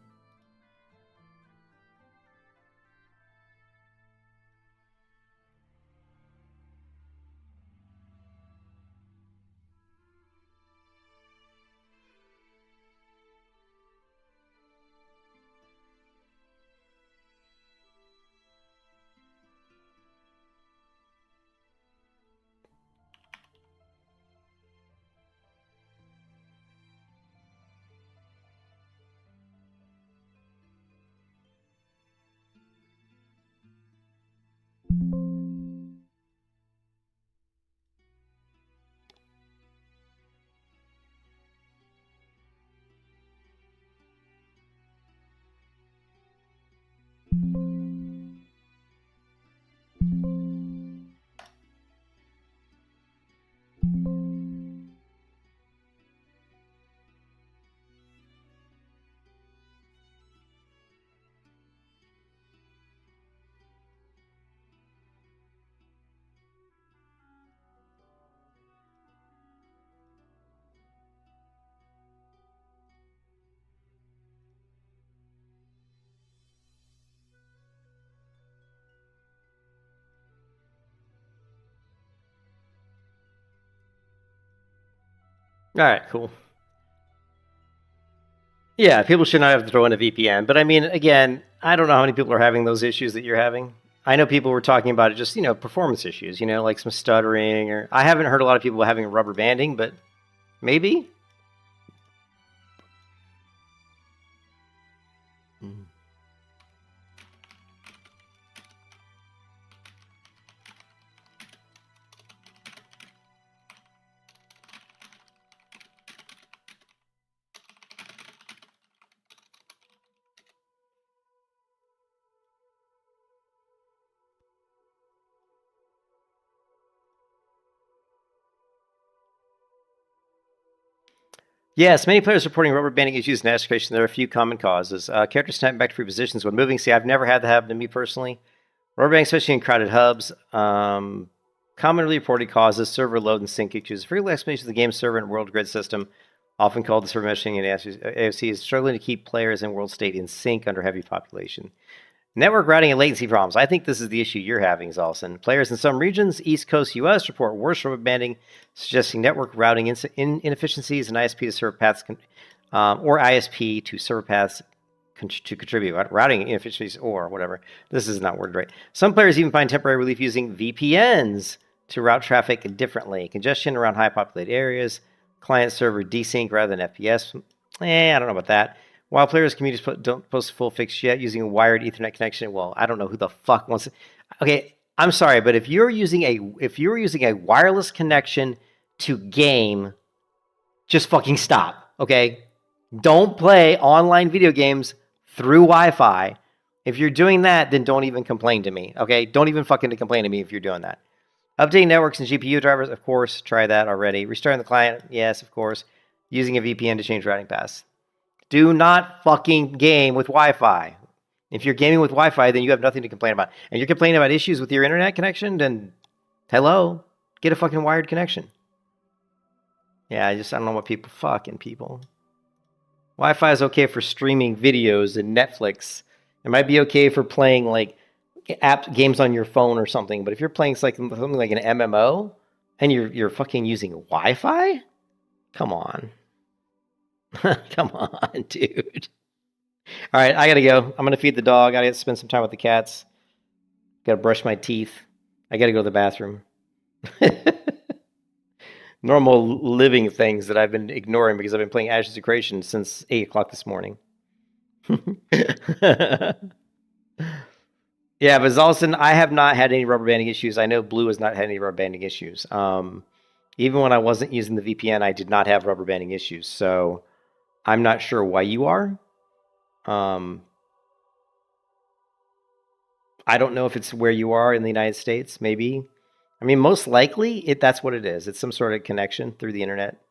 All right, cool. Yeah, people should not have to throw in a VPN. But I mean, again, I don't know how many people are having those issues that you're having. I know people were talking about it, just, performance issues, like some stuttering, or I haven't heard a lot of people having rubber banding, but maybe. Yes, many players reporting rubber banding issues in escalation. There are a few common causes. Characters snapping back to free positions when moving. See, I've never had that happen to me personally. Rubber banding, especially in crowded hubs. Commonly reported causes: server load and sync issues. Frequent explanation of the game server and world grid system, often called the server meshing in AFC, is struggling to keep players and world state in sync under heavy population. Network routing and latency problems. I think this is the issue you're having, Zalson. Players in some regions, East Coast US, report worse rubber banding, suggesting network routing inefficiencies and ISP to server paths, or ISP to server paths to contribute. Routing inefficiencies or whatever. This is not worded right. Some players even find temporary relief using VPNs to route traffic differently. Congestion around high populated areas. Client server desync rather than FPS. I don't know about that. While players' communities don't post full fix yet using a wired Ethernet connection, well, I don't know who the fuck wants it. Okay, I'm sorry, but if you're using a wireless connection to game, just fucking stop. Okay, don't play online video games through Wi-Fi. If you're doing that, then don't even complain to me. Okay, don't even fucking complain to me if you're doing that. Updating networks and GPU drivers, of course, try that already. Restarting the client, yes, of course. Using a VPN to change routing paths. Do not fucking game with Wi-Fi. If you're gaming with Wi-Fi, then you have nothing to complain about. And you're complaining about issues with your internet connection, then hello, get a fucking wired connection. Yeah, I don't know what people. Wi-Fi is okay for streaming videos and Netflix. It might be okay for playing like games on your phone or something, but if you're playing something like an MMO and you're fucking using Wi-Fi, come on. Come on, dude. All right, I gotta go. I'm gonna feed the dog. I gotta spend some time with the cats. Gotta brush my teeth. I gotta go to the bathroom. Normal living things that I've been ignoring because I've been playing Ashes of Creation since 8 o'clock this morning. Yeah, but Zalson, I have not had any rubber banding issues. I know Blue has not had any rubber banding issues. Even when I wasn't using the VPN, I did not have rubber banding issues. So I'm not sure why you are. I don't know if it's where you are in the United States, maybe. I mean, most likely, that's what it is. It's some sort of connection through the internet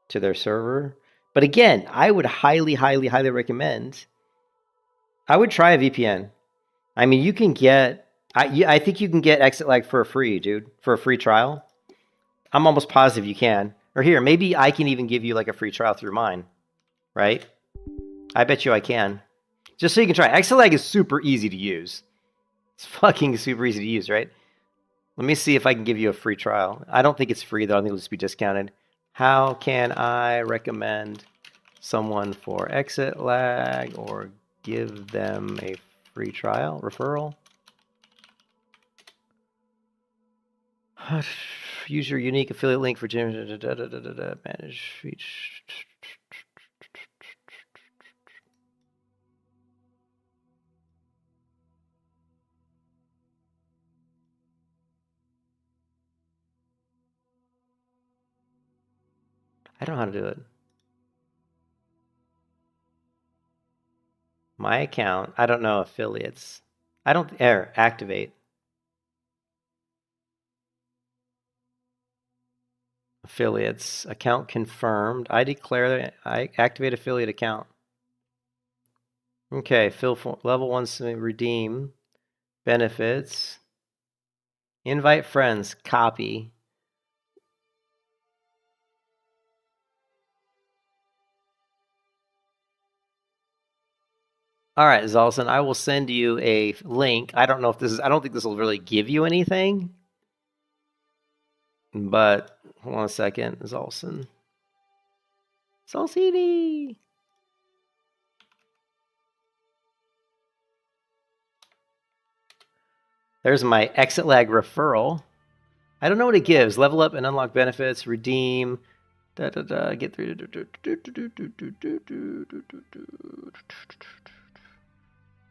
to their server. But again, I would highly, highly, highly recommend. I would try a VPN. I mean, you can get. I think you can get Exit Lag for free, dude, for a free trial. I'm almost positive you can. Or here, maybe I can even give you like a free trial through mine. Right? I bet you I can. Just so you can try. Exit Lag is super easy to use. It's fucking super easy to use, right? Let me see if I can give you a free trial. I don't think it's free, though. I think it'll just be discounted. How can I recommend someone for Exit Lag or give them a free trial? Referral? Use your unique affiliate link for manage reach. I don't know how to do it. My account. I don't know affiliates. I don't activate. Affiliates. Account confirmed. I declare that I activate affiliate account. Okay, level 1 redeem. Benefits. Invite friends. Copy. All right, Zalson, I will send you a link. I don't know if I don't think this will really give you anything. But hold on a second, Zalson. Soul CD. There's my exit lag referral. I don't know what it gives. Level up and unlock benefits, redeem, get through.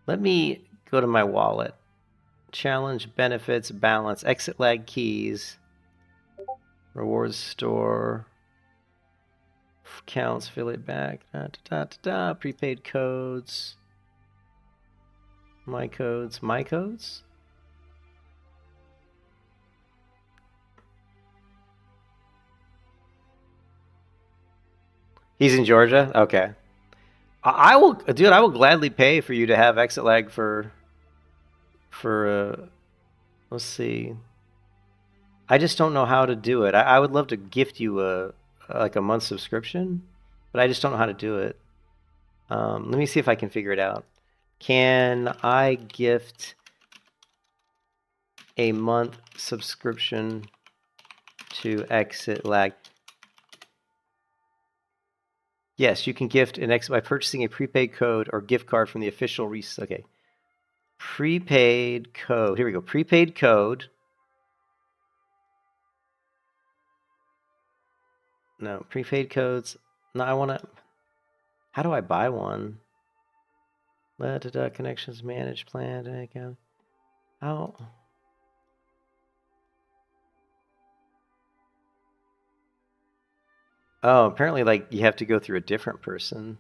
Let me go to my wallet. Challenge, benefits, balance, exit lag keys, rewards store, counts, affiliate back, prepaid codes, my codes. He's in Georgia? Okay. I will, dude, I will gladly pay for you to have exit lag for let's see. I just don't know how to do it. I would love to gift you like a month subscription, but I just don't know how to do it. Let me see if I can figure it out. Can I gift a month subscription to exit lag? Yes, you can gift an exit by purchasing a prepaid code or gift card from the official okay. Prepaid code. Here we go. Prepaid code. No, prepaid codes. No, I want to. How do I buy one? Connections manage plan account. How? Oh, apparently, like you have to go through a different person.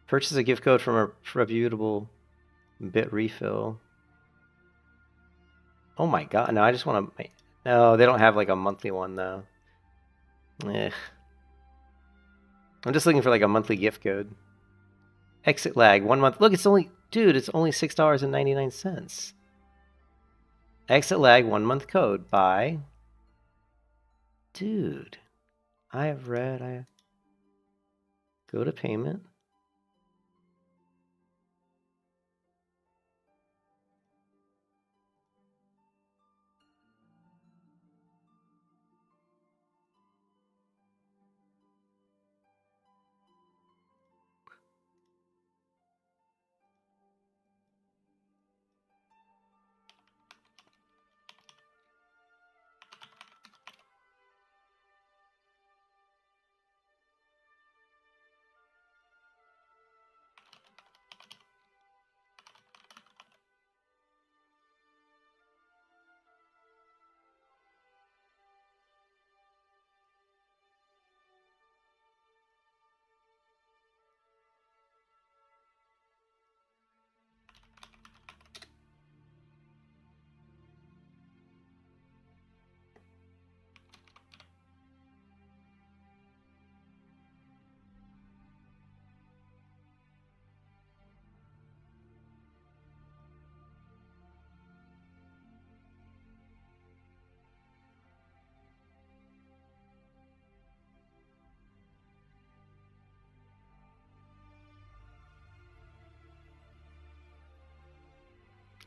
Purchase a gift code from a reputable bit refill. Oh my god! No, I just want to. No, they don't have like a monthly one though. Eh. I'm just looking for like a monthly gift code. Exit lag 1 month. Look, it's only, dude, it's only $6.99. Exit lag 1 month code by, dude. I have read. Go to payment.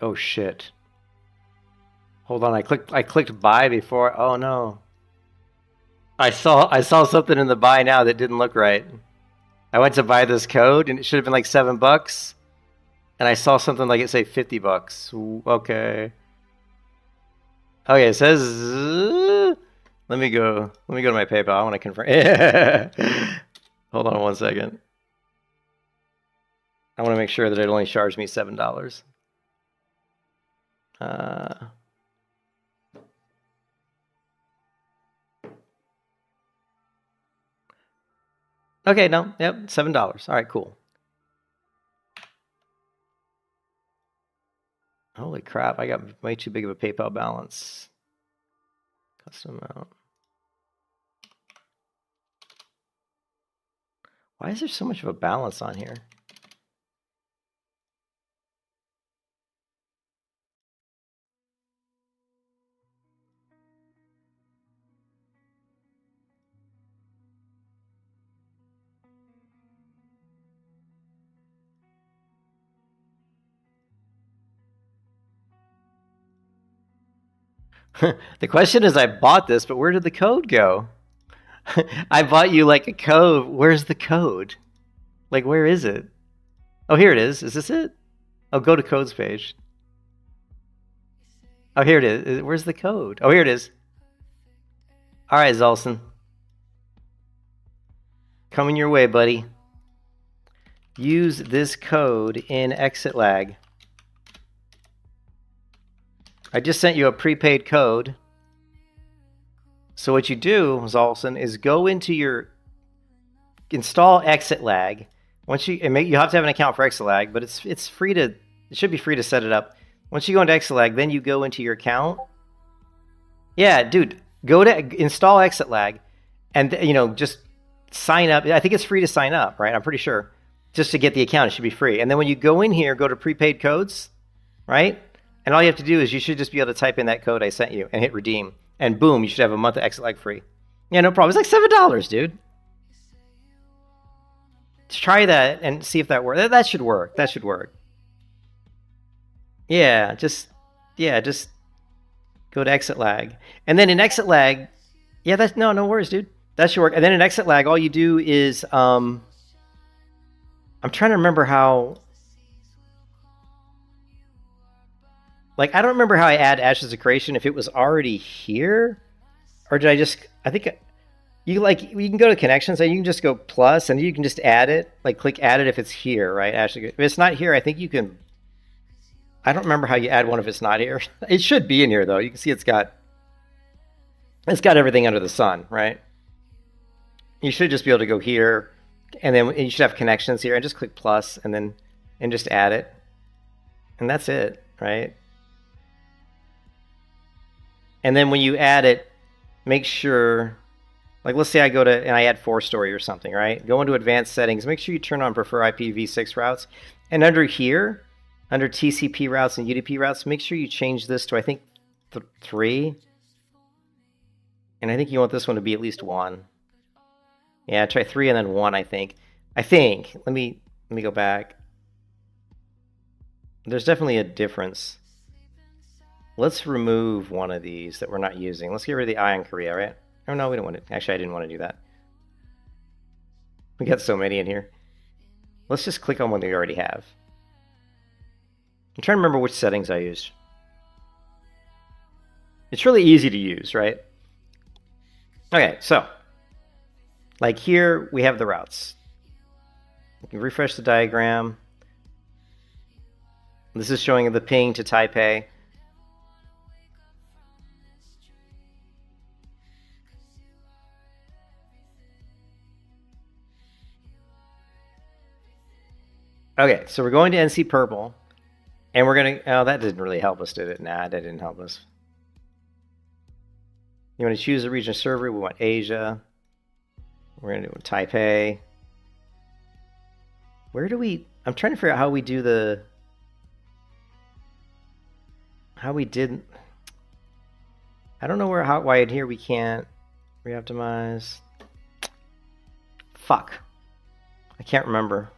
Oh shit. Hold on, I clicked buy before. Oh no. I saw something in the buy now that didn't look right. I went to buy this code and it should have been like $7. And I saw something like it say $50. Okay. Okay, it says let me go to my PayPal. I want to confirm. Hold on 1 second. I want to make sure that it only charged me $7. Okay, no, yep, $7. All right, cool. Holy crap, I got way too big of a PayPal balance. Custom amount. Why is there so much of a balance on here? The question is, I bought this, but where did the code go? I bought you like a code. Where's the code? Like, where is it? Oh, here it is. Is this it? Oh, go to codes page. Oh, here it is. Where's the code? Oh, here it is. All right, Zolson. Coming your way, buddy. Use this code in exit lag. I just sent you a prepaid code. So what you do, Zolson, is go into your install exit lag. Once you have to have an account for exit lag, but it's free to, it should be free to set it up. Once you go into exit lag, then you go into your account. Yeah, dude, go to install exit lag, and just sign up. I think it's free to sign up, right? I'm pretty sure. Just to get the account, it should be free. And then when you go in here, go to prepaid codes, right? And all you have to do is you should just be able to type in that code I sent you and hit redeem. And boom, you should have a month of exit lag free. Yeah, no problem. It's like $7, dude. Try that and see if that works. That should work. That should work. Yeah, just go to exit lag. And then in exit lag, yeah, that's no worries, dude. That should work. And then in exit lag, all you do is I'm trying to remember how, like, I don't remember how I add Ashes of Creation, if it was already here, or did I just, I think you can go to connections and you can just go plus and you can just add it, like click add it if it's here, right? Ashes, if it's not here, I think you can, I don't remember how you add one if it's not here. It should be in here though. You can see it's got everything under the sun, right? You should just be able to go here, and then you should have connections here, and just click plus and just add it. And that's it, right? And then when you add it, make sure, like let's say I go to, and I add 4-story or something, right? Go into advanced settings, make sure you turn on prefer IPv6 routes. And under here, under TCP routes and UDP routes, make sure you change this to, I think, 3. And I think you want this one to be at least 1. Yeah, try 3 and then 1, I think. Let me go back. There's definitely a difference. Let's remove one of these that we're not using. Let's get rid of the Ion Korea, right? Oh, no, we don't want it. Actually, I didn't want to do that. We got so many in here. Let's just click on one that we already have. I'm trying to remember which settings I used. It's really easy to use, right? Okay, so like here we have the routes. You can refresh the diagram. This is showing the ping to Taipei. Okay, so we're going to NC Purple, and we're gonna, oh, that didn't really help us, did it? Nah, that didn't help us. You want to choose a region server, we want Asia. We're gonna do Taipei. Where do we, I'm trying to figure out how we do the, how we did, I don't know why in here we can't reoptimize. Fuck. I can't remember.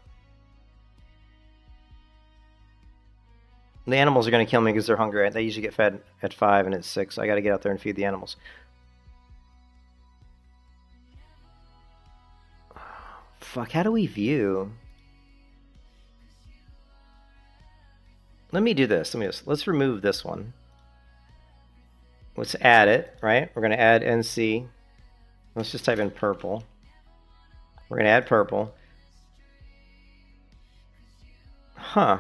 The animals are going to kill me because they're hungry. They usually get fed at 5 and it's 6. So I got to get out there and feed the animals. Fuck, how do we view? Let me do this. Let's remove this one. Let's add it, right? We're going to add NC. Let's just type in purple. We're going to add purple. Huh.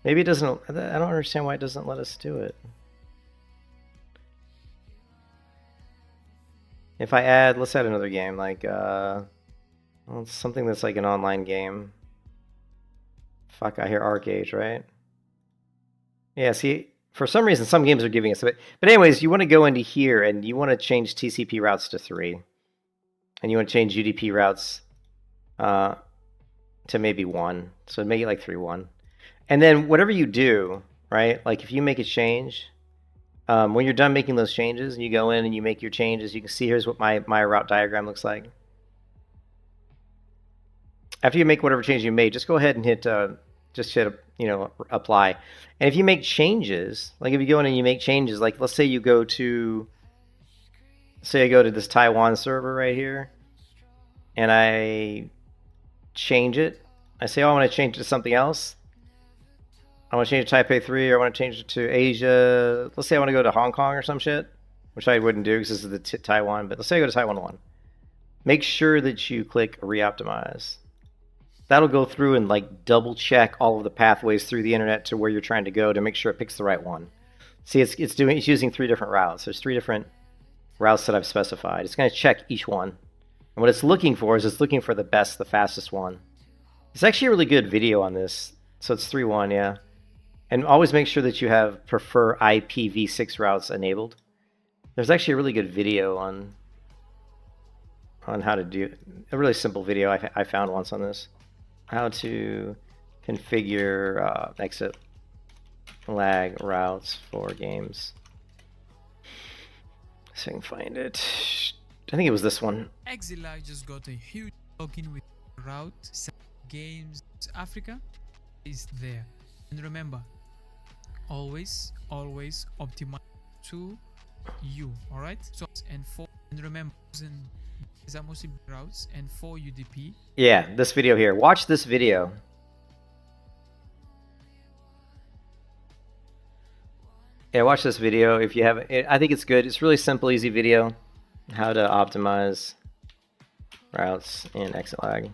Maybe it doesn't, I don't understand why it doesn't let us do it. If I add, let's add another game, like, well, it's something that's like an online game. Fuck, I hear Arcade, right? Yeah, see, for some reason, some games are giving us, but anyways, you want to go into here and you want to change TCP routes to 3. And you want to change UDP routes to maybe 1. So make it like 3.1. And then whatever you do, right? Like if you make a change, when you're done making those changes and you go in and you make your changes, you can see here's what my route diagram looks like. After you make whatever change you made, just go ahead and hit, apply. And if you make changes, like if you go in and you make changes, like let's say you go to, say I go to this Taiwan server right here, and I change it. I say, oh, I want to change it to something else. I want to change it to Taipei 3, or I want to change it to Asia. Let's say I want to go to Hong Kong or some shit, which I wouldn't do because this is the Taiwan, but let's say I go to Taiwan 1. Make sure that you click reoptimize. That'll go through and like double check all of the pathways through the internet to where you're trying to go to make sure it picks the right one. See, it's using 3 different routes. There's 3 different routes that I've specified. It's going to check each one. And what it's looking for is it's looking for the best, the fastest one. It's actually a really good video on this. So it's 3.1, yeah. And always make sure that you have prefer IPv6 routes enabled. There's actually a really good video on how to do a really simple video I found once on this. How to configure exit lag routes for games. So I can find it. I think it was this one. Exit lag just got a huge login with route games Africa is there. And remember, always optimize to you. All right. So and remember, these are mostly routes and for UDP. Yeah, this video here. Watch this video. Yeah, watch this video if you haven't. I think it's good. It's really simple, easy video. How to optimize routes in exit lag.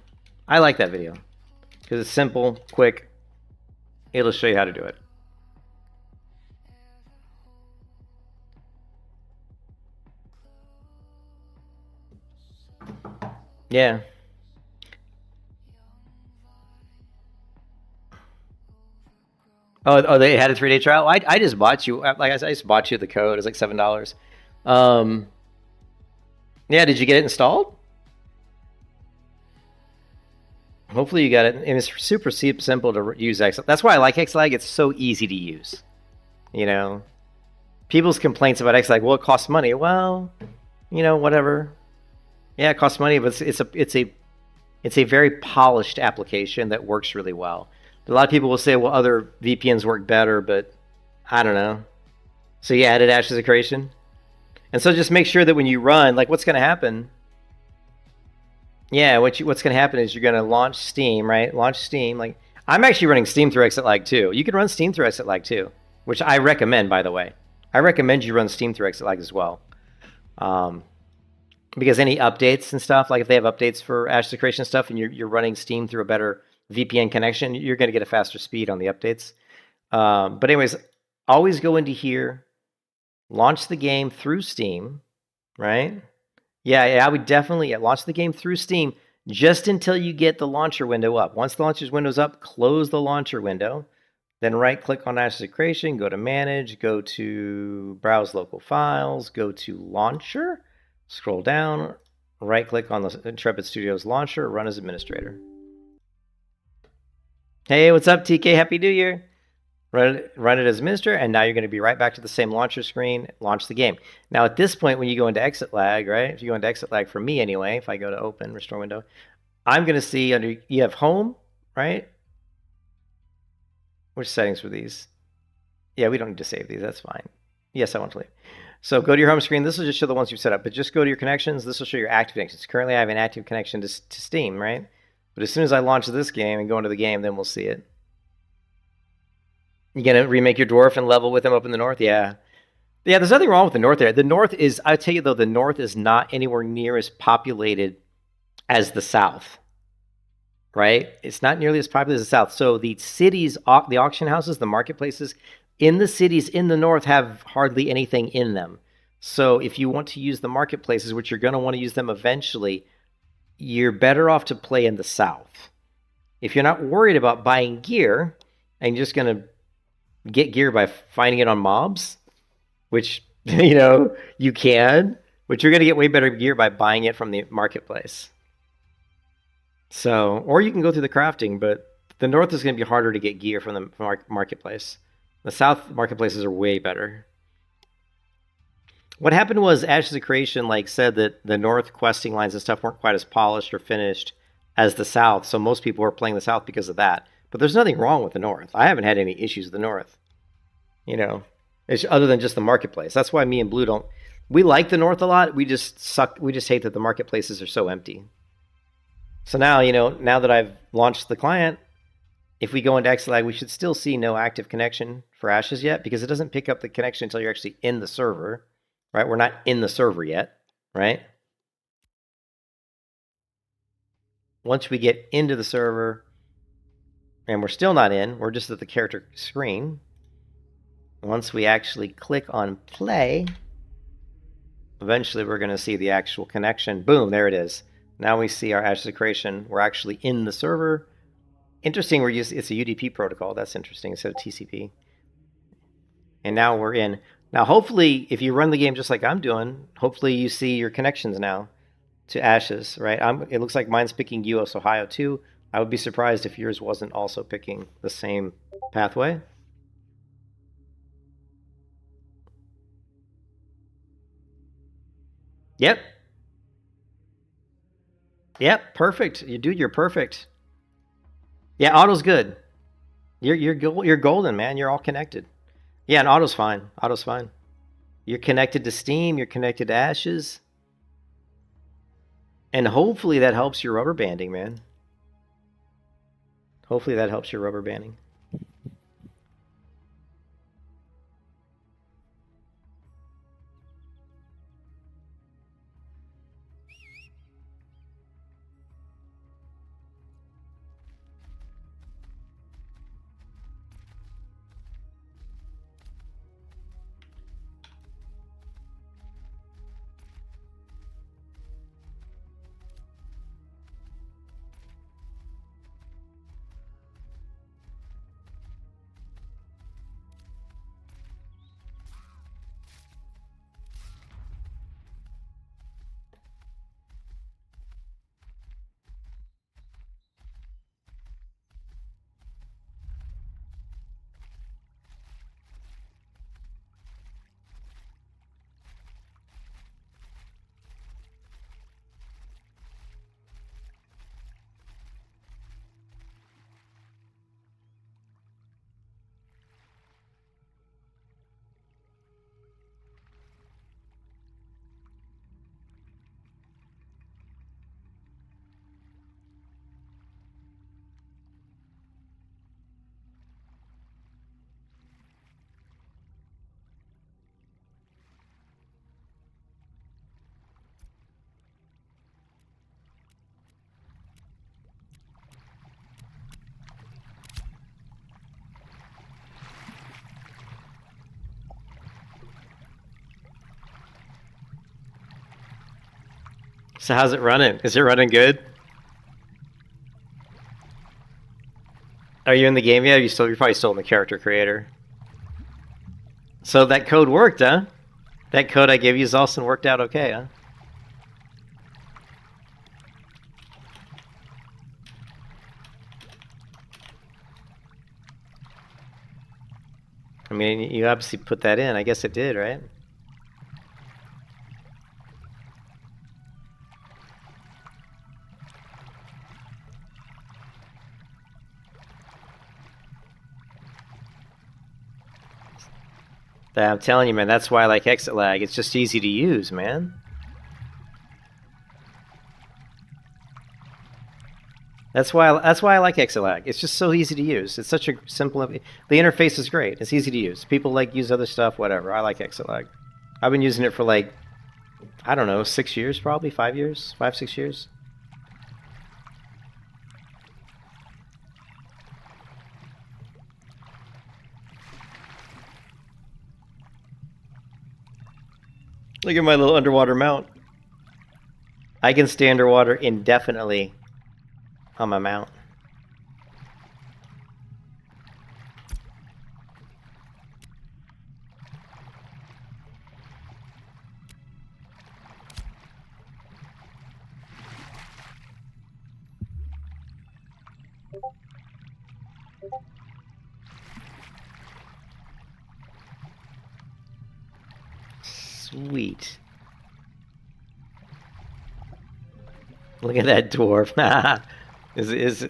I like that video because it's simple, quick. It'll show you how to do it. Yeah. Oh, they had a 3-day trial. I just bought you. Like I said, I just bought you the code. It's like $7. Yeah. Did you get it installed? Hopefully you got it. And it's super simple to use Xlag. That's why I like Xlag. It's so easy to use. You know, people's complaints about Xlag. Well, it costs money. Well, you know, whatever. Yeah, it costs money, but it's a very polished application that works really well. A lot of people will say, well, other VPNs work better, but I don't know. So you added Ashes of Creation. And so just make sure that when you run, like what's going to happen? Yeah, what's going to happen is you're going to launch Steam, right? Launch Steam. Like I'm actually running Steam through Exit Lag too. You can run Steam through Exit Lag too, which I recommend, by the way. I recommend you run Steam through Exit Lag as well. Because any updates and stuff, like if they have updates for Ashes of Creation stuff and you're running Steam through a better VPN connection, you're going to get a faster speed on the updates. But anyways, always go into here, launch the game through Steam, right? Yeah, I would definitely launch the game through Steam just until you get the launcher window up. Once the launcher window's up, close the launcher window. Then right-click on Ashes of Creation, go to Manage, go to Browse Local Files, go to Launcher, scroll down, right-click on the Intrepid Studios launcher, run as administrator. Hey, what's up, TK? Happy New Year. Run it as administrator, and now you're going to be right back to the same launcher screen, launch the game. Now, at this point, when you go into Exit Lag, right? If you go into Exit Lag, for me anyway, if I go to Open, Restore Window, I'm going to see under, you have Home, right? Which settings were these? Yeah, we don't need to save these. That's fine. Yes, I want to leave. So go to your home screen. This will just show the ones you've set up, but just go to your connections. This will show your active connections. Currently, I have an active connection to Steam, right? But as soon as I launch this game and go into the game, then we'll see it. You gonna remake your dwarf and level with him up in the north? Yeah. Yeah, there's nothing wrong with the north there. The north is, I'll tell you though, the north is not anywhere near as populated as the south, right? It's not nearly as populated as the south. So the cities, the auction houses, the marketplaces in the cities in the north have hardly anything in them. So if you want to use the marketplaces, which you're going to want to use them eventually, you're better off to play in the south. If you're not worried about buying gear and you're just going to get gear by finding it on mobs, which, you know, you can, but you're going to get way better gear by buying it from the marketplace. So, or you can go through the crafting, but the north is going to be harder to get gear from the marketplace. The south marketplaces are way better. What happened was Ashes of Creation said that the north questing lines and stuff weren't quite as polished or finished as the south, so most people were playing the south because of that. But there's nothing wrong with the north. I haven't had any issues with the north. You know, it's other than just the marketplace. That's why me and Blue don't. We like the North a lot. We just hate that the marketplaces are so empty. So now, now that I've launched the client, if we go into Xlag, we should still see no active connection for Ashes yet, because it doesn't pick up the connection until you're actually in the server, right? We're not in the server yet, right? Once we get into the server, and we're still not in, we're just at the character screen. Once we actually click on play, eventually we're going to see the actual connection. Boom, there it is. Now we see our Ashes of Creation. We're actually in the server. Interesting, it's a UDP protocol. That's interesting, instead of TCP. And now we're in. Now, hopefully, if you run the game just like I'm doing, hopefully you see your connections now to Ashes, right? It looks like mine's picking US Ohio too. I would be surprised if yours wasn't also picking the same pathway. Yep. Yep, perfect. Dude, you're perfect. Yeah, auto's good. You're golden, man. You're all connected. Yeah, and auto's fine. Auto's fine. You're connected to Steam. You're connected to Ashes. And hopefully that helps your rubber banding, man. Hopefully that helps your rubber banding. So how's it running? Is it running good? Are you in the game yet? You're probably still in the character creator. So that code worked, huh? That code I gave you, Zalson, worked out okay, huh? I mean, you obviously put that in. I guess it did, right? I'm telling you, man, that's why I like exit lag. It's just easy to use, man. That's why I like exit lag. It's just so easy to use. It's such a simple. The interface is great. It's easy to use. People use other stuff, whatever. I like exit lag. I've been using it for I don't know, 6 years probably, 5 years, 5-6 years. Look at my little underwater mount. I can stay underwater indefinitely on my mount. Sweet. Look at that dwarf. is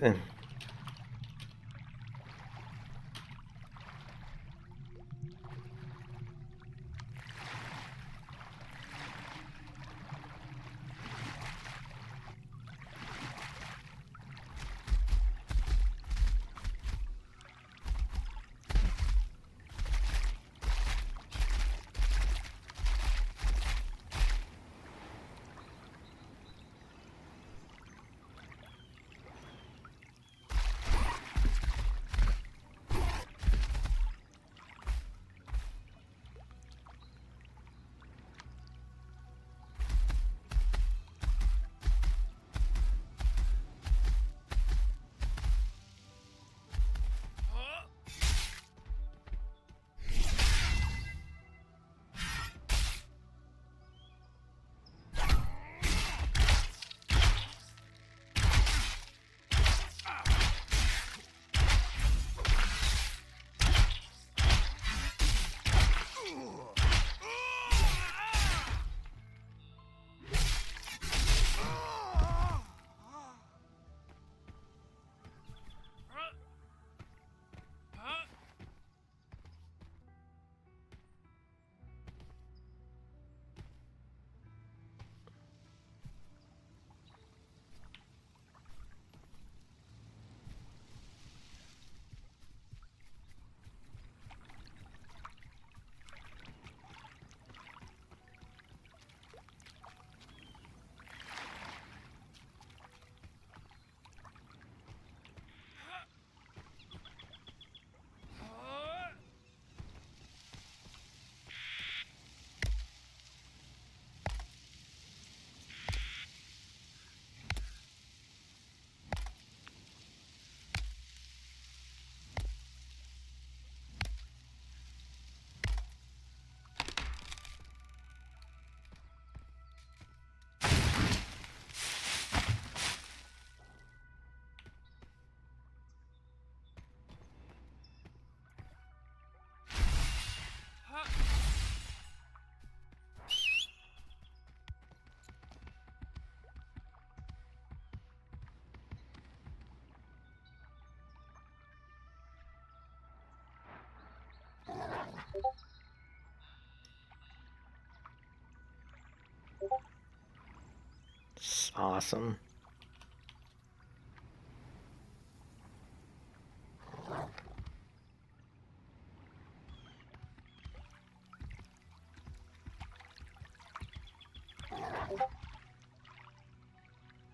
That's awesome.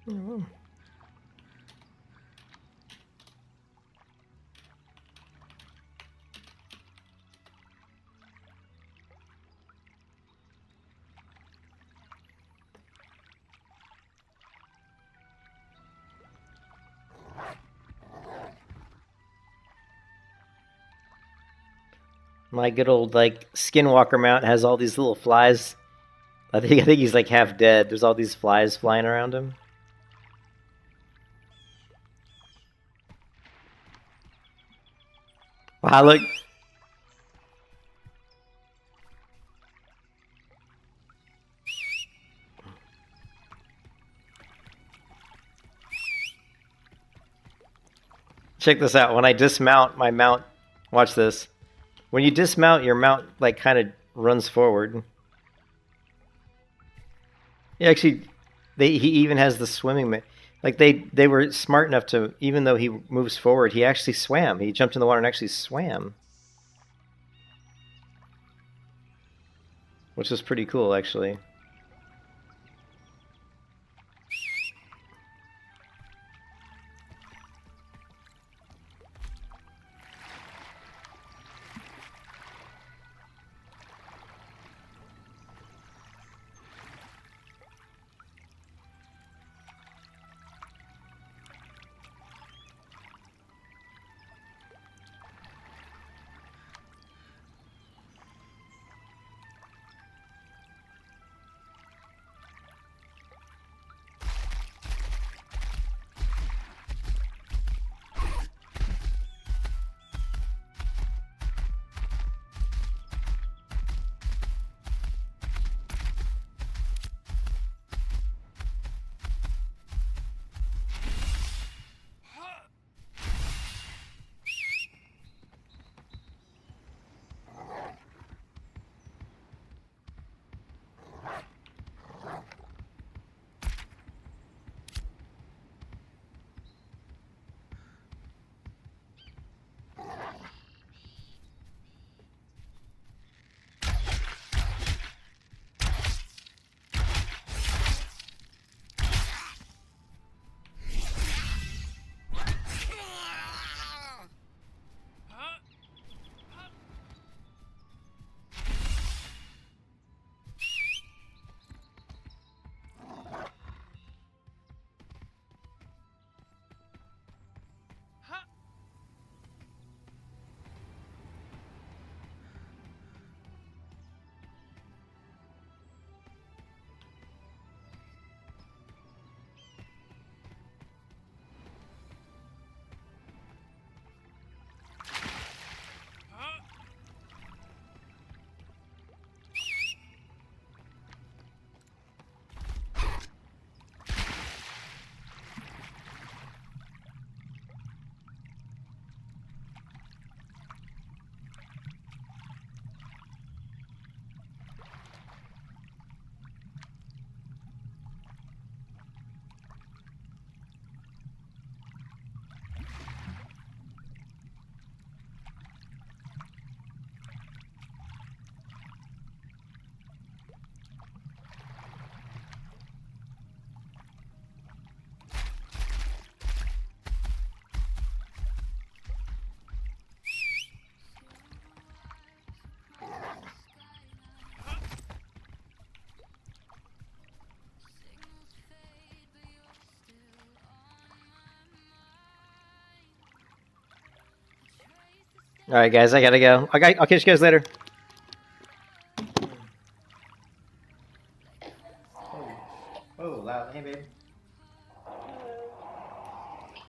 Oh. My good old like Skinwalker mount has all these little flies. I think he's like half dead. There's all these flies flying around him. Wow, look. Check this out. When I dismount my mount, watch this. When you dismount, your mount like kind of runs forward. Yeah, actually, he even has the swimming. Like they were smart enough to, even though he moves forward, he actually swam. He jumped in the water and actually swam, which is pretty cool, actually. All right, guys, I gotta go. I'll catch you guys later. Oh, loud. Hey, babe.